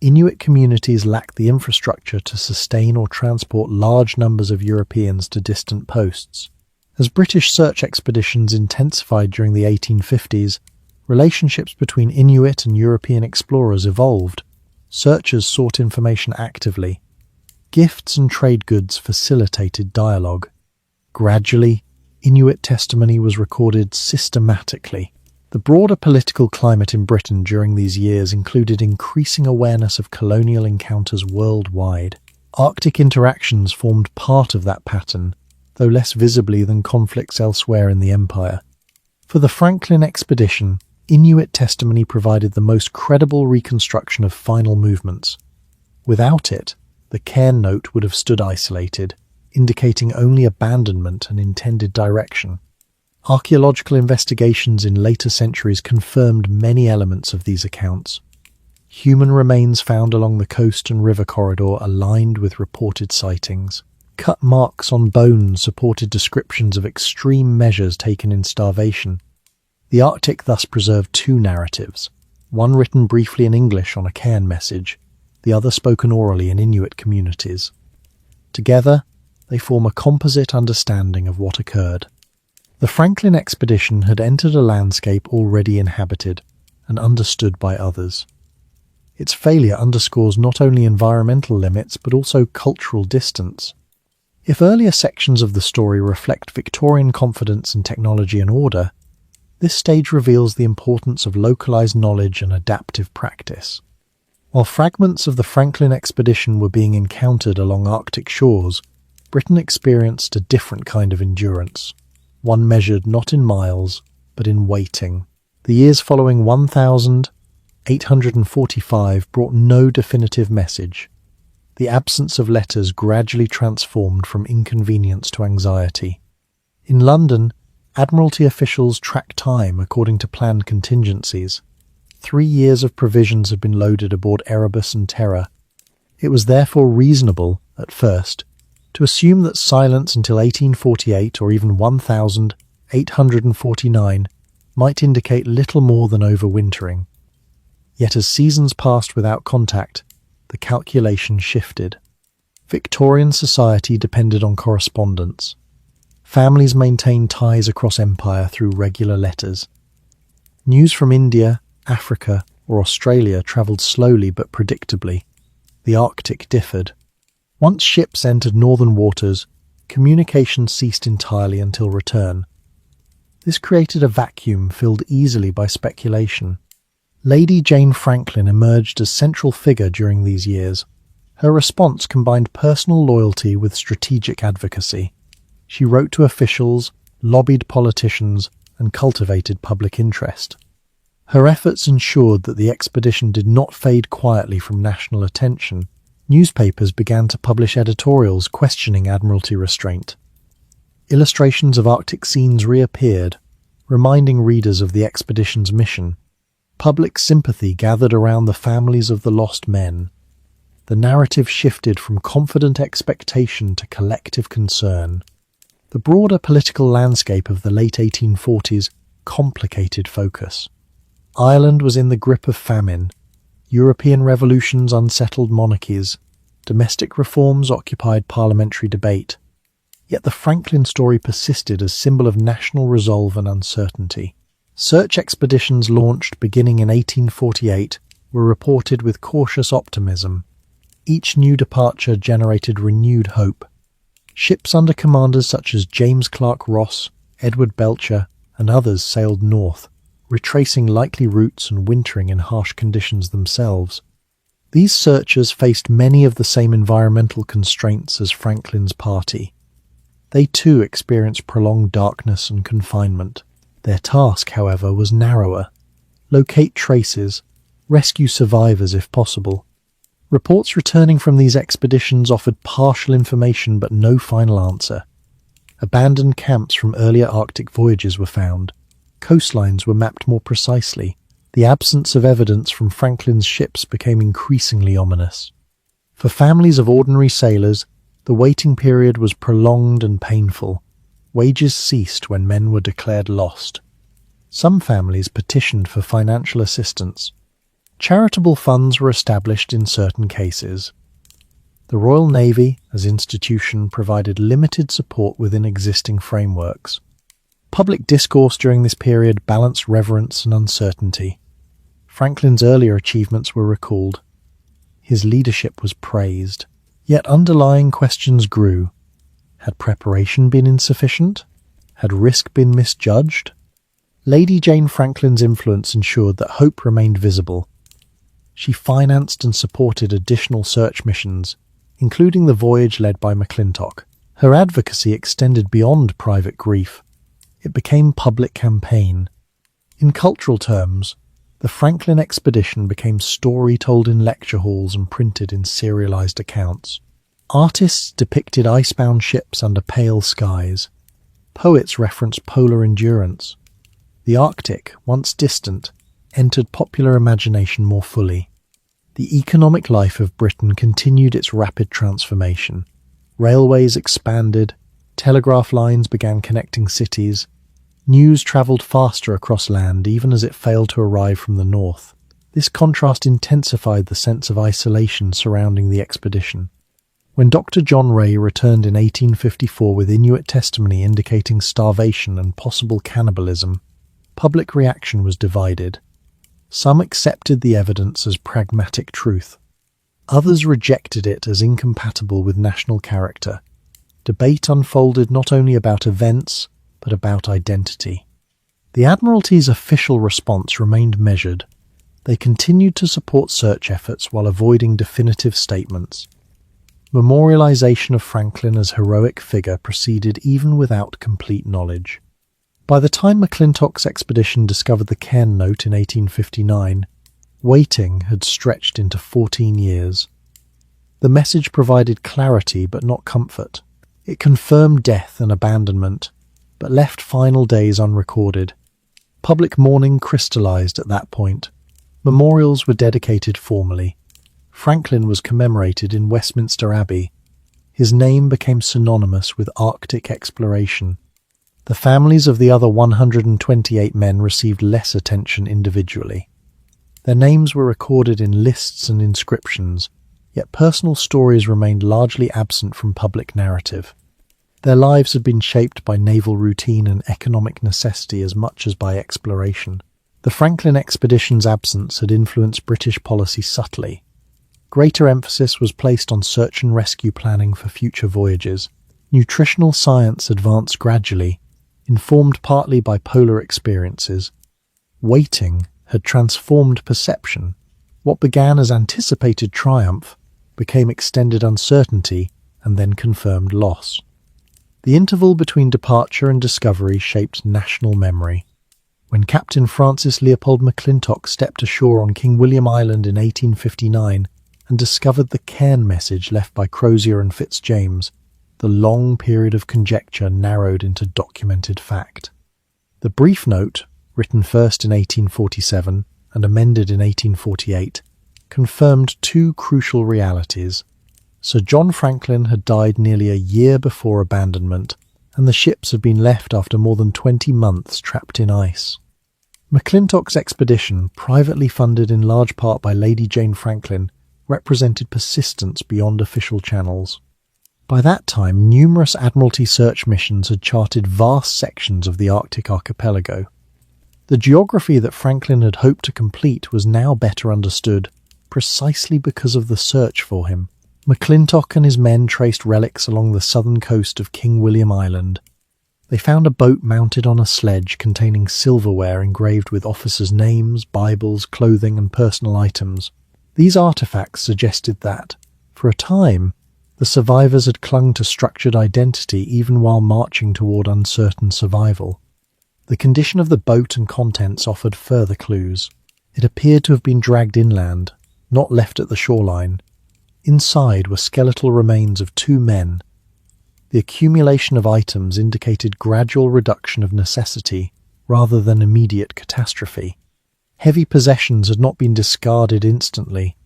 Inuit communities lacked the infrastructure to sustain or transport large numbers of Europeans to distant posts. As British search expeditions intensified during the 1850s, relationships between Inuit and European explorers evolved. Searchers sought information actively. Gifts and trade goods facilitated dialogue. Gradually, Inuit testimony was recorded systematically. The broader political climate in Britain during these years included increasing awareness of colonial encounters worldwide. Arctic interactions formed part of that pattern, though less visibly than conflicts elsewhere in the empire. For the Franklin expedition, Inuit testimony provided the most credible reconstruction of final movements. Without it, the cairn note would have stood isolated, indicating only abandonment and intended direction. Archaeological investigations in later centuries confirmed many elements of these accounts. Human remains found along the coast and river corridor aligned with reported sightings. Cut marks on bones supported descriptions of extreme measures taken in starvation. The Arctic thus preserved two narratives, one written briefly in English on a cairn message, the other spoken orally in Inuit communities. Together, they form a composite understanding of what occurred. The Franklin expedition had entered a landscape already inhabited and understood by others. Its failure underscores not only environmental limits but also cultural distance. If earlier sections of the story reflect Victorian confidence in technology and order, this stage reveals the importance of localized knowledge and adaptive practice. While fragments of the Franklin expedition were being encountered along Arctic shores, Britain experienced a different kind of endurance, one measured not in miles, but in waiting. The years following 1845 brought no definitive message. The absence of letters gradually transformed from inconvenience to anxiety. In London, Admiralty officials tracked time according to planned contingencies. 3 years of provisions had been loaded aboard Erebus and Terror. It was therefore reasonable, at first, to assume that silence until 1848 or even 1849 might indicate little more than overwintering. Yet as seasons passed without contact, the calculation shifted. Victorian society depended on correspondence. Families maintained ties across empire through regular letters. News from India, Africa, or Australia travelled slowly but predictably. The Arctic differed. Once ships entered northern waters, communication ceased entirely until return. This created a vacuum filled easily by speculation. Lady Jane Franklin emerged as central figure during these years. Her response combined personal loyalty with strategic advocacy. She wrote to officials, lobbied politicians, and cultivated public interest. Her efforts ensured that the expedition did not fade quietly from national attention. Newspapers began to publish editorials questioning Admiralty restraint. Illustrations of Arctic scenes reappeared, reminding readers of the expedition's mission. Public sympathy gathered around the families of the lost men. The narrative shifted from confident expectation to collective concern. The broader political landscape of the late 1840s complicated focus. Ireland was in the grip of famine. European revolutions unsettled monarchies. Domestic reforms occupied parliamentary debate. Yet the Franklin story persisted as symbol of national resolve and uncertainty. Search expeditions launched beginning in 1848 were reported with cautious optimism. Each new departure generated renewed hope. Ships under commanders such as James Clark Ross, Edward Belcher, and others sailed north, retracing likely routes and wintering in harsh conditions themselves. These searchers faced many of the same environmental constraints as Franklin's party. They too experienced prolonged darkness and confinement. Their task, however, was narrower. Locate traces, rescue survivors if possible. Reports returning from these expeditions offered partial information but no final answer. Abandoned camps from earlier Arctic voyages were found. Coastlines were mapped more precisely. The absence of evidence from Franklin's ships became increasingly ominous. For families of ordinary sailors, the waiting period was prolonged and painful. Wages ceased when men were declared lost. Some families petitioned for financial assistance. Charitable funds were established in certain cases. The Royal Navy, as institution, provided limited support within existing frameworks. Public discourse during this period balanced reverence and uncertainty. Franklin's earlier achievements were recalled. His leadership was praised. Yet underlying questions grew. Had preparation been insufficient? Had risk been misjudged? Lady Jane Franklin's influence ensured that hope remained visible. She financed and supported additional search missions, including the Voyage led by McClintock. Her advocacy extended beyond private grief. It became public campaign. In cultural terms, the Franklin expedition became story told in lecture halls and printed in serialized accounts. Artists depicted icebound ships under pale skies. Poets referenced polar endurance. The Arctic, once distant, entered popular imagination more fully. The economic life of Britain continued its rapid transformation. Railways expanded, telegraph lines began connecting cities. News travelled faster across land even as it failed to arrive from the north. This contrast intensified the sense of isolation surrounding the expedition. When Dr. John Ray returned in 1854 with Inuit testimony indicating starvation and possible cannibalism, public reaction was divided. Some accepted the evidence as pragmatic truth. Others rejected it as incompatible with national character. Debate unfolded not only about events, but about identity. The Admiralty's official response remained measured. They continued to support search efforts while avoiding definitive statements. Memorialization of Franklin as heroic figure proceeded even without complete knowledge. By the time McClintock's expedition discovered the Cairn Note in 1859, waiting had stretched into 14 years. The message provided clarity but not comfort. It confirmed death and abandonment, but left final days unrecorded. Public mourning crystallized at that point. Memorials were dedicated formally. Franklin was commemorated in Westminster Abbey. His name became synonymous with Arctic exploration. The families of the other 128 men received less attention individually. Their names were recorded in lists and inscriptions, yet personal stories remained largely absent from public narrative. Their lives had been shaped by naval routine and economic necessity as much as by exploration. The Franklin expedition's absence had influenced British policy subtly. Greater emphasis was placed on search and rescue planning for future voyages. Nutritional science advanced gradually, informed partly by polar experiences. Waiting had transformed perception. What began as anticipated triumph became extended uncertainty and then confirmed loss. The interval between departure and discovery shaped national memory. When Captain Francis Leopold McClintock stepped ashore on King William Island in 1859 and discovered the Cairn message left by Crozier and Fitzjames, the long period of conjecture narrowed into documented fact. The brief note, written first in 1847 and amended in 1848, confirmed two crucial realities. Sir John Franklin had died nearly a year before abandonment, and the ships had been left after more than 20 months trapped in ice. McClintock's expedition, privately funded in large part by Lady Jane Franklin, represented persistence beyond official channels. By that time, numerous Admiralty search missions had charted vast sections of the Arctic archipelago. The geography that Franklin had hoped to complete was now better understood, precisely because of the search for him. McClintock and his men traced relics along the southern coast of King William Island. They found a boat mounted on a sledge containing silverware engraved with officers' names, Bibles, clothing, and personal items. These artifacts suggested that, for a time, the survivors had clung to structured identity even while marching toward uncertain survival. The condition of the boat and contents offered further clues. It appeared to have been dragged inland, not left at the shoreline. Inside were skeletal remains of 2 men. The accumulation of items indicated gradual reduction of necessity rather than immediate catastrophe. Heavy possessions had not been discarded instantly.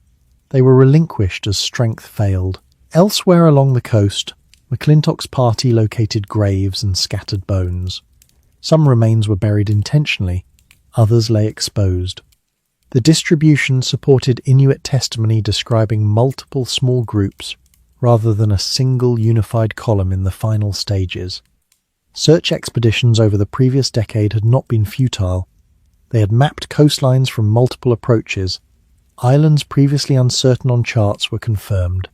They were relinquished as strength failed. Elsewhere along the coast, McClintock's party located graves and scattered bones. Some remains were buried intentionally, others lay exposed. The distribution supported Inuit testimony describing multiple small groups rather than a single unified column in the final stages. Search expeditions over the previous decade had not been futile. They had mapped coastlines from multiple approaches. Islands previously uncertain on charts were confirmed.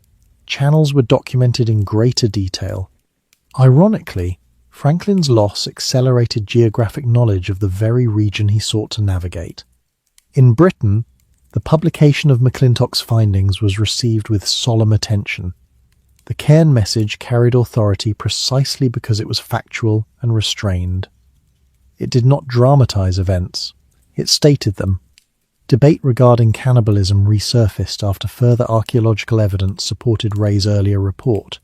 Channels were documented in greater detail. Ironically, Franklin's loss accelerated geographic knowledge of the very region he sought to navigate. In Britain, the publication of McClintock's findings was received with solemn attention. The Cairn message carried authority precisely because it was factual and restrained. It did not dramatize events, it stated them. Debate regarding cannibalism resurfaced after further archaeological evidence supported Ray's earlier report.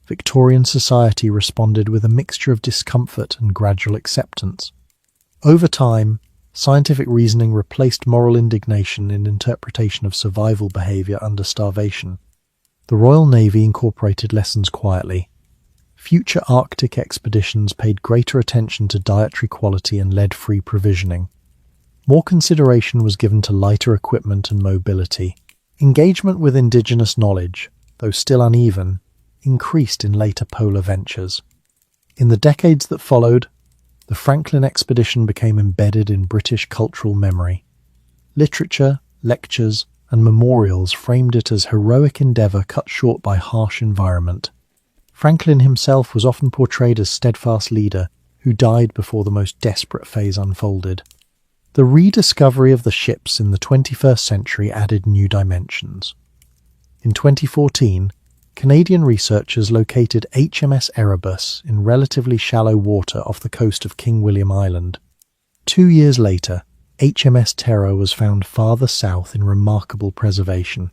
Victorian society responded with a mixture of discomfort and gradual acceptance. Over time, scientific reasoning replaced moral indignation in interpretation of survival behaviour under starvation. The Royal Navy incorporated lessons quietly. Future Arctic expeditions paid greater attention to dietary quality and lead-free provisioning. More consideration was given to lighter equipment and mobility. Engagement with indigenous knowledge, though still uneven, increased in later polar ventures. In the decades that followed, the Franklin expedition became embedded in British cultural memory. Literature, lectures, and memorials framed it as heroic endeavour cut short by harsh environment. Franklin himself was often portrayed as steadfast leader who died before the most desperate phase unfolded. The rediscovery of the ships in the 21st century added new dimensions. In 2014, Canadian researchers located HMS Erebus in relatively shallow water off the coast of King William Island. 2 years later, HMS Terror was found farther south in remarkable preservation.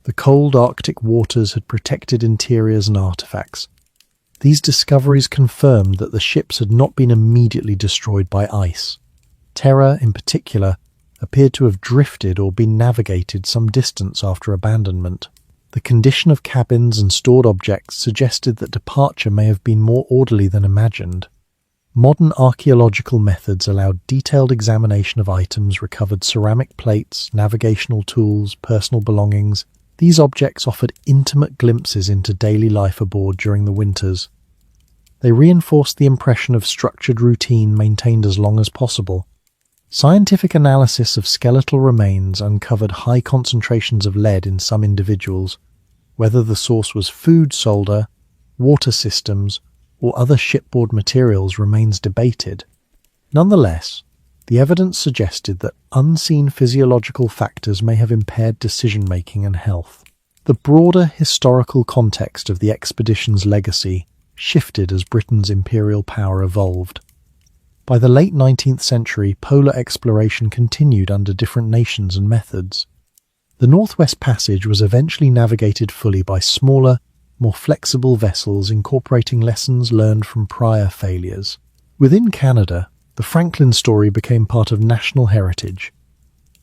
The cold Arctic waters had protected interiors and artefacts. These discoveries confirmed that the ships had not been immediately destroyed by ice. Terror, in particular, appeared to have drifted or been navigated some distance after abandonment. The condition of cabins and stored objects suggested that departure may have been more orderly than imagined. Modern archaeological methods allowed detailed examination of items, recovered ceramic plates, navigational tools, personal belongings. These objects offered intimate glimpses into daily life aboard during the winters. They reinforced the impression of structured routine maintained as long as possible. Scientific analysis of skeletal remains uncovered high concentrations of lead in some individuals. Whether the source was food solder, water systems, or other shipboard materials remains debated. Nonetheless, the evidence suggested that unseen physiological factors may have impaired decision-making and health. The broader historical context of the expedition's legacy shifted as Britain's imperial power evolved. By the late 19th century, polar exploration continued under different nations and methods. The Northwest Passage was eventually navigated fully by smaller, more flexible vessels incorporating lessons learned from prior failures. Within Canada, the Franklin story became part of national heritage.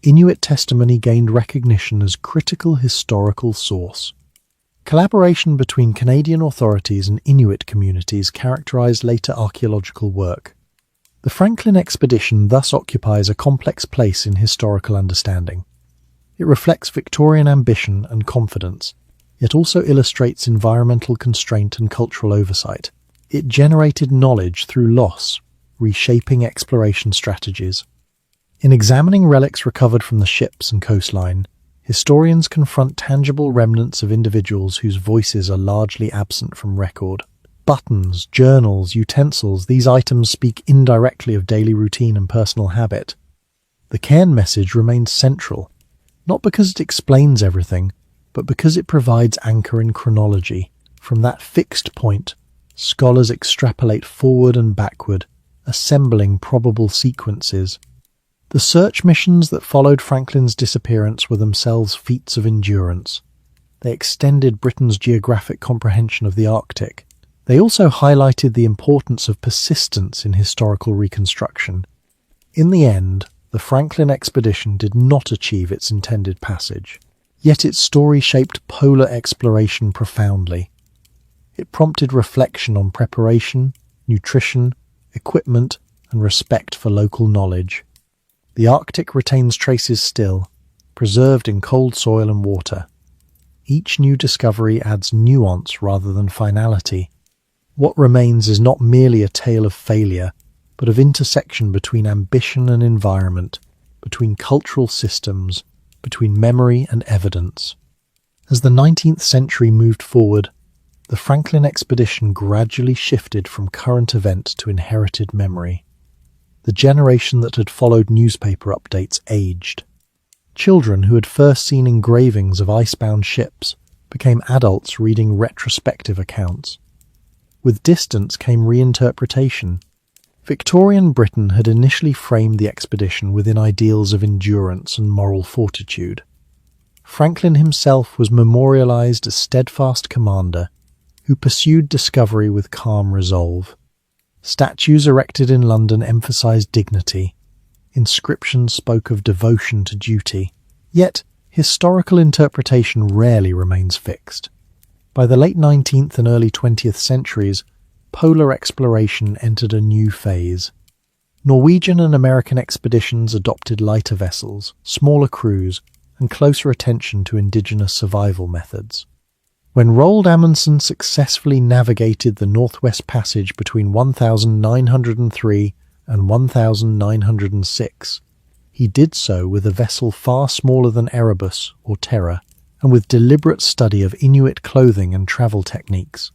Inuit testimony gained recognition as critical historical source. Collaboration between Canadian authorities and Inuit communities characterized later archaeological work. The Franklin expedition thus occupies a complex place in historical understanding. It reflects Victorian ambition and confidence, yet also illustrates environmental constraint and cultural oversight. It generated knowledge through loss, reshaping exploration strategies. In examining relics recovered from the ships and coastline, historians confront tangible remnants of individuals whose voices are largely absent from record. Buttons, journals, utensils, these items speak indirectly of daily routine and personal habit. The cairn message remains central, not because it explains everything, but because it provides anchor in chronology. From that fixed point, scholars extrapolate forward and backward, assembling probable sequences. The search missions that followed Franklin's disappearance were themselves feats of endurance. They extended Britain's geographic comprehension of the Arctic. They also highlighted the importance of persistence in historical reconstruction. In the end, the Franklin expedition did not achieve its intended passage, yet its story shaped polar exploration profoundly. It prompted reflection on preparation, nutrition, equipment, and respect for local knowledge. The Arctic retains traces still, preserved in cold soil and water. Each new discovery adds nuance rather than finality. What remains is not merely a tale of failure, but of intersection between ambition and environment, between cultural systems, between memory and evidence. As the 19th century moved forward, the Franklin expedition gradually shifted from current event to inherited memory. The generation that had followed newspaper updates aged. Children who had first seen engravings of icebound ships became adults reading retrospective accounts. With distance came reinterpretation. Victorian Britain had initially framed the expedition within ideals of endurance and moral fortitude. Franklin himself was memorialized as steadfast commander who pursued discovery with calm resolve. Statues erected in London emphasized dignity. Inscriptions spoke of devotion to duty. Yet, historical interpretation rarely remains fixed. By the late 19th and early 20th centuries, polar exploration entered a new phase. Norwegian and American expeditions adopted lighter vessels, smaller crews, and closer attention to indigenous survival methods. When Roald Amundsen successfully navigated the Northwest Passage between 1903 and 1906, he did so with a vessel far smaller than Erebus or Terra, and with deliberate study of Inuit clothing and travel techniques.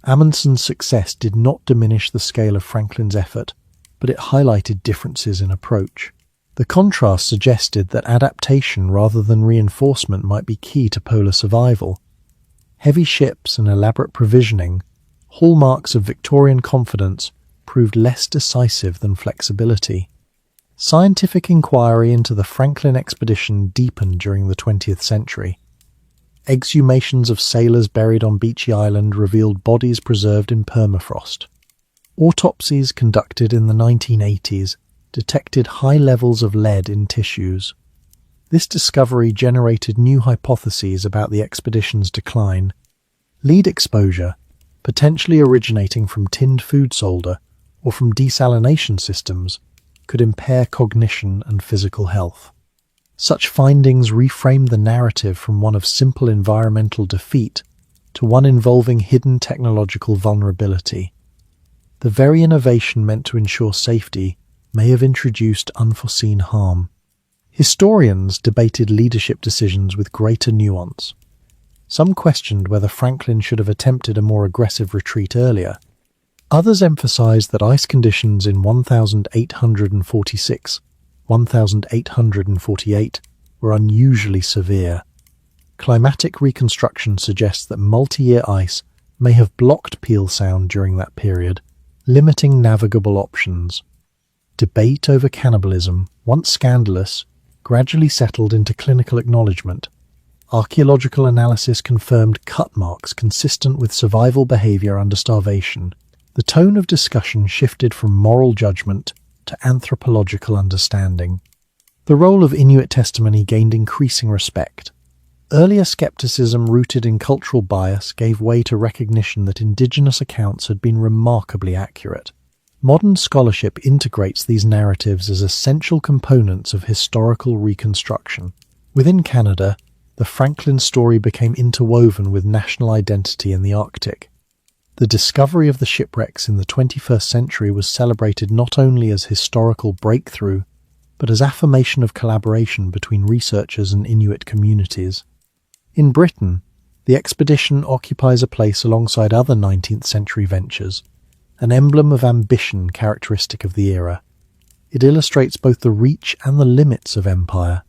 Amundsen's success did not diminish the scale of Franklin's effort, but it highlighted differences in approach. The contrast suggested that adaptation rather than reinforcement might be key to polar survival. Heavy ships and elaborate provisioning, hallmarks of Victorian confidence, proved less decisive than flexibility. Scientific inquiry into the Franklin expedition deepened during the 20th century. Exhumations of sailors buried on Beechy Island revealed bodies preserved in permafrost. Autopsies conducted in the 1980s detected high levels of lead in tissues. This discovery generated new hypotheses about the expedition's decline. Lead exposure, potentially originating from tinned food solder or from desalination systems, could impair cognition and physical health. Such findings reframed the narrative from one of simple environmental defeat to one involving hidden technological vulnerability. The very innovation meant to ensure safety may have introduced unforeseen harm. Historians debated leadership decisions with greater nuance. Some questioned whether Franklin should have attempted a more aggressive retreat earlier. Others emphasized that ice conditions in 1846, 1848 were unusually severe. Climatic reconstruction suggests that multi-year ice may have blocked Peel Sound during that period, limiting navigable options. Debate over cannibalism, once scandalous, gradually settled into clinical acknowledgement. Archaeological analysis confirmed cut marks consistent with survival behavior under starvation. The tone of discussion shifted from moral judgment to anthropological understanding. The role of Inuit testimony gained increasing respect. Earlier skepticism rooted in cultural bias gave way to recognition that indigenous accounts had been remarkably accurate. Modern scholarship integrates these narratives as essential components of historical reconstruction. Within Canada, the Franklin story became interwoven with national identity in the Arctic. The discovery of the shipwrecks in the 21st century was celebrated not only as historical breakthrough, but as affirmation of collaboration between researchers and Inuit communities. In Britain, the expedition occupies a place alongside other 19th century ventures, an emblem of ambition characteristic of the era. It illustrates both the reach and the limits of empire.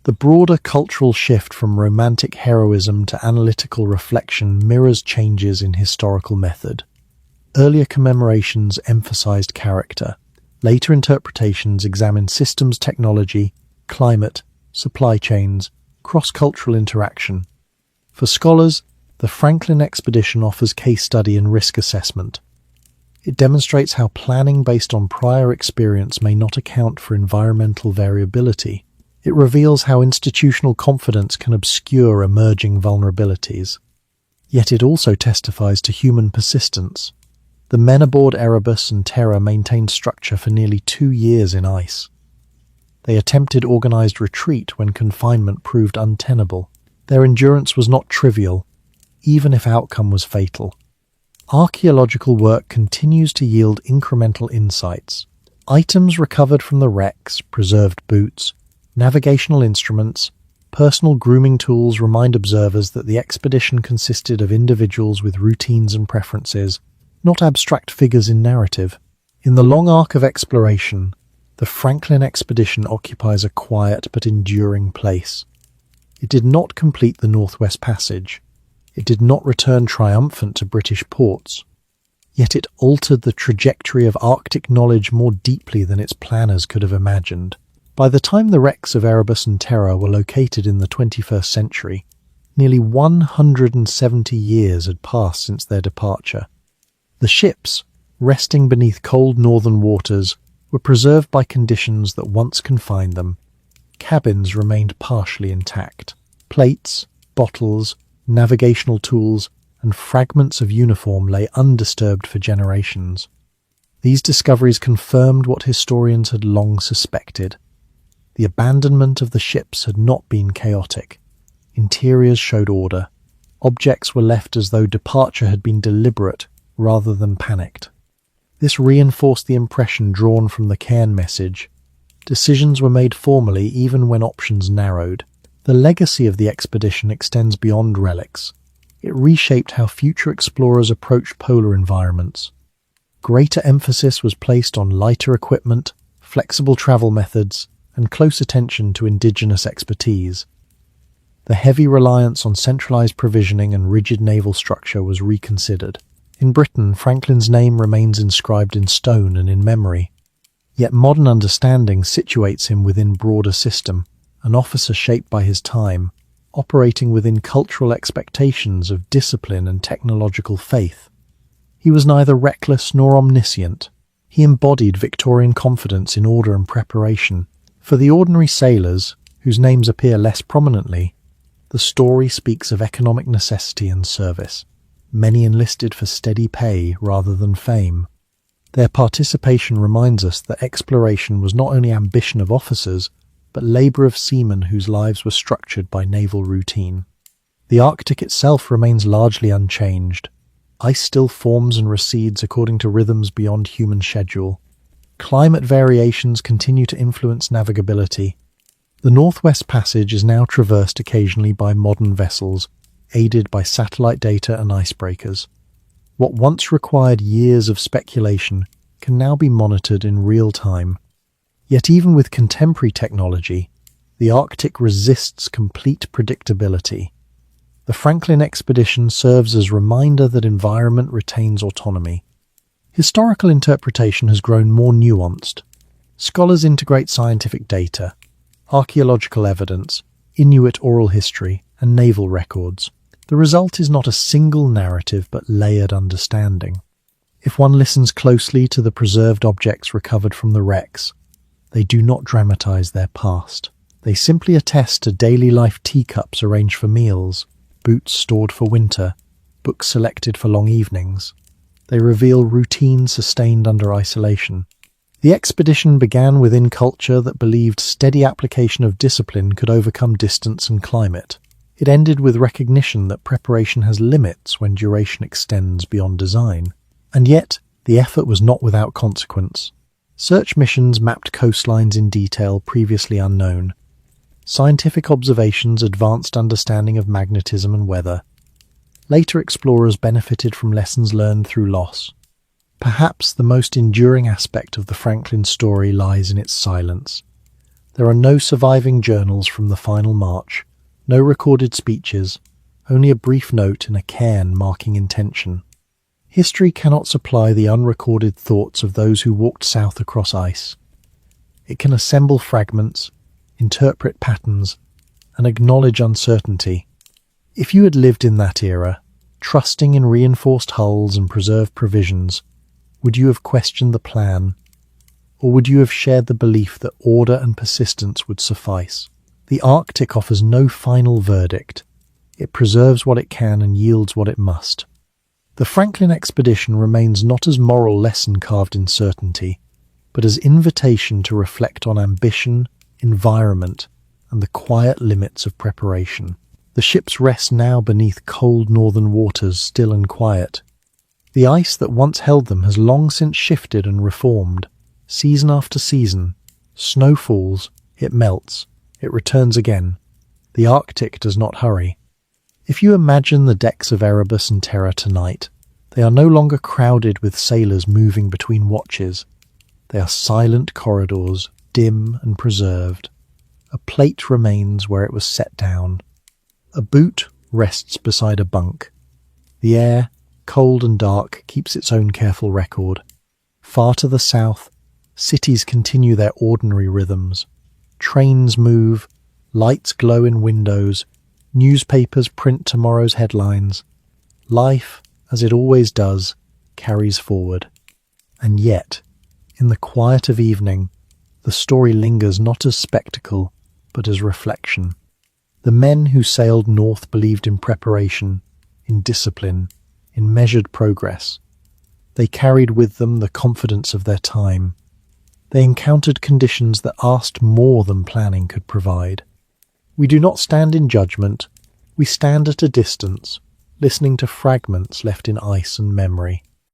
The broader cultural shift from romantic heroism to analytical reflection mirrors changes in historical method. Earlier commemorations emphasized character. Later interpretations examined systems technology, climate, supply chains, cross-cultural interaction. For scholars, the Franklin expedition offers case study and risk assessment. It demonstrates how planning based on prior experience may not account for environmental variability. It reveals how institutional confidence can obscure emerging vulnerabilities. Yet it also testifies to human persistence. The men aboard Erebus and Terra maintained structure for nearly 2 years in ice. They attempted organized retreat when confinement proved untenable. Their endurance was not trivial, even if outcome was fatal. Archaeological work continues to yield incremental insights. Items recovered from the wrecks, preserved boots, navigational instruments, personal grooming tools remind observers that the expedition consisted of individuals with routines and preferences, not abstract figures in narrative. In the long arc of exploration, the Franklin expedition occupies a quiet but enduring place. It did not complete the Northwest Passage. It did not return triumphant to British ports. Yet it altered the trajectory of Arctic knowledge more deeply than its planners could have imagined. By the time the wrecks of Erebus and Terra were located in the 21st century, nearly 170 years had passed since their departure. The ships, resting beneath cold northern waters, were preserved by conditions that once confined them. Cabins remained partially intact. Plates, bottles, navigational tools, and fragments of uniform lay undisturbed for generations. These discoveries confirmed what historians had long suspected. The abandonment of the ships had not been chaotic. Interiors showed order. Objects were left as though departure had been deliberate rather than panicked. This reinforced the impression drawn from the cairn message. Decisions were made formally even when options narrowed. The legacy of the expedition extends beyond relics. It reshaped how future explorers approached polar environments. Greater emphasis was placed on lighter equipment, flexible travel methods, and close attention to indigenous expertise. The heavy reliance on centralized provisioning and rigid naval structure was reconsidered. In Britain, Franklin's name remains inscribed in stone and in memory. Yet modern understanding situates him within broader system, an officer shaped by his time, operating within cultural expectations of discipline and technological faith. He was neither reckless nor omniscient. He embodied Victorian confidence in order and preparation. For the ordinary sailors, whose names appear less prominently, the story speaks of economic necessity and service. Many enlisted for steady pay rather than fame. Their participation reminds us that exploration was not only ambition of officers, but labour of seamen whose lives were structured by naval routine. The Arctic itself remains largely unchanged. Ice still forms and recedes according to rhythms beyond human schedule. Climate variations continue to influence navigability. The Northwest Passage is now traversed occasionally by modern vessels, aided by satellite data and icebreakers. What once required years of speculation can now be monitored in real time. Yet even with contemporary technology, the Arctic resists complete predictability. The Franklin expedition serves as a reminder that environment retains autonomy. Historical interpretation has grown more nuanced. Scholars integrate scientific data, archaeological evidence, Inuit oral history, and naval records. The result is not a single narrative but layered understanding. If one listens closely to the preserved objects recovered from the wrecks, they do not dramatize their past. They simply attest to daily life teacups arranged for meals, boots stored for winter, books selected for long evenings. They reveal routine sustained under isolation. The expedition began within culture that believed steady application of discipline could overcome distance and climate. It ended with recognition that preparation has limits when duration extends beyond design. And yet, the effort was not without consequence. Search missions mapped coastlines in detail previously unknown. Scientific observations advanced understanding of magnetism and weather. Later explorers benefited from lessons learned through loss. Perhaps the most enduring aspect of the Franklin story lies in its silence. There are no surviving journals from the final march, no recorded speeches, only a brief note in a cairn marking intention. History cannot supply the unrecorded thoughts of those who walked south across ice. It can assemble fragments, interpret patterns, and acknowledge uncertainty. If you had lived in that era, trusting in reinforced hulls and preserved provisions, would you have questioned the plan, or would you have shared the belief that order and persistence would suffice? The Arctic offers no final verdict. It preserves what it can and yields what it must. The Franklin expedition remains not as moral lesson carved in certainty, but as invitation to reflect on ambition, environment, and the quiet limits of preparation. The ships rest now beneath cold northern waters, still and quiet. The ice that once held them has long since shifted and reformed. Season after season, snow falls, it melts, it returns again. The Arctic does not hurry. If you imagine the decks of Erebus and Terror tonight, they are no longer crowded with sailors moving between watches. They are silent corridors, dim and preserved. A plate remains where it was set down. A boot rests beside a bunk. The air, cold and dark, keeps its own careful record. Far to the south, cities continue their ordinary rhythms. Trains move, lights glow in windows, newspapers print tomorrow's headlines. Life, as it always does, carries forward. And yet, in the quiet of evening, the story lingers not as spectacle, but as reflection. The men who sailed north believed in preparation, in discipline, in measured progress. They carried with them the confidence of their time. They encountered conditions that asked more than planning could provide. We do not stand in judgment, we stand at a distance, listening to fragments left in ice and memory.